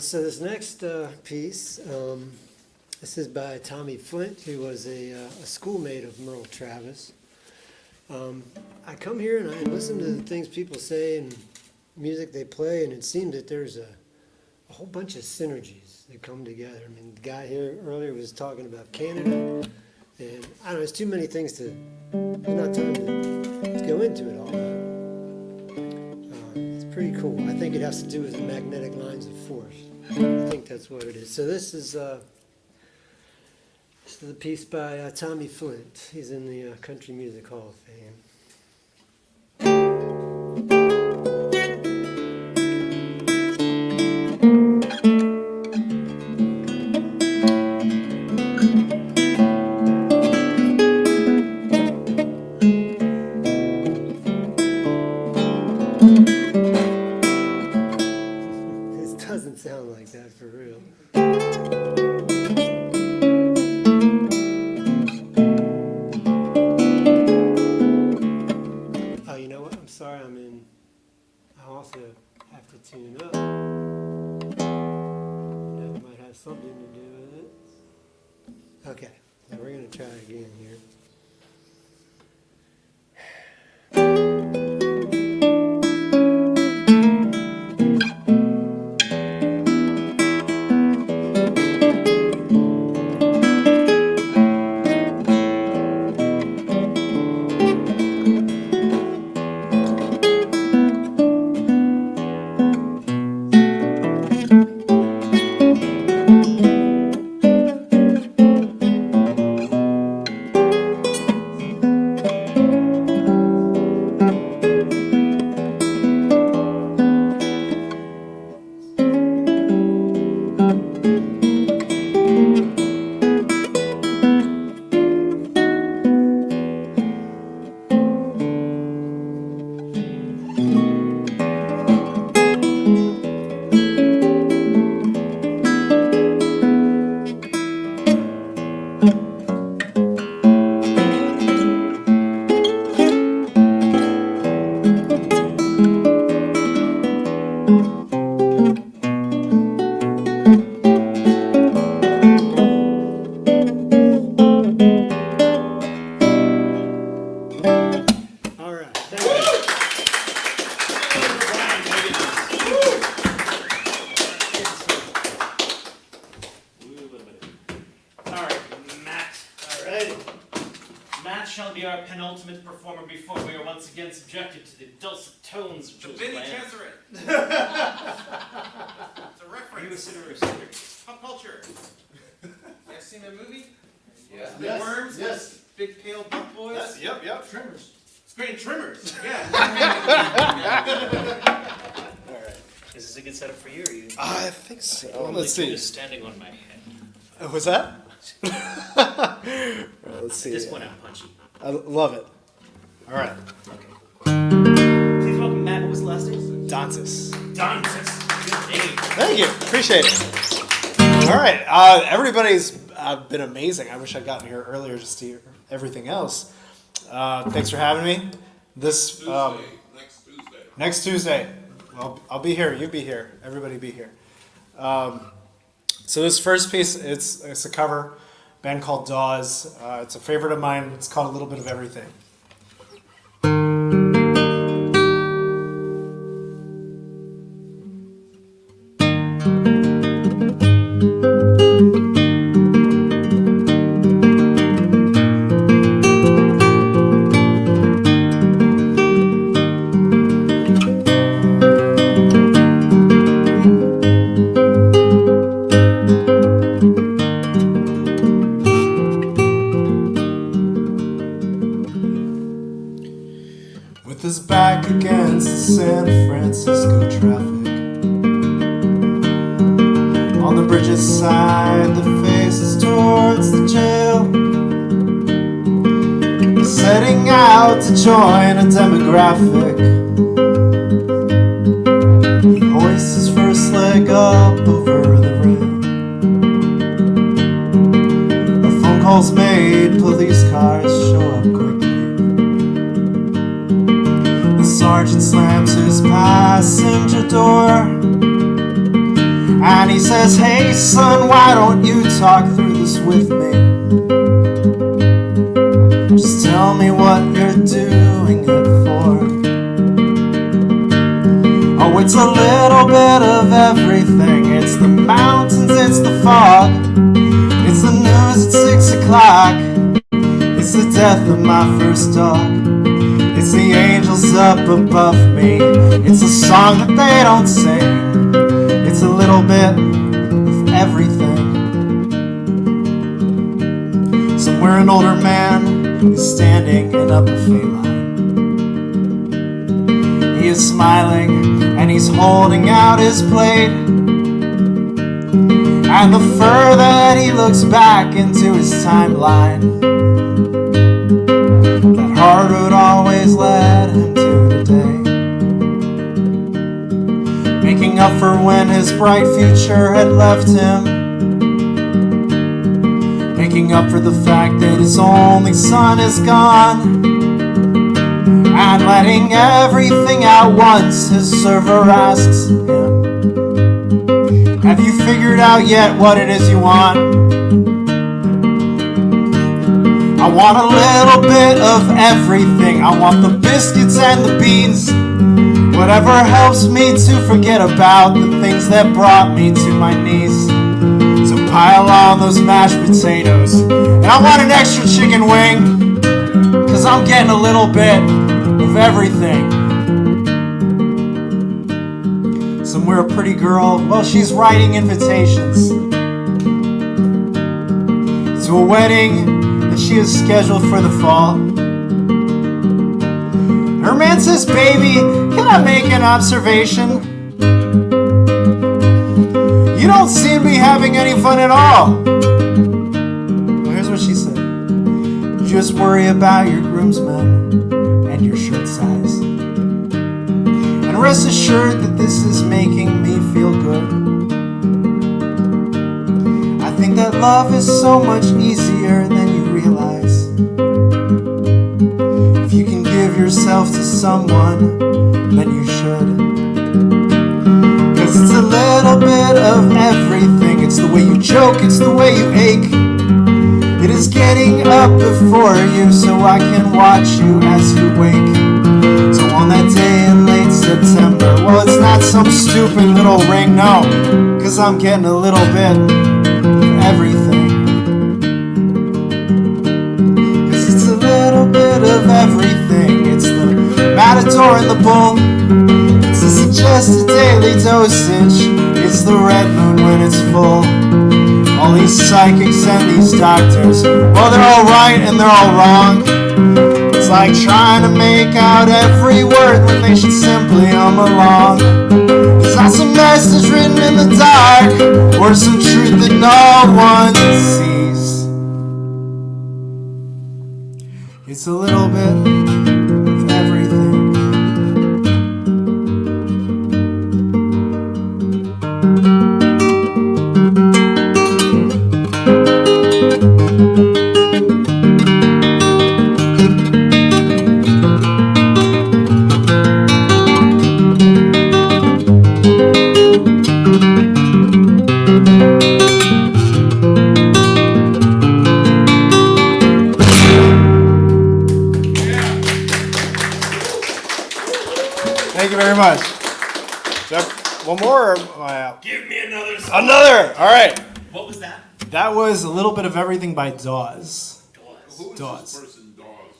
So this next piece, this is by Tommy Flint, who was a schoolmate of Merle Travis. I come here and I listen to the things people say and music they play, and it seems that there's a a whole bunch of synergies that come together. I mean, the guy here earlier was talking about Canada, and I don't know, there's too many things to, there's not time to go into it all. It's pretty cool. I think it has to do with the magnetic lines of force. I think that's what it is. So this is a piece by Tommy Flint. He's in the Country Music Hall of Fame. This doesn't sound like that for real. Oh, you know what? I'm sorry, I also have to tune up. That might have something to do with it. Okay, now we're gonna try again here. Shall be our penultimate performer before we are once again subjected to the dulcet tones of Vinny Joe's land. Jesuit. It's a reference. Are you a sitter or a sitter? Pop culture. You guys seen that movie? Yeah. Big Yes, worms? yes. Big pale buff boys? Yep. Trimmers. Screen trimmers. Yeah. Is this a good setup for you, or are you? I think so. Normally Let's see. Joe is standing on my head. What's that? Let's see. This one out punchy. I love it. All right. Please welcome Matt. What was the last name? Dantas. Dantas. Good name. Thank you. Appreciate it. All right. Everybody's been amazing. I wish I'd gotten here earlier just to hear everything else. Thanks for having me. This next Tuesday. I'll be here. You be here. Everybody be here. So this first piece, it's a cover. Band called Dawes. It's a favorite of mine. It's called A Little Bit of Everything. With his back against the San Francisco traffic, on the bridge's side that faces towards the jail, setting out to join a demographic. He hoists his first leg up over the rail. A phone call's made, police cars show up quickly. The sergeant slams his passenger door, and he says, "Hey son, why don't you talk through this with me? Just tell me what you're doing it for." Oh, it's a little bit of everything. It's It's the mountains, it's the fog. It's the news at 6 o'clock. It's the death of my first dog. It's the angels up above me. It's a song that they don't sing. It's a little bit of everything. Somewhere an older man is standing in a buffet line. He is smiling and he's holding out his plate. And the further that he looks back into his timeline, that hard road always led him to the day. Making up for when his bright future had left him. Making up for the fact that his only son is gone. And letting everything out once, his server asks him, have you figured out yet what it is you want? I want a little bit of everything. I want the biscuits and the beans. Whatever helps me to forget about the things that brought me to my knees. So pile on those mashed potatoes. And I want an extra chicken wing, 'cause I'm getting a little bit of everything. Somewhere a pretty girl, well, she's writing invitations to a wedding that she is scheduled for the fall. Her man says, baby, can I make an observation? You don't seem to be having any fun at all. Well, here's what she said. Just worry about your groomsmen and your shirt size. And rest assured that this is making me feel good. I think that love is so much easier than you realize. If you can give yourself to someone, then you should. 'Cause it's a little bit of everything. It's the way you joke, it's the way you ache. It is getting up before you so I can watch you as you wake. So on that day in late September, well, it's not some stupid little ring, no, 'cause I'm getting a little bit of everything. 'Cause it's a little bit of everything. It's the matador and the bull. It's the suggested daily dosage. It's the red moon when it's full. All these psychics and these doctors, well, they're all right and they're all wrong. It's like trying to make out every word when they should simply hum along. Is that some message written in the dark, or some truth that no one sees? It's a little bit of everything. Thank you very much. Do I have one more? Or am I out? Give me another song. Another! All right. What was that? That was A Little Bit of Everything by Dawes. Who is Dawes. this person,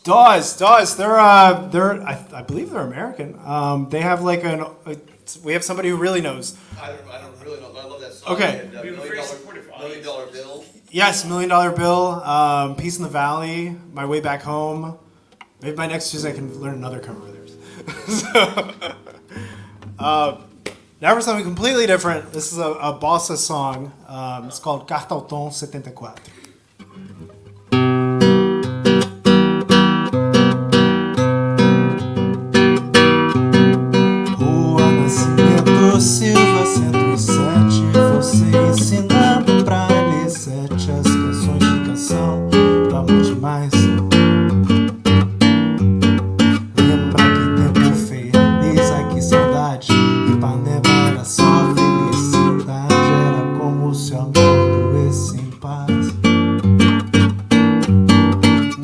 Dawes? Dawes. They're I believe they're American. They have like we have somebody who really knows. I don't really know. I love that song. Okay. And, $1 Million Dollar Bill. Yes, $1 Million Bill, Peace in the Valley, My Way Back Home. Maybe by next Tuesday I can learn another cover of theirs. Now for something completely different. This is a bossa song. It's called Carta ao Tom 74. Rua Nascimento Silva 107. Você ensinando pra L7 as canções de canção do amor demais. Lembra que tempo feliz, ai que saudade. Ipanema era só felicidade. Era como se o amor doesse em paz.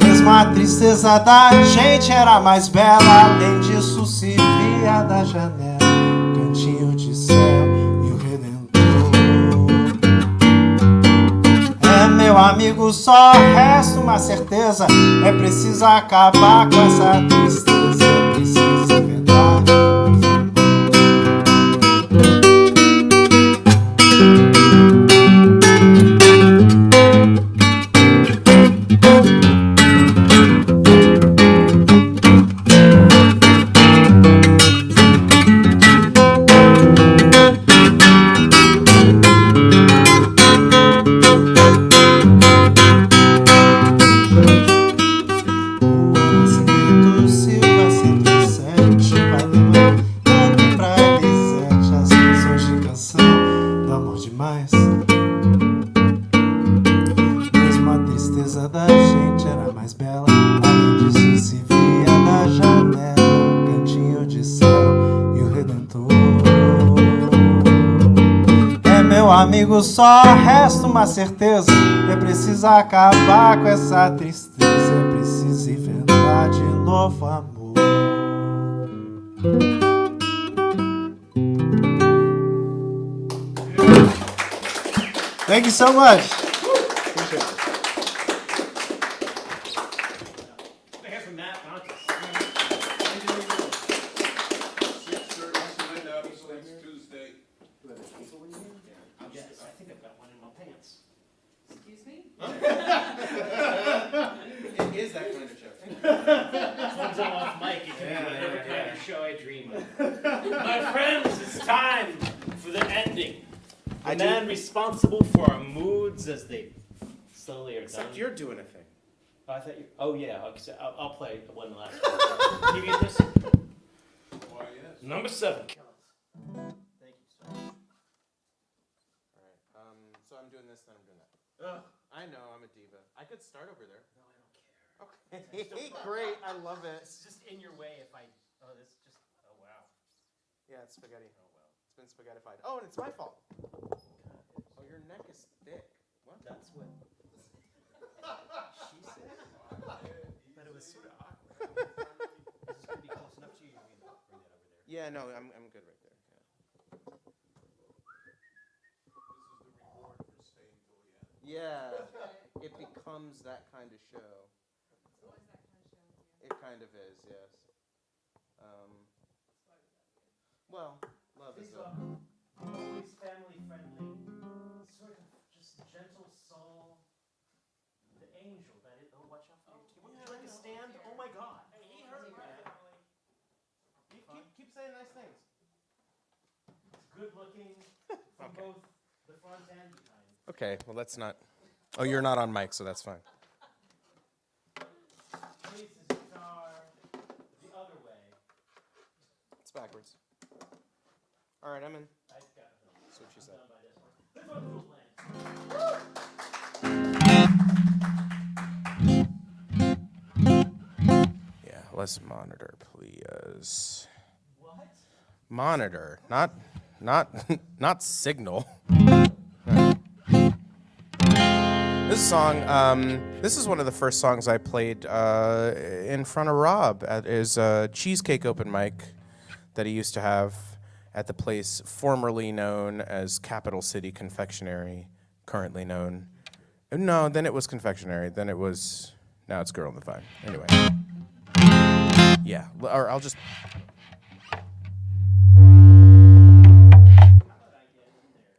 Mesmo a tristeza da gente era mais bela. Além disso se via da janela cantinho de céu e o Redentor. amigo, só resta uma certeza. É preciso acabar com essa tristeza. É preciso inventar. Amigo, só resta uma certeza. É preciso acabar com essa tristeza. É preciso inventar de novo amor. Thank you so much. Appreciate it. Responsible for our moods as they slowly are Except done. you're doing a thing. Oh, I thought you. Oh yeah. Okay, so I'll play one last one. Can you get this? Why, yes. Number 7. Thank you so much. All right. So I'm doing this, then I'm doing that. Ugh. I know I'm a diva. I could start over there. No, I don't care. Okay. Great. I love it. It's just in your way if I. Oh, this is just. Oh wow. Yeah, it's spaghetti. Oh well. It's been spaghettified. Oh, and it's my fault. Oh, your neck is thick. What? That's what she said. But it was sort of awkward. Is this going to be close enough to you? You're going to bring that over there. Yeah, no, I'm good right there. Yeah. Yeah, it becomes that kind of show. It kind of is, yes. Well, love is always family friendly, sort of just gentle soul. The angel that is. Oh, watch out for your. Would you like to stand? Oh my God. He heard my family. Keep saying nice things. It's good looking from both the front and behind. Okay, well that's not. Oh, you're not on mic, so that's fine. Places guitar the other way. It's backwards. All right, I'm in. I've got it. That's what she said. Yeah, let's monitor, please. What? Monitor, not signal. This song, this is one of the first songs I played in front of Rob at his cheesecake open mic that he used to have at the place formerly known as Capital City Confectionery, currently known. No, then it was Confectionery, then it was, now it's Girl in the Vine. Anyway. Yeah, or I'll just...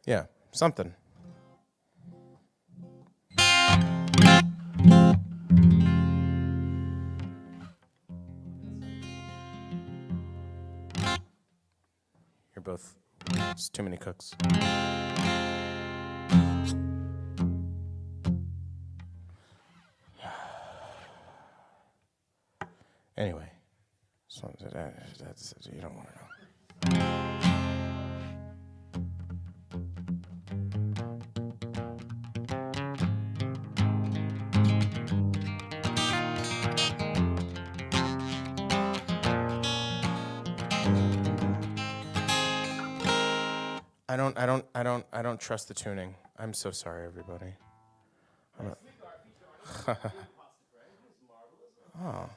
Yeah, something. You're both, it's too many cooks. Anyway, so that's you don't want to know. I don't trust the tuning. I'm so sorry, everybody. Oh,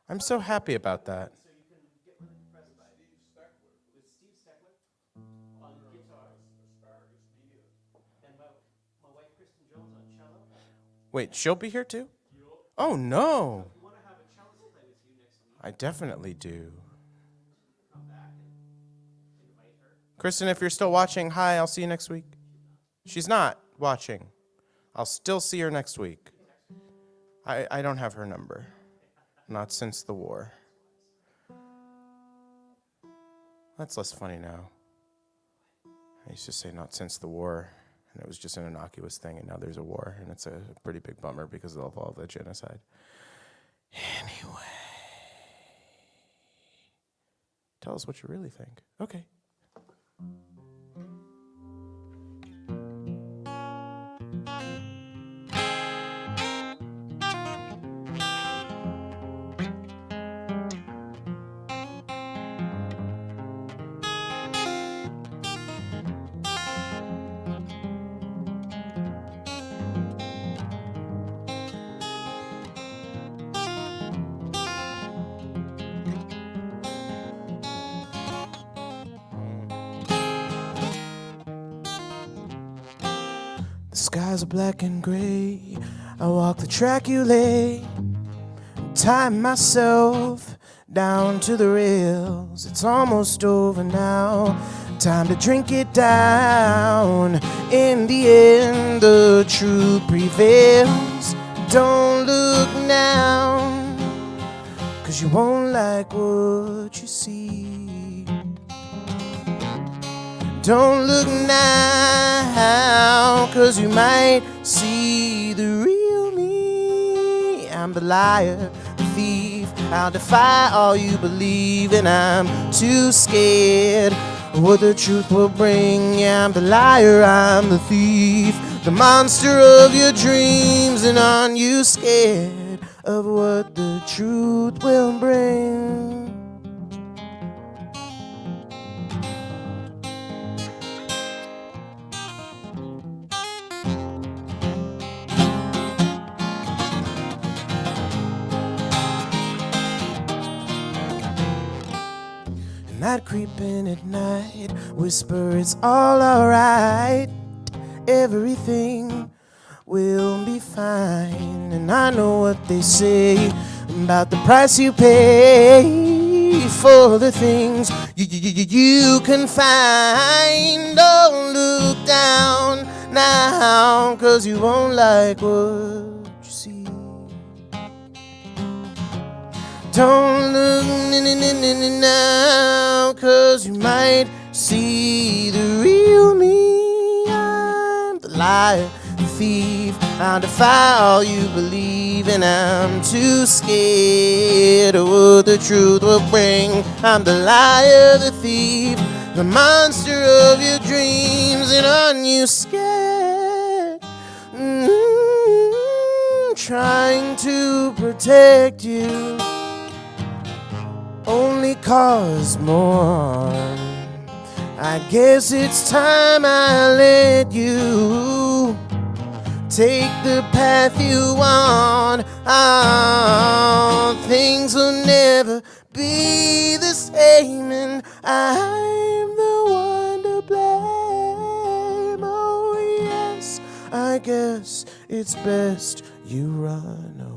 I'm so happy about that. Wait, she'll be here too? Oh, no. I definitely do. Kristen, if you're still watching, hi, I'll see you next week. She's not watching. I'll still see her next week. I don't have her number. Not since the war. That's less funny now. I used to say not since the war, and it was just an innocuous thing, and now there's a war, and it's a pretty big bummer because of all the genocide. Anyway. Tell us what you really think. Okay. The skies are black and gray. I walk the track you lay, tie myself down to the rails. It's almost over now. Time to drink it down. In the end, the truth prevails. Don't look now, 'cause you won't like what you see. Don't look now, 'cause you might see the real me. I'm the liar, the thief. I'll defy all you believe, and I'm too scared what the truth will bring. I'm the liar, I'm the thief, the monster of your dreams, and aren't you scared of what the truth will bring? Night creeping at night, whisper it's all alright. Everything will be fine. And I know what they say about the price you pay for the things you can find. Don't look down now, 'cause you won't like what you see. Don't look now, 'cause you might see the real me. I'm the liar, the thief. I'll defy all you believe, and I'm too scared of what the truth will bring. I'm the liar, the thief, the monster of your dreams, and aren't you scared? Trying to protect you only cause more. I guess it's time I let you take the path you want. Things will never be the same, and I'm the one to blame. Oh yes, I guess it's best you run away.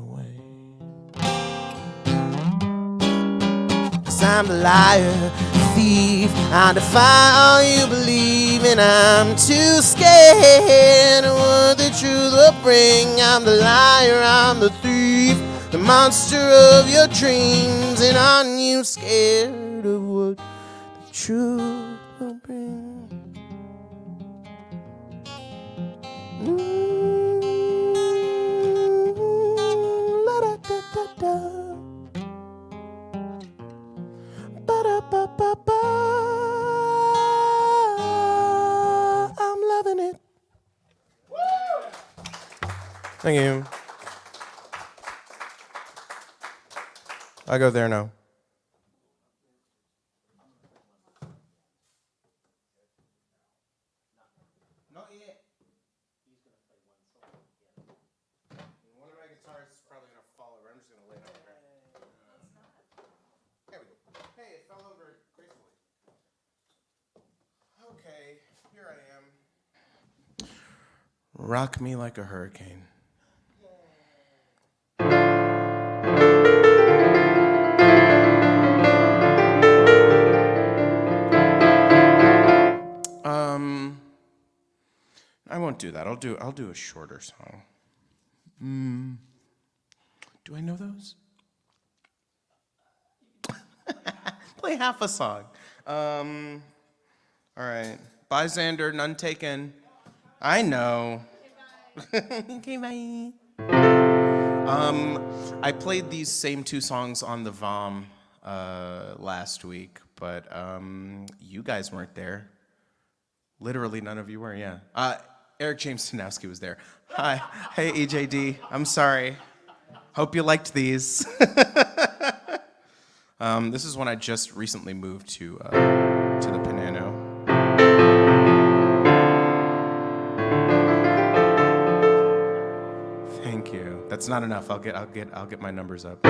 I'm the liar, thief. I defy all you believe, and I'm too scared of what the truth will bring. I'm the liar, I'm the thief, the monster of your dreams, and aren't you scared of what the truth will bring? La-da-da-da-da. Ba-da-ba-ba-ba. I'm loving it. Thank you. I go there now. Not yet. One of my guitars is probably going to fall over. I'm just going to lay it over here. There we go. Hey, it fell over gracefully. Okay, here I am. Rock me like a hurricane. I won't do that. I'll do a shorter song. Do I know those? Play half a song. All right. Bye, Xander. None taken. I know. Okay, bye. I played these same two songs on the VOM last week, but you guys weren't there. Literally none of you were, yeah. Eric James Stanowski was there. Hi. Hey, EJD. I'm sorry. Hope you liked these. This is one I just recently moved to the piano. Thank you. That's not enough. I'll get my numbers up.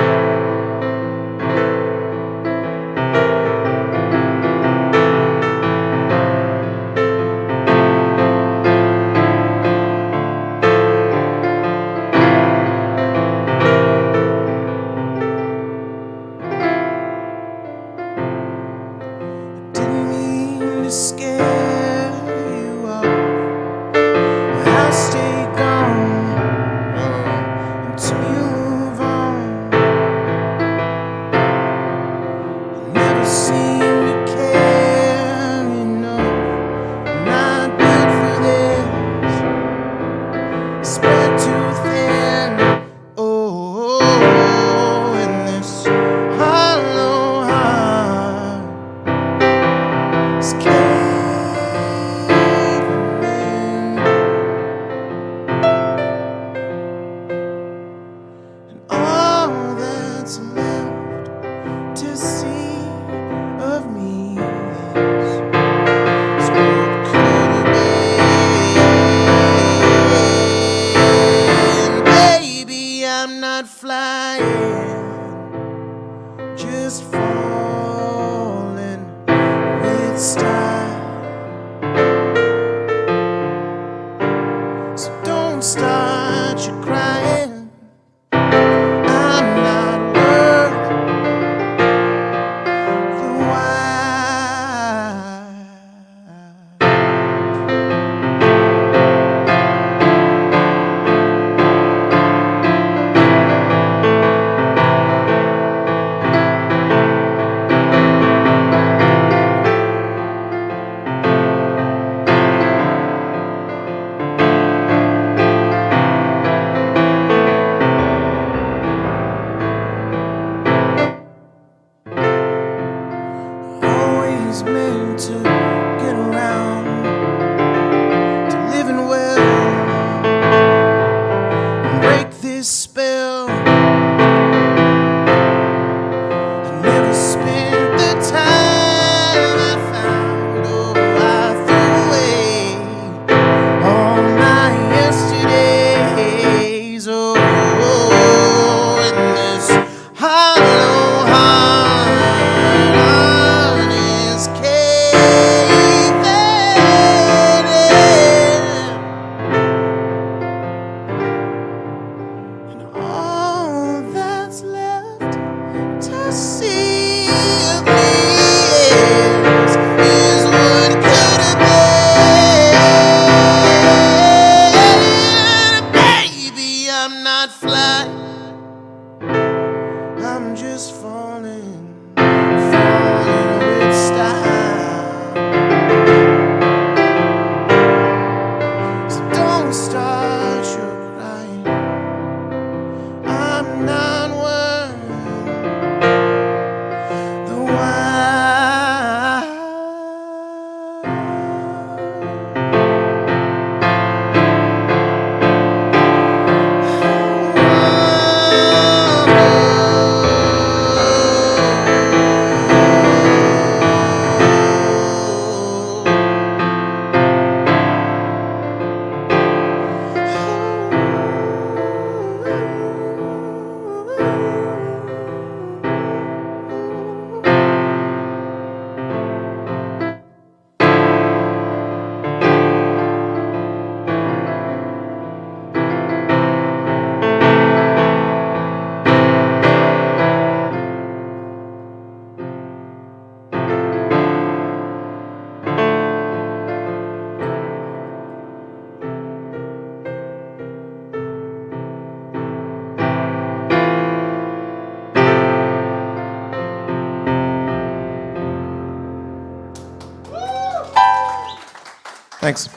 Thanks.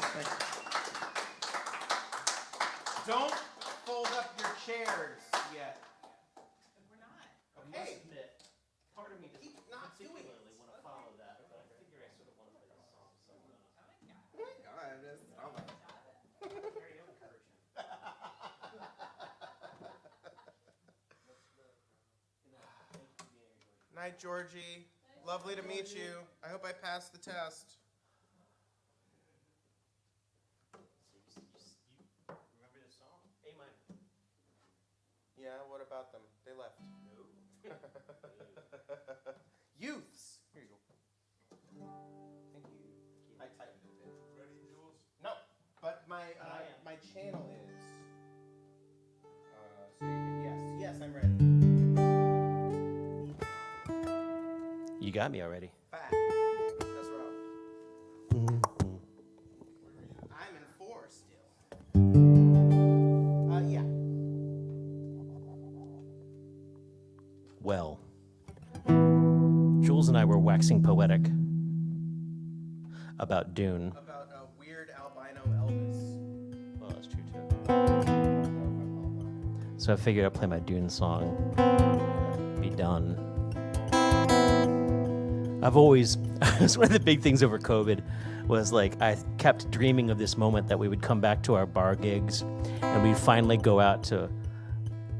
Don't fold up your chairs yet. We're not. Okay. Part of me doesn't not doing particularly want to follow that, but I figure I sort of want to play this song, so I'm gonna. Very encouraging. Night, Georgie. Lovely to meet you. I hope I passed the test. Remember this song? A minor. Yeah, what about them? They left. No. Youths. Here you go. Thank you. I tightened it a bit. Ready, Jules? No, but my channel is. So yes, I'm ready. You got me already. Back. That's wrong. I'm in 4 still. Yeah. Well, Jules and I were waxing poetic about Dune. About a weird albino Elvis. Well, that's true too. So I figured I'd play my Dune song. Be done. I've always, it's one of the big things over COVID was like I kept dreaming of this moment that we would come back to our bar gigs and we'd finally go out to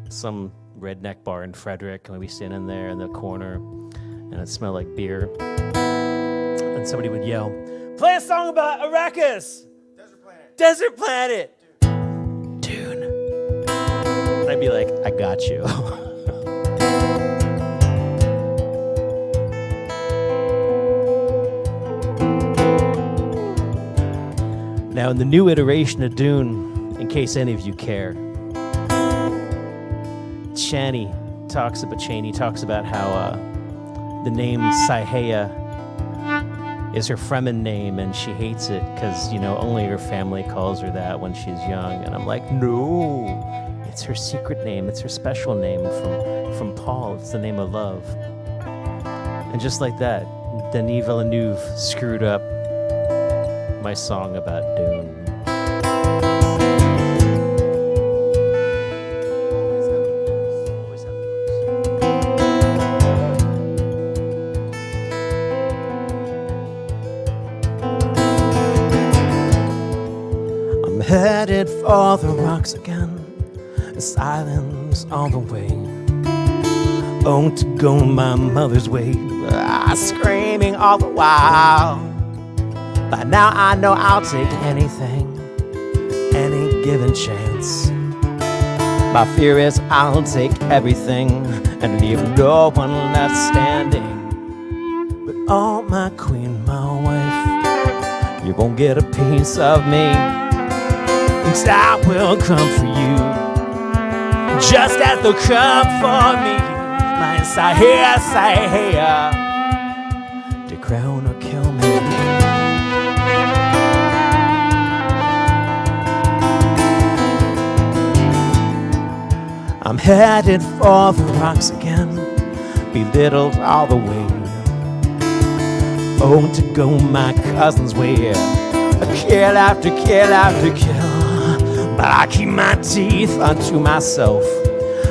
some redneck bar in Frederick and we'd be standing there in the corner and it smelled like beer. And somebody would yell, "Play a song about Arrakis! Desert Planet! Dune." And I'd be like, "I got you." Now, in the new iteration of Dune, in case any of you care, Chaney talks about how the name Saihaya is her Fremen name, and she hates it because, only her family calls her that when she's young. And I'm like, no, it's her secret name. It's her special name from Paul. It's the name of love. And just like that, Denis Villeneuve screwed up my song about Dune. I'm headed for the rocks again, silence all the way. Oh, to go my mother's way, screaming all the while. By now I know I'll take anything, any given chance. My fear is I'll take everything and leave no one left standing. But oh, my queen, my wife, you won't get a piece of me. And I will come for you, just as they'll come for me. My Saihaya, to crown or kill me. I'm headed for the rocks again, belittled all the way. Oh, to go my cousin's way, kill after kill after kill. But I keep my teeth unto myself,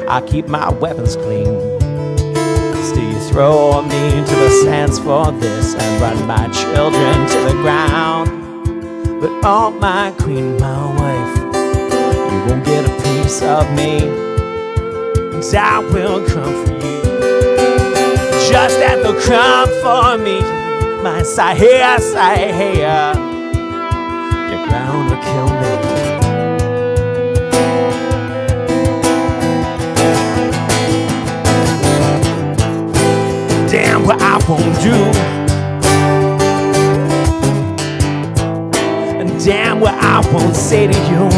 I keep my weapons clean. Still you throw me into the sands for this and run my children to the ground. But oh, my queen, my wife, you won't get a piece of me. I will come for you, just as they'll come for me. My Saihaya, your ground will kill me. Damn what I won't do, and damn what I won't say to you.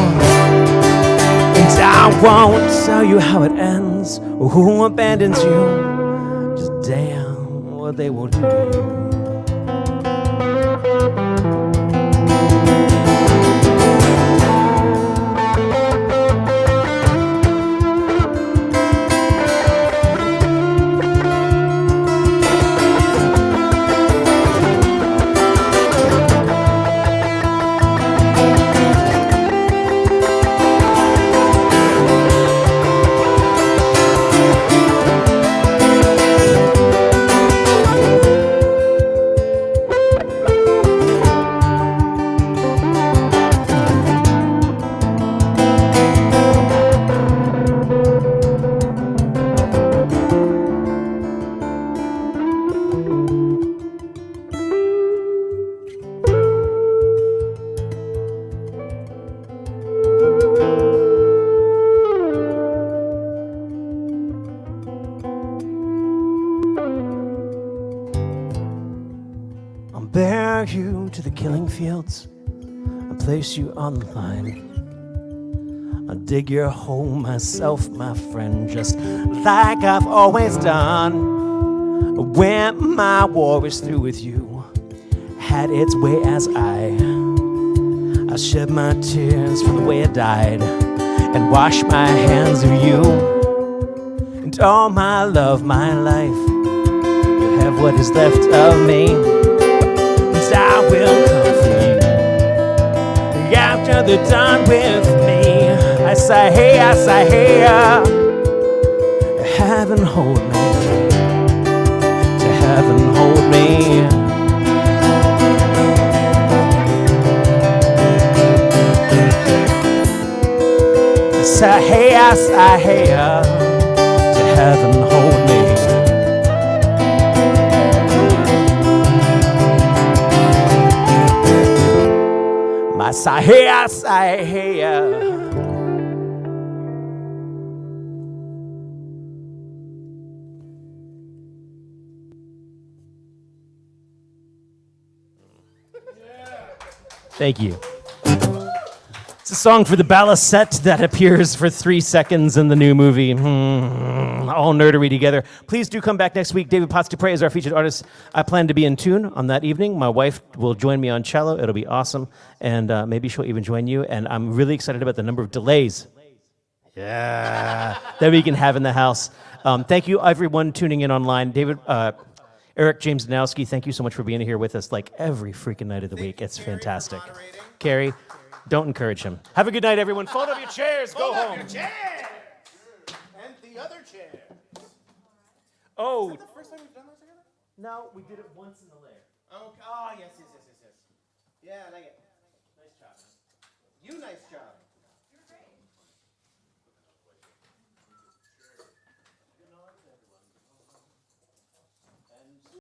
And I won't tell you how it ends or who abandons you. Just damn what they will do to you. fields and place you on the line. I'll dig your hole myself, my friend, just like I've always done. When my war is through with you, had its way as I shed my tears for the way I died and wash my hands of you. And all my love, my life, you have what is left of me, and I will come for you. After they're done with me, I say, hey, heaven hold me, to heaven hold me. I say, to heaven hold me. My say, Thank you. It's a song for the balisette that appears for 3 seconds in the new movie. All nerdery together. Please do come back next week. David Potts-Dupre is our featured artist. I plan to be in tune on that evening. My wife will join me on cello. It'll be awesome. And maybe she'll even join you. And I'm really excited about the number of delays. Yeah. that we can have in the house. Thank you, everyone tuning in online. David, Eric James Danowski, thank you so much for being here with us like every freaking night of the week. It's fantastic. Carrie. Don't encourage him. Have a good night, everyone. Fold up your chairs. Go home. Your chairs! And the other chair. Oh. Is that the first time we've done that together? No, we did it once in the lair. Okay. Oh, yes. Yeah, I like it. Nice job, man. You nice job.